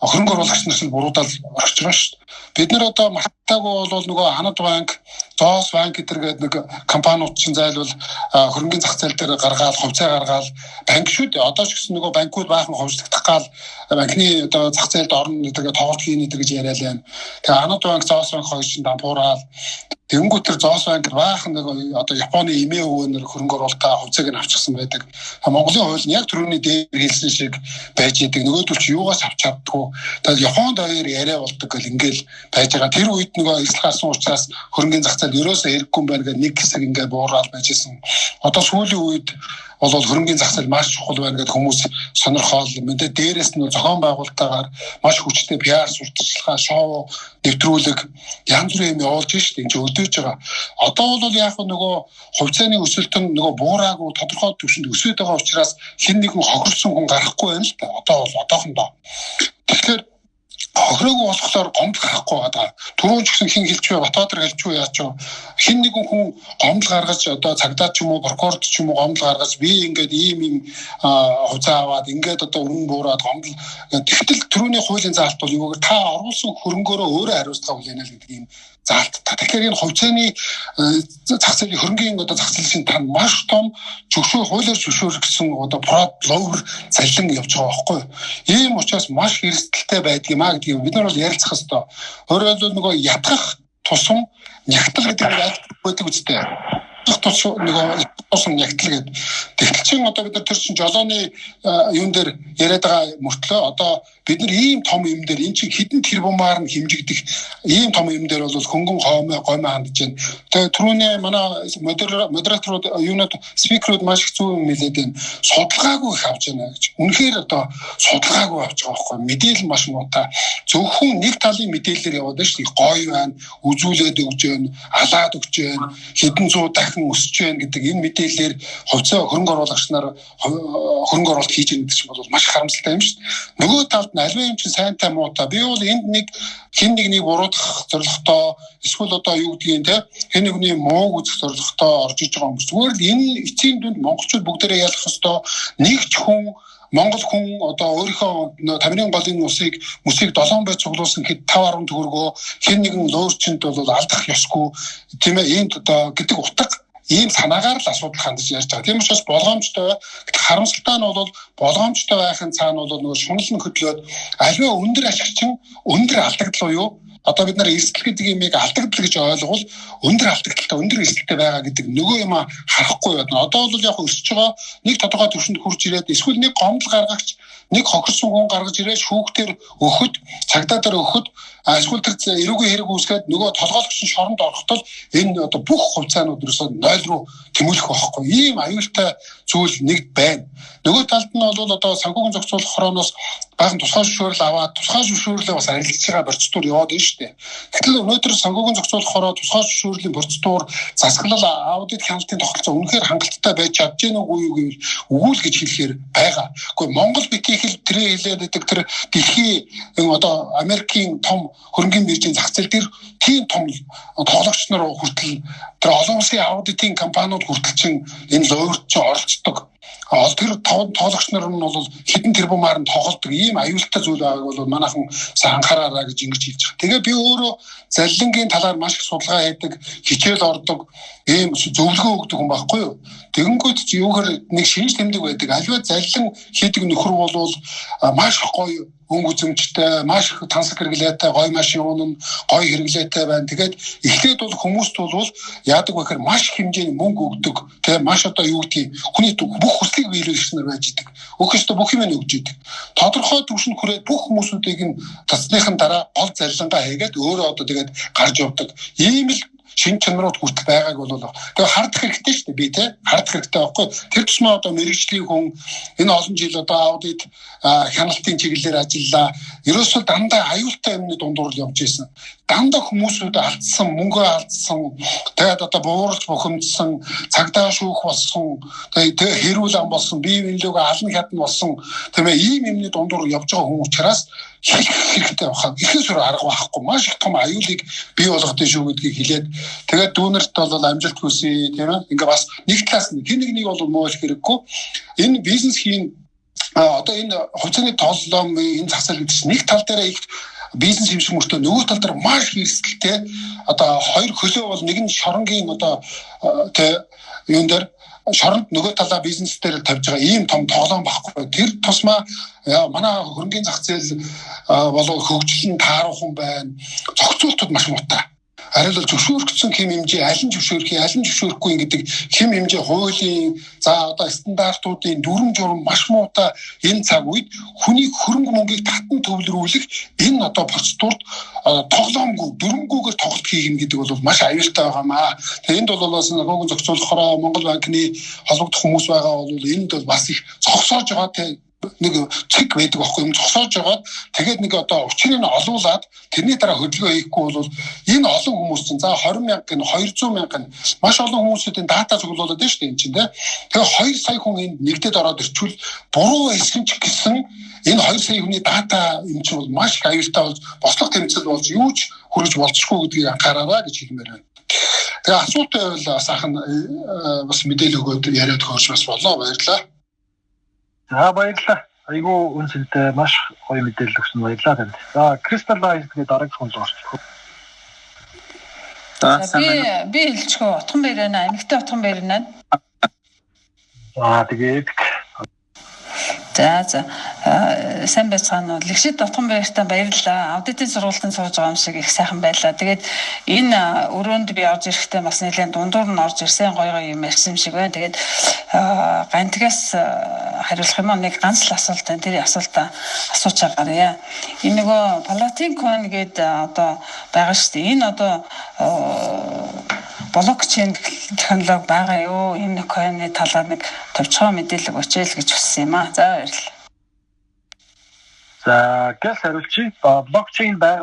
хөрөнгө оруулагч нар нь буруудаад орчиж байгаа шүү дээ. Бид нар одоо мартаагүй бол нөгөө Анад банк, Зоос банк гэдэг нэг компаниуд чинь зайлвал хөрөнгөний зах зээл дээр гаргаад хувьцаа гаргаад банк шүү дээ. Одоо ч гэсэн нөгөө банкуд баахан хувьцлагдах гал банкны одоо зах зээлд орно гэдэг тоглолт хийнэ гэж яриад байна. Тэгээ Анад банк, Зоос банк хоёр чинь дампуураад тэнгуүтэр Зоос банк баахан нэг одоо Японы эмээ өвөнөр хөрөнгө оруулалтаа хувьцааг нь авчихсан байдаг. Монголын хууль нь яг түрүүний дээр хэлсэн шиг байж идэг. Нөгөөдөл чи юугаас авч чаддгүй. Тэгээд Японд хоёр яриа болдог гэл ингээл байж байгаа. Тэр үед нөгөө эсэл гарсан учраас хөрөнгөний зах зээл ерөөсөө хэрэггүй юм байна гэдэг нэг хэсэг ингээ буураад байжсэн. Одоо сүүлийн үед бол хөрөнгөний зах зээл маш чухал байна гэдэг хүмүүс сонирхол мэдээ дээрээс нь зохион байгуулалтаагаар маш хүчтэй PR сурталчилгаа, шоу нэвтрүүлэг янз бүрийн юм явуулж штэ энэ өдөөж байгаа. Одоо бол яг нөгөө хувьцааны өсөлтөн нөгөө буураагүй тодорхой түвшинд өсөж байгаа учраас хэн нэгэн хохирсон хүн гарахгүй байна л да. Одоо бол одоохондоо. Тэгэхээр хохироогүй болохоор гомдол гарахгүй байгаа. Түрүүн ч гэсэн хин хэлж бай, Батбаатар хэлж бай яач вэ? Хин нэгэн хүн гомдол гаргаж одоо цагдаа ч юм уу, прокурор ч юм уу гомдол гаргаж би ингээд ийм хувьцаа аваад ингээд одоо өрн буураад гомдол тэгтэл түрүүний хуулийн заалт бол юу гэхээр та оруулсан хөрөнгөөрөө өөрөө хариуцлага хүлээнэ л гэдэг юм заалт. Тэгэхээр энэ хувьцааны зах зээлийн хөрөнгөний одоо зах зээлийн тань маш том хуулиар зөвшөөрөгдсөн одоо ловер цалин явж байгаа байхгүй. Ийм учраас маш эрсдэлтэй байдгиймаа гэдгийг бид нар бол ярилцах хэрэгтэй. Өөрөөр хэлбэл нөгөө ятгах тусам нягтал гэдэг нь байдаг үстэй. Нөгөө тусам нягтал гэдэг. Тэгтэл чин одоо бид нар тэр чин жолооны юун дээр яриад байгаа мөртлөө одоо бид нар ийм том юм дээр эн чинь хэдэн тэрбумаар нь хэмжигдэх ийм том юм дээр бол хөнгөн гомь хандж байна. Тэгээ түрүүний манай модераторууд юунод спикерүүд маш их зүү юм хэлээд байна. Судалгаагүй их авч байна гэж. Үнэхээр одоо судалгаагүй авч байгаа байхгүй. Мэдээлэл маш муутай. Зөвхөн нэг талын мэдээлэлээр яваад байна шүү дээ. Гоё байна, үзүүлээд өгч байна, алаад өгч байна, хэдэн зуун дахин өсөж байна гэдэг энэ мэдээлэлээр хувьцаа хөрөнгө оруулагч нар хөрөнгө оруулалт хийж байгаа гэдэг чинь бол маш харамсалтай юм шүү дээ. Нөгөө талд гадна аливаа юм чи сайнтай муутай. Би бол энд нэг хэн нэгнийг буруутгах зорилготой эсвэл одоо юу гэдгийг те хэн нэгний мууг үзэх зорилготой орж иж байгаа юм. Зүгээр л энэ эцсийн дүнд монголчууд бүгдээрээ ялах ёстой. Нэг ч хүн Монгол хүн одоо өөрийнхөө тамирын голын мөсийг 7 бай цуглуулсан хэд 5.10 төгрөгөө хэн нэгэн луурчинд бол алдах ёсгүй тийм ээ энд одоо гэдэг утга ийм санаагаар л асуудал хандаж ярьж байгаа. Тийм учраас болгоомжтой харамсалтай нь бол болгоомжтой байхын цаана бол нөгөө шунал нь хөдлөөд аливаа өндөр ашигчин өндөр алдагдал уу юу? Одоо бид нар эрсдэл гэдэг юмыг алдагдал гэж ойлгол өндөр алдагдaltaй өндөр эрсдэлтэй байгаа гэдэг нөгөө юм харахгүй байна. Одоо бол яг өсөж байгаа нэг тодорхой түвшинд хурж ирээд эсвэл нэг гомдол гаргагч нэг хохирсон хүн гаргаж ирээд шүүхтэр өгөхөд цагдаа дээр өгөхөд эсвэл тэр эрүүгийн хэрэг үүсгээд нөгөө толгойлогч шоронд орохдол энэ одоо бүх хувьцаанууд ерөөсөө 0 руу тэмүүлэх байхгүй. Ийм аюултай зүйл нэг байна. Нөгөө талд нь бол одоо санхүүгийн зохицуулах хорооноос баахан тусгай зөвшөөрөл аваад тусгай зөвшөөрлөө бас арилжж байгаа процедур яваад байна шүү дээ. Гэтэл өнөөдөр санхүүгийн зохицуулах хороо тусгай зөвшөөрлийн процедур засаглал аудит хяналтын тогтолцоо үнэхээр хангалттай байж чадж гэнэ үгүй юу гэвэл үгүй л гэж хэлэхээр байгаа. Гэхдээ Монгол битгий хэл тэрэ хэлээд байдаг тэр дэлхийн одоо Америкийн том хөрөнгөний биржийн зах зээл дээр тийм том тоглогч нар хүртэл тэр олон улсын аудитын компаниуд хүртэл чин энэ лоорч оролцдог. Тэр тоглогч нар нь бол хэдэн тэрбумаар нь тоглодог ийм аюултай зүйл байгааг бол манайхан сайн анхаараа гэж ингэж хэлж байгаа. Тэгээ би өөрөө заллингийн талаар маш их судалгаа хийдэг, хичээл ордог, ийм зөвлөгөө өгдөг хүн байхгүй юу? Тэгэнгүүт чи юугаар нэг шинж тэмдэг байдаг. Аливаа заллин хийдэг нөхөр бол маш гоё өнгө үзэмжтэй, маш их тансаг хэрэглээтэй, гоё машин унана, гоё хэрэглээтэй байна. Тэгээд эхлээд бол хүмүүст бол яадаг вэ гэхээр маш хэмжээний мөнгө өгдөг. Тэгээ маш одоо юу гэдгийг хүний бүх хүслийг биелүүлэгчнэр байж идэг. Өгөхөстө бүх юм өгж идэг. Тодорхой түвшинд хүрээд бүх хүмүүсүүдийг нь тасныхын дараа гол заллингаа хийгээд өөрөө одоо тэгээд гарч явдаг. Ийм л шин чанарууд хүртэл байгааг бол тэгээ хардах хэрэгтэй шүү дээ би те хардах хэрэгтэй байхгүй тэр тусмаа одоо мэрэгжлийн хүн энэ олон жил одоо аудит хяналтын чиглэлээр ажиллаа ерөөсөө дандаа аюултай юмны дундуур л явж байсан дандаа хүмүүсүүд алдсан мөнгө алдсан тэгээд одоо бууруулж бухимдсан цагдаа шүүх болсон тэгээд хэрүүл ам болсон бие биелүүг ална хятна болсон тийм ээ ийм юмны дундуур явж байгаа хүн учраас хэрэгтэй баха ихээсөр арга байхгүй маш их том аюулыг бий болгодог шүү гэдгийг хэлээд тэгээд дүүнерт бол амжилт хүсье тийм ээ ингээ бас нэг талаас нь хэн нэгнийг бол муулах хэрэггүй энэ бизнес хийн одоо энэ хувьцааны тооллоо энэ зах зээл гэдэг чинь нэг тал дээр их бизнес юм шиг мөртөө нөгөө тал дээр маш эрсдэлтэй одоо хоёр хөлөө бол нэг нь шоронгийн одоо тэ юун дээр шоронд нөгөө талаа бизнес дээр тавьж байгаа ийм том тоглоом байхгүй. Тэр тусмаа манай хөрөнгөний зах зээл болоо хөгжлөн тааруулхан байна. Зохицуултууд маш муутай. Арай л зөвшөөрөгдсөн хэм хэмжээ аль нь зөвшөөрөх, аль нь зөвшөөрөхгүй гэдэг хэм хэмжээ хуулийн за одоо стандартуудын дүрм журм маш муутай энэ цаг үед хүний хөрөнгө мөнгийг татан төвлөрүүлэх энэ одоо процедурт тоглоомгүй дүрмгүйгээр тоглолт хийх гэдэг бол маш аюултай байгаамаа. Тэгээ энд бол санхүүгийн зохицуулахаараа Монгол банкны холбогдох хүмүүс байгаа бол энд бол бас их зогсоож байгаа нэг цэг байдаг байхгүй юм зогсоож байгаа. Тэгээд нэг одоо учрыг нь олуулад тэрний дараа хөдөлгөөн хийхгүй бол энэ олон хүмүүс чинь за 20 мянга нь 200 мянга нь маш олон хүмүүсийн дата цуглуулад байна шүү дээ энэ чинь тэгээ 2 сая хүн энд нэгдээд ороод ирчвэл буруу эсгэн ч гэсэн энэ 2 сая хүний дата юм чинь бол маш их аюултай болж бослого тэмцэл болж юу ч хүрэж болцсохгүй гэдгийг анхаараарай гэж хэлмээр байна. Тэгээ асуултаа бол сайхан бас мэдээлэл өгөөд яриад хөрш бас болоо баярлалаа.
За баярлалаа. Айгуу үнсэлтэй маш гоё мэдээлэл өгсөн баярлалаа танд. За Crystallize гэдэг дараагийн хүн орчих.
Би хэлчихөө утхан баяр байна. Эмэгтэй утхан баяр байна.
Тэгээд
За сайн байцгаана уу. Лэгшид утхан баяртай баярлалаа. Аудитын сургалтанд сууж байгаа юм шиг их сайхан байлаа. Тэгээд энэ өрөөнд би орж ирэхдээ бас нэлээд дундуур нь орж ирсэн гоё юм ярьсан юм шиг байна. Тэгээд гантгаас хариулах юм нэг ганц л асуулт байна. Тэр асуултаа асууж байгаарай. Энэ нөгөө Palatin coin гэдэг одоо байгаа шүү дээ. Энэ одоо блокчейн технологи байгаа юу? Энэ coin-ы талаар нэг товчхон мэдээлэл өгчээл гэж хүссэн юм аа. За баярлалаа.
За гэл хариулчих. Блокчейн байх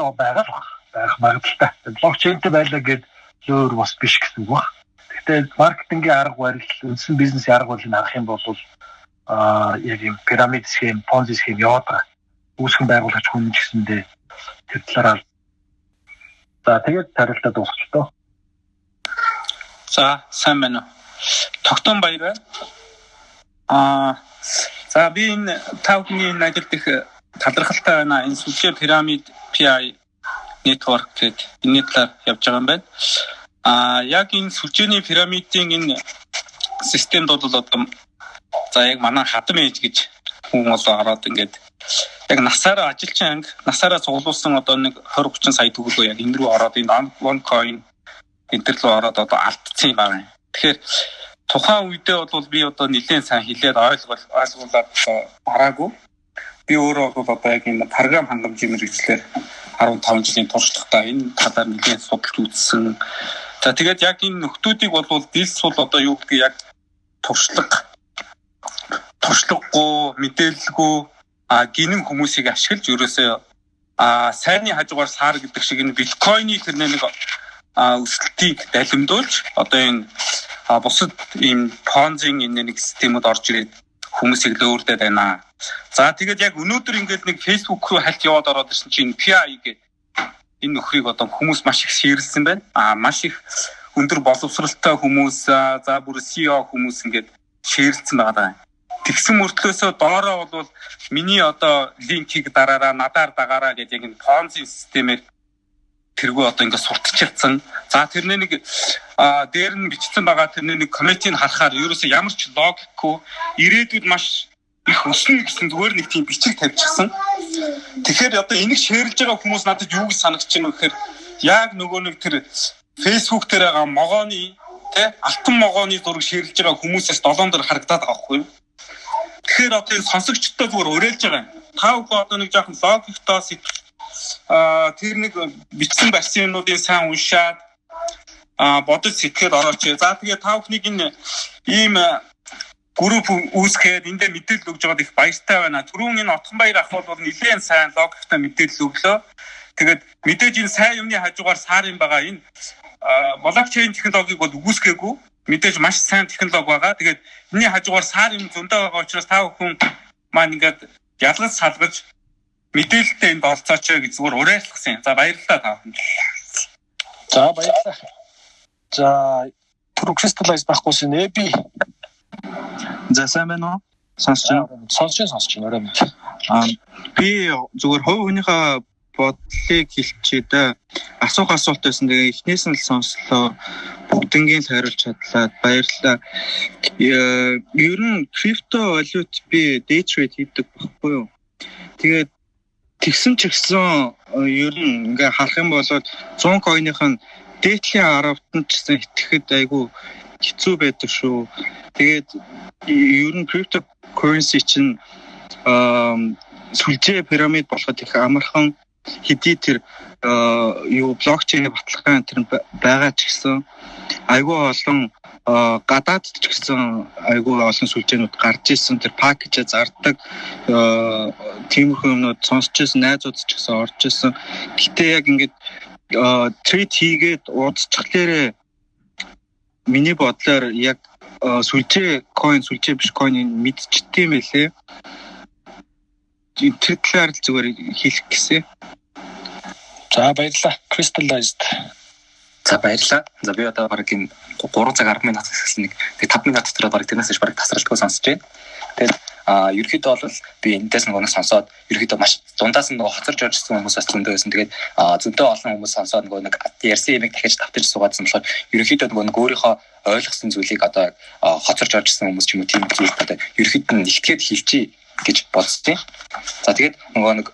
магадaltaй. Блокчейнтэй байлаа гэд өөр бас биш гэсэн үг баг. Гэхдээ маркетингийн арга барил, үндсэн бизнесийн арга барилыг харах юм бол яг юм пирамид схем, понзи схем яваад байгаа. үүсгэн байгуулагч хүн гэсэндээ тэр талаараа за тэгээд тарилтаа дуусчихлоо.
За сайн байна уу? Тогтоон баяр байна. За би энэ тавхны ажил дэх талархалтай байна. Энэ сүлжээ пирамид PI network гэдэг энэ талаар явж байгаа юм байна. Яг энэ сүлжээний пирамидын энэ системд бол одоо за яг манай хадам ээж гэж хүмүүс ороод ингээд яг насаараа ажилчин анги, насаараа цуглуулсан одоо нэг 20-30 сая төгрөгөө яг энэ рүү ороод энэ OneCoin энэ төр рүү ороод одоо алдсан юм байна. Тэгэхээр тухайн үедээ бол би одоо нэлээд сайн хэлээд ойлгуулад бараагүй. Би өөрөө бол одоо яг энэ програм хангамжийн мэргэжлэр 15 жилийн туршлагатай энэ талаар нэлээд судалж үзсэн. За тэгээд яг энэ нөхдүүдийг бол дилс бол одоо юу гэдгийг яг туршлагагүй, мэдээлэлгүй гинэн хүмүүсийг ашиглаж ерөөсөө сайнны хажуугаар саар гэдэг шиг энэ биткойны тэр нэг өсөлтийг далимдуулж одоо энэ бусад ийм понзing энэ нэг системүүд орж ирээд хүмүүсийг лөөрдөд байна. За тэгээд яг өнөөдөр ингээд нэг Facebook руу хальт яваад ороод ирсэн чинь PI гэдэг энэ нөхрийг одоо хүмүүс маш их шеэрлсэн байна. Маш их өндөр боловсралтай хүмүүс за бүр CEO хүмүүс ингээд шеэрлсэн байгаа. Тэгсэн мөртлөөсөө доороо бол миний одоо линкийг дараараа надаар дагаараа гэдэг яг энэ понзing системээр тэргүй одоо ингээд сурталчилсан. За тэрний нэг дээр нь бичсэн байгаа тэрний нэг комментийг харахаар ерөөсөө ямар ч логикгүй ирээдүйд маш их өснө гэсэн зүгээр нэг тийм бичиг тавьчихсан. Тэгэхээр одоо энийг шеэрлж байгаа хүмүүс надад юу гэж санагдаж байна вэ гэхээр яг нөгөө нэг тэр Facebook дээр байгаа могооны алтан могооны зураг шеэрлж байгаа хүмүүсээс долоон дээр харагдаад байгаа байхгүй юу? Тэгэхээр одоо энэ сонсогчдод зүгээр уриалж байгаа. Та бүхэн одоо нэг жоохон логиктоос тэр нэг бичсэн барьсынуудын сайн уншаад бодож сэтгэхэд орооч. За тэгээ та бүхнийг энэ ийм групп үүсгээд эндээ мэдээлэл өгж байгаад их баяртай байна. Түрүүн энэ Отхон баяр ах бол нэлээд сайн логиктой мэдээлэл өглөө. Тэгээд мэдээж энэ сайн юмны хажуугаар саар юм байгаа. Энэ блокчейн технологиг бол үгүйсгээгүй. Мэдээж маш сайн технологи байгаа. Тэгээд энэний хажуугаар саар юм зөндөө байгаа учраас та бүхэн маань ингээд ялгаж салгаж мэдээлэлтэй энд оролцооч гэж зүгээр уриалгасан. За баярлалаа та бүхэнд.
За баярлалаа. За Crystallize баггүйс нэ би.
За сайн байна уу?
Сонсож байна.
Би зүгээр хувь хүнийхээ бодлыг хэлчихье да. Асуух асуулт байсан. Тэгээ эхнээс нь л сонслоо. Бүгднгийн л хариулж чадлаа. Баярлалаа. Ер нь крипто валют би day trade хийдэг байхгүй юу? Тэгээд тэгсэн ч гэсэн ер нь ингээ харах юм бол 100 coin-ийнх нь дээдлийн 10-т ч гэсэн итгэхэд айгүй хэцүү байдаг шүү. Тэгээд ер нь cryptocurrency чинь сүлжээ пирамид болоход их амархан хэдий тэр блокчейн баталгаа тэр байгаа ч гэсэн айгүй олон гадаад ч гэсэн айгүй олон сүлжээнүүд гарч ирсэн тэр пакэжээ зардаг тиймэрхүү юмнууд сонсч ирсэн найзууд ч гэсэн орж ирсэн. Гэтэ яг ингээд трейд хийгээд уудсчлаарэ миний бодлоор яг сүлжээ биш coin мэдчихдээ мэлээ. Тэр талаар л зүгээр хэлэх гэсэн.
За баярлалаа. Crystallized.
За баярлалаа. За би одоо баг энэ 3 цаг 10 минут гэсэн нэг 5 минут дотор баг тэрнээс баг тасралтгүй сонсож байна. Тэгээд ерөөхдөө бол би эндээс нэг сонсоод ерөөхдөө маш дундаас нэг хоцорж оржсэн хүмүүс бас зөндөө байсан. Тэгээд зөндөө олон хүмүүс сонсоод нэг ярьсан юмыг дахиж давтаж суугаадсан болохоор ерөөхдөө нэг өөрийнхөө ойлгосон зүйлийг одоо хоцорж оржсэн хүмүүс ч юм уу тийм зүйл одоо ерөөхдөө нэгтгэхэд хэлчихье гэж бодсон. За тэгээд нэг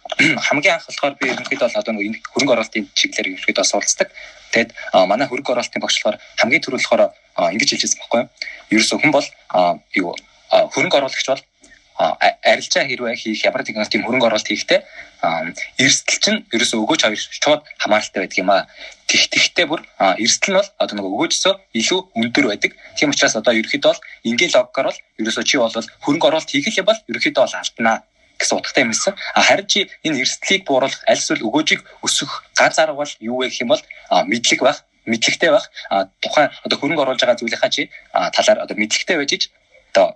хамгийн анх болохоор би ерөнхийдөө одоо нэг хөрөнгө оруулалтын чиглэлээр ерөнхийдөө суулцдаг. Тэгээд манай хөрөнгө оруулалтын багш болохоор хамгийн түрүү болохоор ингэж хэлжсэн байхгүй юу? Ерөөсөө хүн бол хөрөнгө оруулагч бол арилжаа хэрвээ хийх ямар тийм хөрөнгө оруулалт хийхдээ эрсдэл чинь ерөөсөө өгөөж хоёр шууд хамааралтай байдаг юм аа. Тэгтээ бүр эрсдэл нь бол одоо нэг өгөөжсөө илүү өндөр байдаг. Тийм учраас одоо ерөөхдөө бол ингээл логикоор бол ерөөсөө чи бол хөрөнгө оруулалт хийх юм бол ерөөхдөө бол алднаа гэсэн утгатай юм хэлсэн. Харин чи энэ эрсдлийг бууруулах аль эсвэл өгөөжийг өсгөх ганц арга бол юу вэ гэх юм бол мэдлэгтэй байх. Тухайн одоо хөрөнгө оруулж байгаа зүйлийнхаа чи талаар одоо мэдлэгтэй байж иж одоо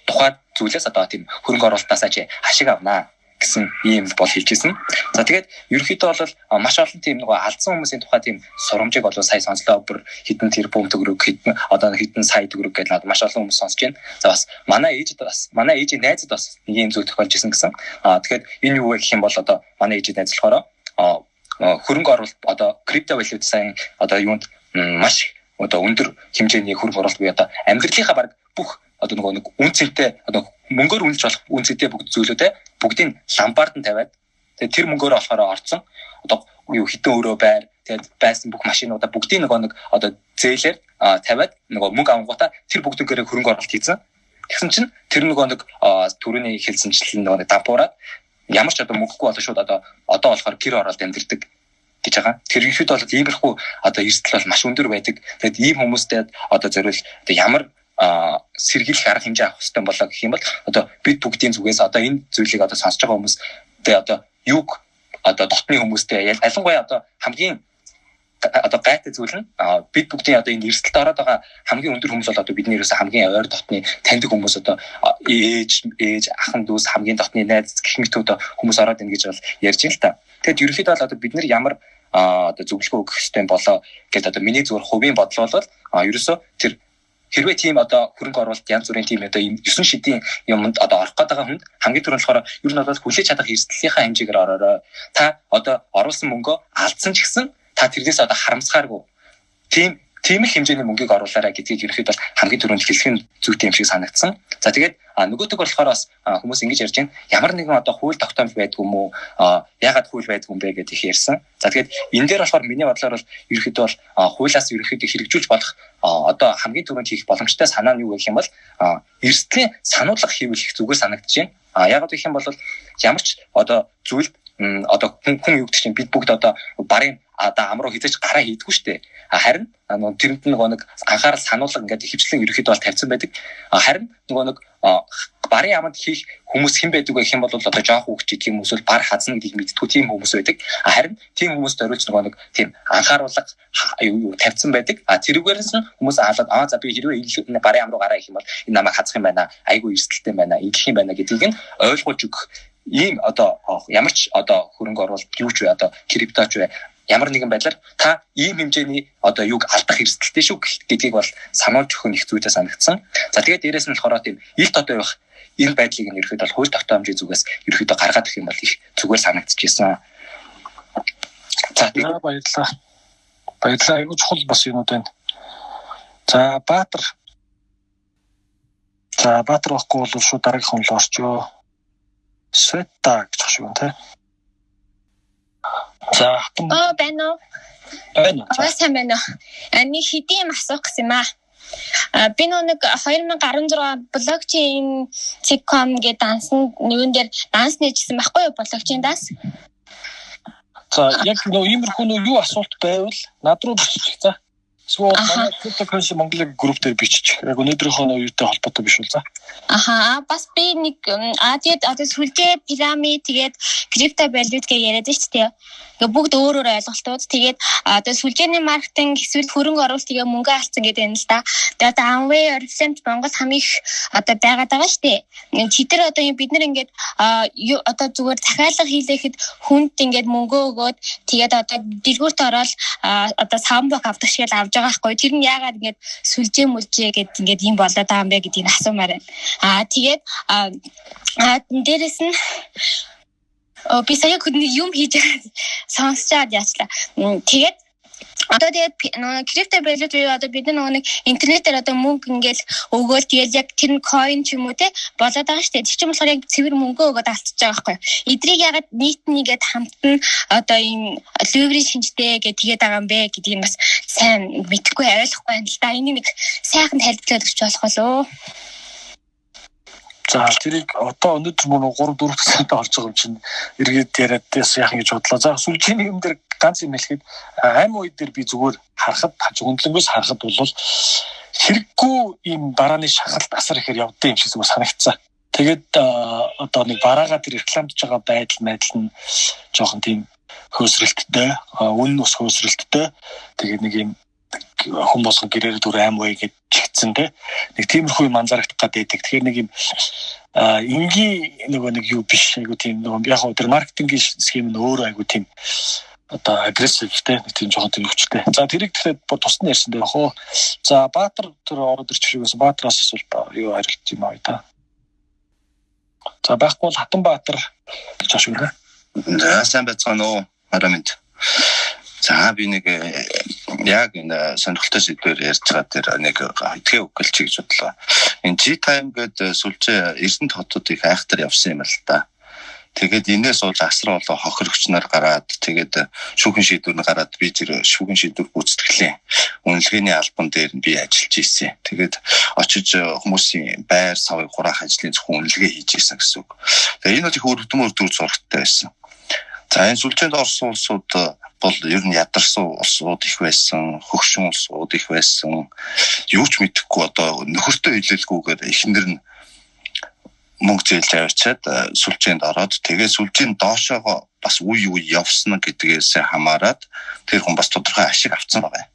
тухайн зүйлээс одоо тийм хөрөнгө оруулалтаасаа чи ашиг авнаа гэсэн ийм бол хэлж ирсэн. За тэгээд ерөнхийдөө бол маш олон тийм нэг алдсан хүмүүсийн тухай тийм сурамжийг бол сая сонслоо бүр хэдэн тэрбум төгрөг хэдэн сая төгрөг гэж маш олон хүмүүс сонсож байна. За бас манай ээжийн найзад бас нэг ийм зүйл тохиолж ирсэн гэсэн. Тэгэхээр энэ юу вэ гэх юм бол одоо манай ээжийн найз болохоор хөрөнгө оруулалт одоо крипто валют сайн одоо юунд маш одоо өндөр хэмжээний хөрөнгө оруулалт буюу одоо амьдралынхаа баг бүх одоо нэг үн цэнтэй одоо мөнгөөр үнэлж болох үн цэнтэй бүгд зүйлүүдээ бүгдийг ламбард нь тавиад тэгээд тэр мөнгөөр болохоор орцсон одоо юу хитэн өрөө байр тэгээд байсан бүх машинуудаа бүгдийг нэг одоо зээлээр тавиад мөнгө авангуудаа тэр бүгдээрээ хөрөнгө оруулалт хийсэн. Тэгсэн чинь тэр нэг төрөний хэлсэнчлэн дампуураад ямар ч одоо мөнгөгүй болоо шууд одоо болохоор гэр ороод амьдэрдэг гэж байгаа. Тэр ихэд бол иймэрхүү одоо эрсдэл бол маш өндөр байдаг. Тэгээд ийм хүмүүстэй одоо зориул одоо ямар сэргийлэх арга хэмжээ авах хэрэгтэй болоо гэх юм бол одоо бид бүгдийн зүгээс одоо энэ зүйлийг одоо сонсож байгаа хүмүүс тэ одоо юг одоо дотны хүмүүстэй ялангуяа одоо хамгийн одоо гайтай зүйл нь бид бүгдийн одоо энэ эрсдэлд ороод байгаа хамгийн өндөр хүмүүс бол одоо бидний ерөөсө хамгийн ойр дотны таньдаг хүмүүс одоо ээж ахын дүүс хамгийн дотны найз гэх мэт одоо хүмүүс ороод ийн гэж бол ярьж байна л та. Тэгэд ерөнхийдөө бол одоо бид нар ямар одоо зөвлөгөө өгөх хэрэгтэй болоо гэдэг одоо миний зүгээр хувийн бодол бол ерөөсө тэр хэрвээ тийм одоо хөрөнгө оруулалт янз бүрийн тийм одоо 9 шидийн юмд одоо орох гэдэг хүнд хамгийн түрүүнд болохоор ер нь бол хүлээж чадах эрсдлийнхаа хэмжээгээр ороорой. Та одоо оруулсан мөнгөө алдсан ч гэсэн та тэрнээс одоо харамсахааргүй тийм их хэмжээний мөнгийг оруулаарай гэдгийг ерөөхдөө хамгийн түрүүнд хэлэх нь зүйтэй юм шиг санагдсан. За тэгээд нөгөөдөг болохоор бас хүмүүс ингэж ярьж байна. Ямар нэгэн одоо хууль тогтоомж байдгүй юм уу? Яагаад хууль байдгүй юм бэ гэдээ их ярьсан. За тэгээд энэ дээр болохоор миний бодлоор бол ерөөхдөө бол хуулиас ерөөхдөө хэрэгжүүлж болох одоо хамгийн түрүүнд хийх боломжтой санаа нь юу гэх юм бол эрсдлийн сануулга хийвэл их зүгээр санагдаж байна. Яагаад гэх юм бол ямар ч одоо зүйлд одоо хүн юу гэдэг чинь бид бүгд одоо барын одоо ам руу хизээч гараа хийдэггүй шүү дээ. Харин тэрэнд нэг анхаарал сануулга ингээд хөвчлэн ерөөхдөө бол тавьсан байдаг. Харин нэг барын аманд хийх хүмүүс хэн байдаг вэ гэх юм бол одоо жоох хүүхд гэх юм эсвэл бар хазна гэдгийг мэдтгүү тийм хүмүүс байдаг. Харин тийм хүмүүст зориулж нэг тийм анхааруулга юу тавьсан байдаг. Тэрүүгээрээс нь хүмүүс аалаад за би хэрвээ энэ барын ам руу гараа гэх юм бол энэ намайг хазах юм байна. Айгүй эрсдэлтэй байна. Ингэх юм байна гэдгийг нь ойлгуулж өгөх ийм одоо ямар ч одоо хөрөнгө оруулалт юу ч вэ одоо крипточ вэ ямар нэгэн байдлаар та ийм хэмжээний одоо юг алдах эрсдэлтэй шүү гэдгийг бол сануулж өгөх нь их зүйтэй санагдсан. За тэгээд дээрэс нь болохоор тийм ил тод байх энэ байдлыг нь ерөөхдөө хууль тогтоомжийн зүгээс ерөөхдөө гаргаад ирэх юм бол их зүгээр санагдчихсан. За
баярлалаа. Баярлалаа. Юу чухал бас юмуд байна. За Баатар байхгүй бол шууд дараагийнхан л орчоо. Света гэж шиг үнтэй. За
байна уу? Сайн байна уу? Нэг хэдийн асуух гэсэн юм аа. Би нэг 2016 блокчейн Cecom гэдэг дансан нэгэн дээр данс нээжсэн байхгүй юу блокчейн данс?
За яг иймэрхүү юу асуулт байвал над руу бичих за. Эсвэл манай Cryptocurrency Mongolia group дээр бичих. Яг өнөөдрийнхөө үетэй холбоотой биш бол за.
Бас би нэг тэгээд одоо сүлжээ пирамид тэгээд крипто валют гэж яриад шүү дээ. Ингээ бүгд өөр ойлголтууд. Тэгээд одоо сүлжээний маркетинг эсвэл хөрөнгө оруулалтыг мөнгө алдсан гэдэг юм л да. Тэгээд одоо Amway, Oriflame Монгол хамгийн их одоо байгаад байгаа шүү дээ. Читэр одоо бид нар ингээд одоо зүгээр захиалга хийлэхэд хүнд ингээд мөнгө өгөөд тэгээд одоо дэлгүүрт ороод одоо саамбок авдаг шиг авч байгаа хгүй. Тэр нь яагаад ингээд сүлжээ мүлжээ гэдэг ингээд юм болоод байгаа юм бэ гэдгийг асуумаар байна. Тэгээд дээрэс нь би сая юм хийж сонсчаад яачлаа. Тэгээд одоо крипто валют одоо бид нэг интернетээр одоо мөнгө ингээл өгөөл тэгээд яг тэр нь coin ч юм уу те болоод байгаа шүү дээ. Тэр чинь болохоор яг цэвэр мөнгө өгөөд алдчихж байгаа байхгүй. Эдрийг ягаад нийтнийгээд хамтан одоо ийм leverage шинжтэй гэдэг тэгээд байгаа юм бэ гэдгийг бас сайн мэдэхгүй ойлгохгүй байна л да. Энийг нэг сайхан тайлбарлаад өгч болох болоо.
За тэрийг одоо өнөөдөр мөн 3-4% олж байгаа юм чинь эргээд яриад яах гэж бодлоо. За сүлжээний юм дээр ганц юм хэлэхэд амь үед дээр би зүгээр харахад хөндлөнгөөс харахад бол хэрэггүй ийм барааны шахалт асар ихээр явдсан юм шиг зүгээр санагдсан. Тэгээд одоо нэг бараагаа тэр рекламдж байгаа байдал нь жоохон тийм хөөсрэлттэй, үн ус хөөсрэлттэй. Тэгээд нэг ийм хүн болгон гэрээр дүр аим вэ гэж чигтсэн те. Нэг тиймэрхүү юм анзаарах гэдэг. Тэгэхээр нэг юм энгийн нөгөө нэг юу биш айгу тийм нөгөө яг өдөр маркетингийн схем нь өөр айгу тийм одоо агрессив те нэг тийм жоохон тийм хүчтэй. За тэрийг тэгэхээр тусна ярьсан дээ хоо. За Баатар тэр ороод ирчих шигээс Баатараас асуулт юу хариулт юм аа та. За байхгүй бол Хатанбаатар чааш үү.
За сайн байцгаана уу Арамент. За би нэг яг энэ сонирхолтой сэдвээр ярьж байгаа тэр нэг хэдгээ үгэлч гэж бодлоо. Энэ G-Time гэдэг сүлжээ Эрдэнэт хотод их айхтар явсан юм л да. Тэгээд энэс бол асар олон хохирогч нар гараад тэгээд шүүхэн шийдвэр нь гараад би тэр шүүхэн шийдвэр гүйцэтгэлийн үнэлгээний албан дээр нь би ажиллаж ирсэн. Тэгээд очиж хүмүүсийн байр савыг хураах ажлын зөвхөн үнэлгээ хийж ирсэн гэсэн үг. Тэгээд энэ бол их өрөвдмөр дүр зурагтай байсан. За энэ сүлжээнд орсон улсууд бол ер нь ядарсан улсууд их байсан, хөгшин улсууд их байсан. Юу ч мэдэхгүй одоо нөхөртөө хэлэлгүйгээр эхнэр нь мөнгө зээлж авчиад сүлжээнд ороод тэгээ сүлжээнд доошоогоо бас үе явсан гэдгээс хамаарат тэр хүн бас тодорхой ашиг авсан байгаа.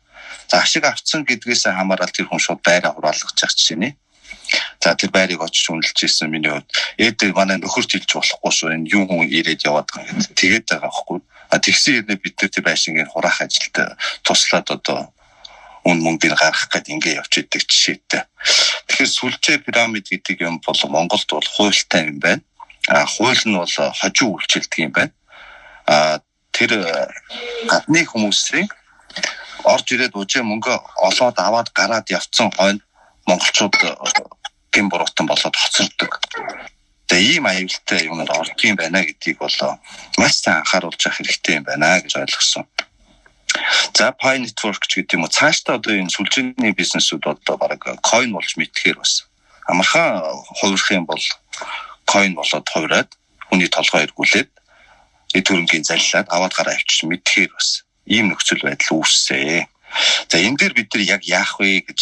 За ашиг авсан гэдгээс хамаарал тэр хүн шууд байраа хураалгаж явах жишээний. За тэр байрыг очиж үнэлж ирсэн миний хувьд ээд манай нөхөрт хэлж болохгүй шүү энэ юу хүн ирээд яваад байгаа гэдэг. Тэгээд байгаа байхгүй. Тэгсэн хэрнээ бид нар тэр байшингийн хураах ажилд туслаад одоо үн мөнгөний гаргах гэдэг ингээ явж идэг жишээтэй. Тэгэхээр сүлжээ пирамид гэдэг юм бол Монголд бол хуультай юм байна. Хууль нь бол хожуу үйлчилдэг юм байна. Тэр гадны хүмүүсийн орж ирээд үжээ мөнгө олоод аваад гараад явцсан хойно монголчууд гэм буруутан болоод хоцордог. Тэгээ ийм аюултай юмд ордог юм байна гэдгийг бол маш сайн анхааруулж авах хэрэгтэй юм байна гэж ойлгосон. За Pi Network гэдэг юм уу цаашдаа одоо энэ сүлжээний бизнесүүд одоо бараг coin болж мэдхээр бас амархан хувирах юм бол coin болоод хувираад хүний толгой эргүүлээд эд хөрөнгийн заллаад аваад гараа авчиж мэдхээр бас ийм нөхцөл байдал үүссэн. За энэ дээр бид нар яг яах вэ гэж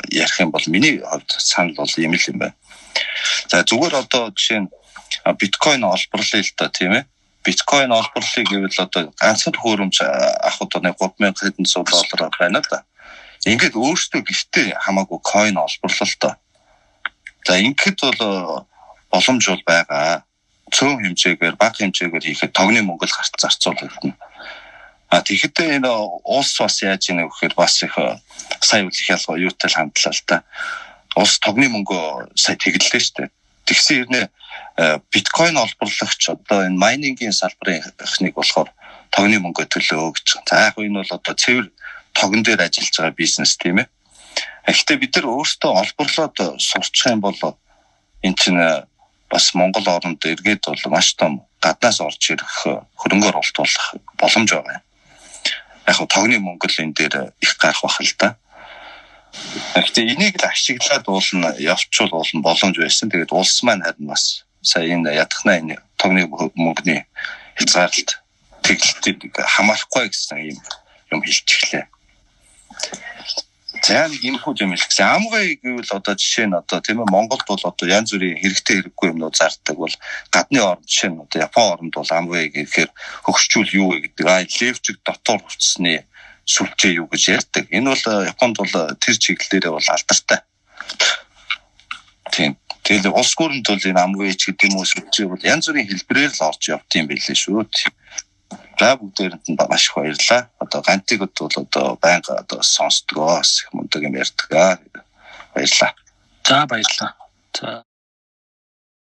ярих юм бол миний хувьд санал бол ийм л юм байна. За зүгээр одоо жишээ нь биткойн олборлоо л та тийм ээ. Биткойн олборлыг гэвэл одоо ганцхан төхөөрөмж авах одоо $3000 хэдэн $100 байна да. Ингээд өөртөө гэртээ хамаагүй койн олборлоо л та. За ингээд бол боломж бол байгаа. Цөөн хэмжээгээр бага хэмжээгээр хийхэд тогны мөнгө л гарт зарцуулагдана. Тэгэхдээ энэ улс бас яаж ийнэ гэхээр бас их сая үл их ялгаа юутай л хандлаа л та. Улс тогны мөнгө сая тэглэлээ шүү дээ. Тэгсэн хэрнээ биткойн олборлагч одоо энэ майнингийн салбарын эхнийг болохоор тогны мөнгө төлөө гэж. За яг энэ бол одоо цэвэр тогон дээр ажиллаж байгаа бизнес тийм ээ. Гэхдээ бид нар өөрсдөө олборлоод сурчих юм бол энэ чинь бас Монгол оронд эргээд бол маш том гаднаас орж ирэх хөрөнгө оруулалт болох боломж байгаа. Яг тогны мөнгө л энэ дээр их гарах бах л да. Гэхдээ энийг л ашиглаад уулна явчвал уулна боломж байсан. Тэгээд улс маань харин бас сая энэ ядахна энэ тогны мөнгөний хязгаарлалт тэглэлтийг хамаарахгүй гэсэн юм хэлчихлээ. За нэг юм хөө юм хэлсэн. Амгай гэвэл одоо жишээ нь одоо тийм ээ Монголд бол одоо янз бүрийн хэрэгтэй хэрэггүй юмнууд зардаг бол гадны орнд жишээ нь одоо Япон оронд бол амгай гэхээр хөгшчүүл юу вэ гэдэг левчиг дотор хувцсны сүлжээ юу гэж ярьдаг. Энэ бол Японд бол тэр чиглэлээрээ бол алдартай. Тийм. Тэгээд улс гүрэнд бол энэ амгай гэдэг юм уу сүлжээ бол янз бүрийн хэлбэрээр л орж явд юм билээ шүү. За бүгдээрэнд нь маш их баярлалаа. Одоо гантигд бол одоо байнга одоо сонсдгоо их мундаг юм ярьдаг. Баярлалаа.
За баярлалаа. За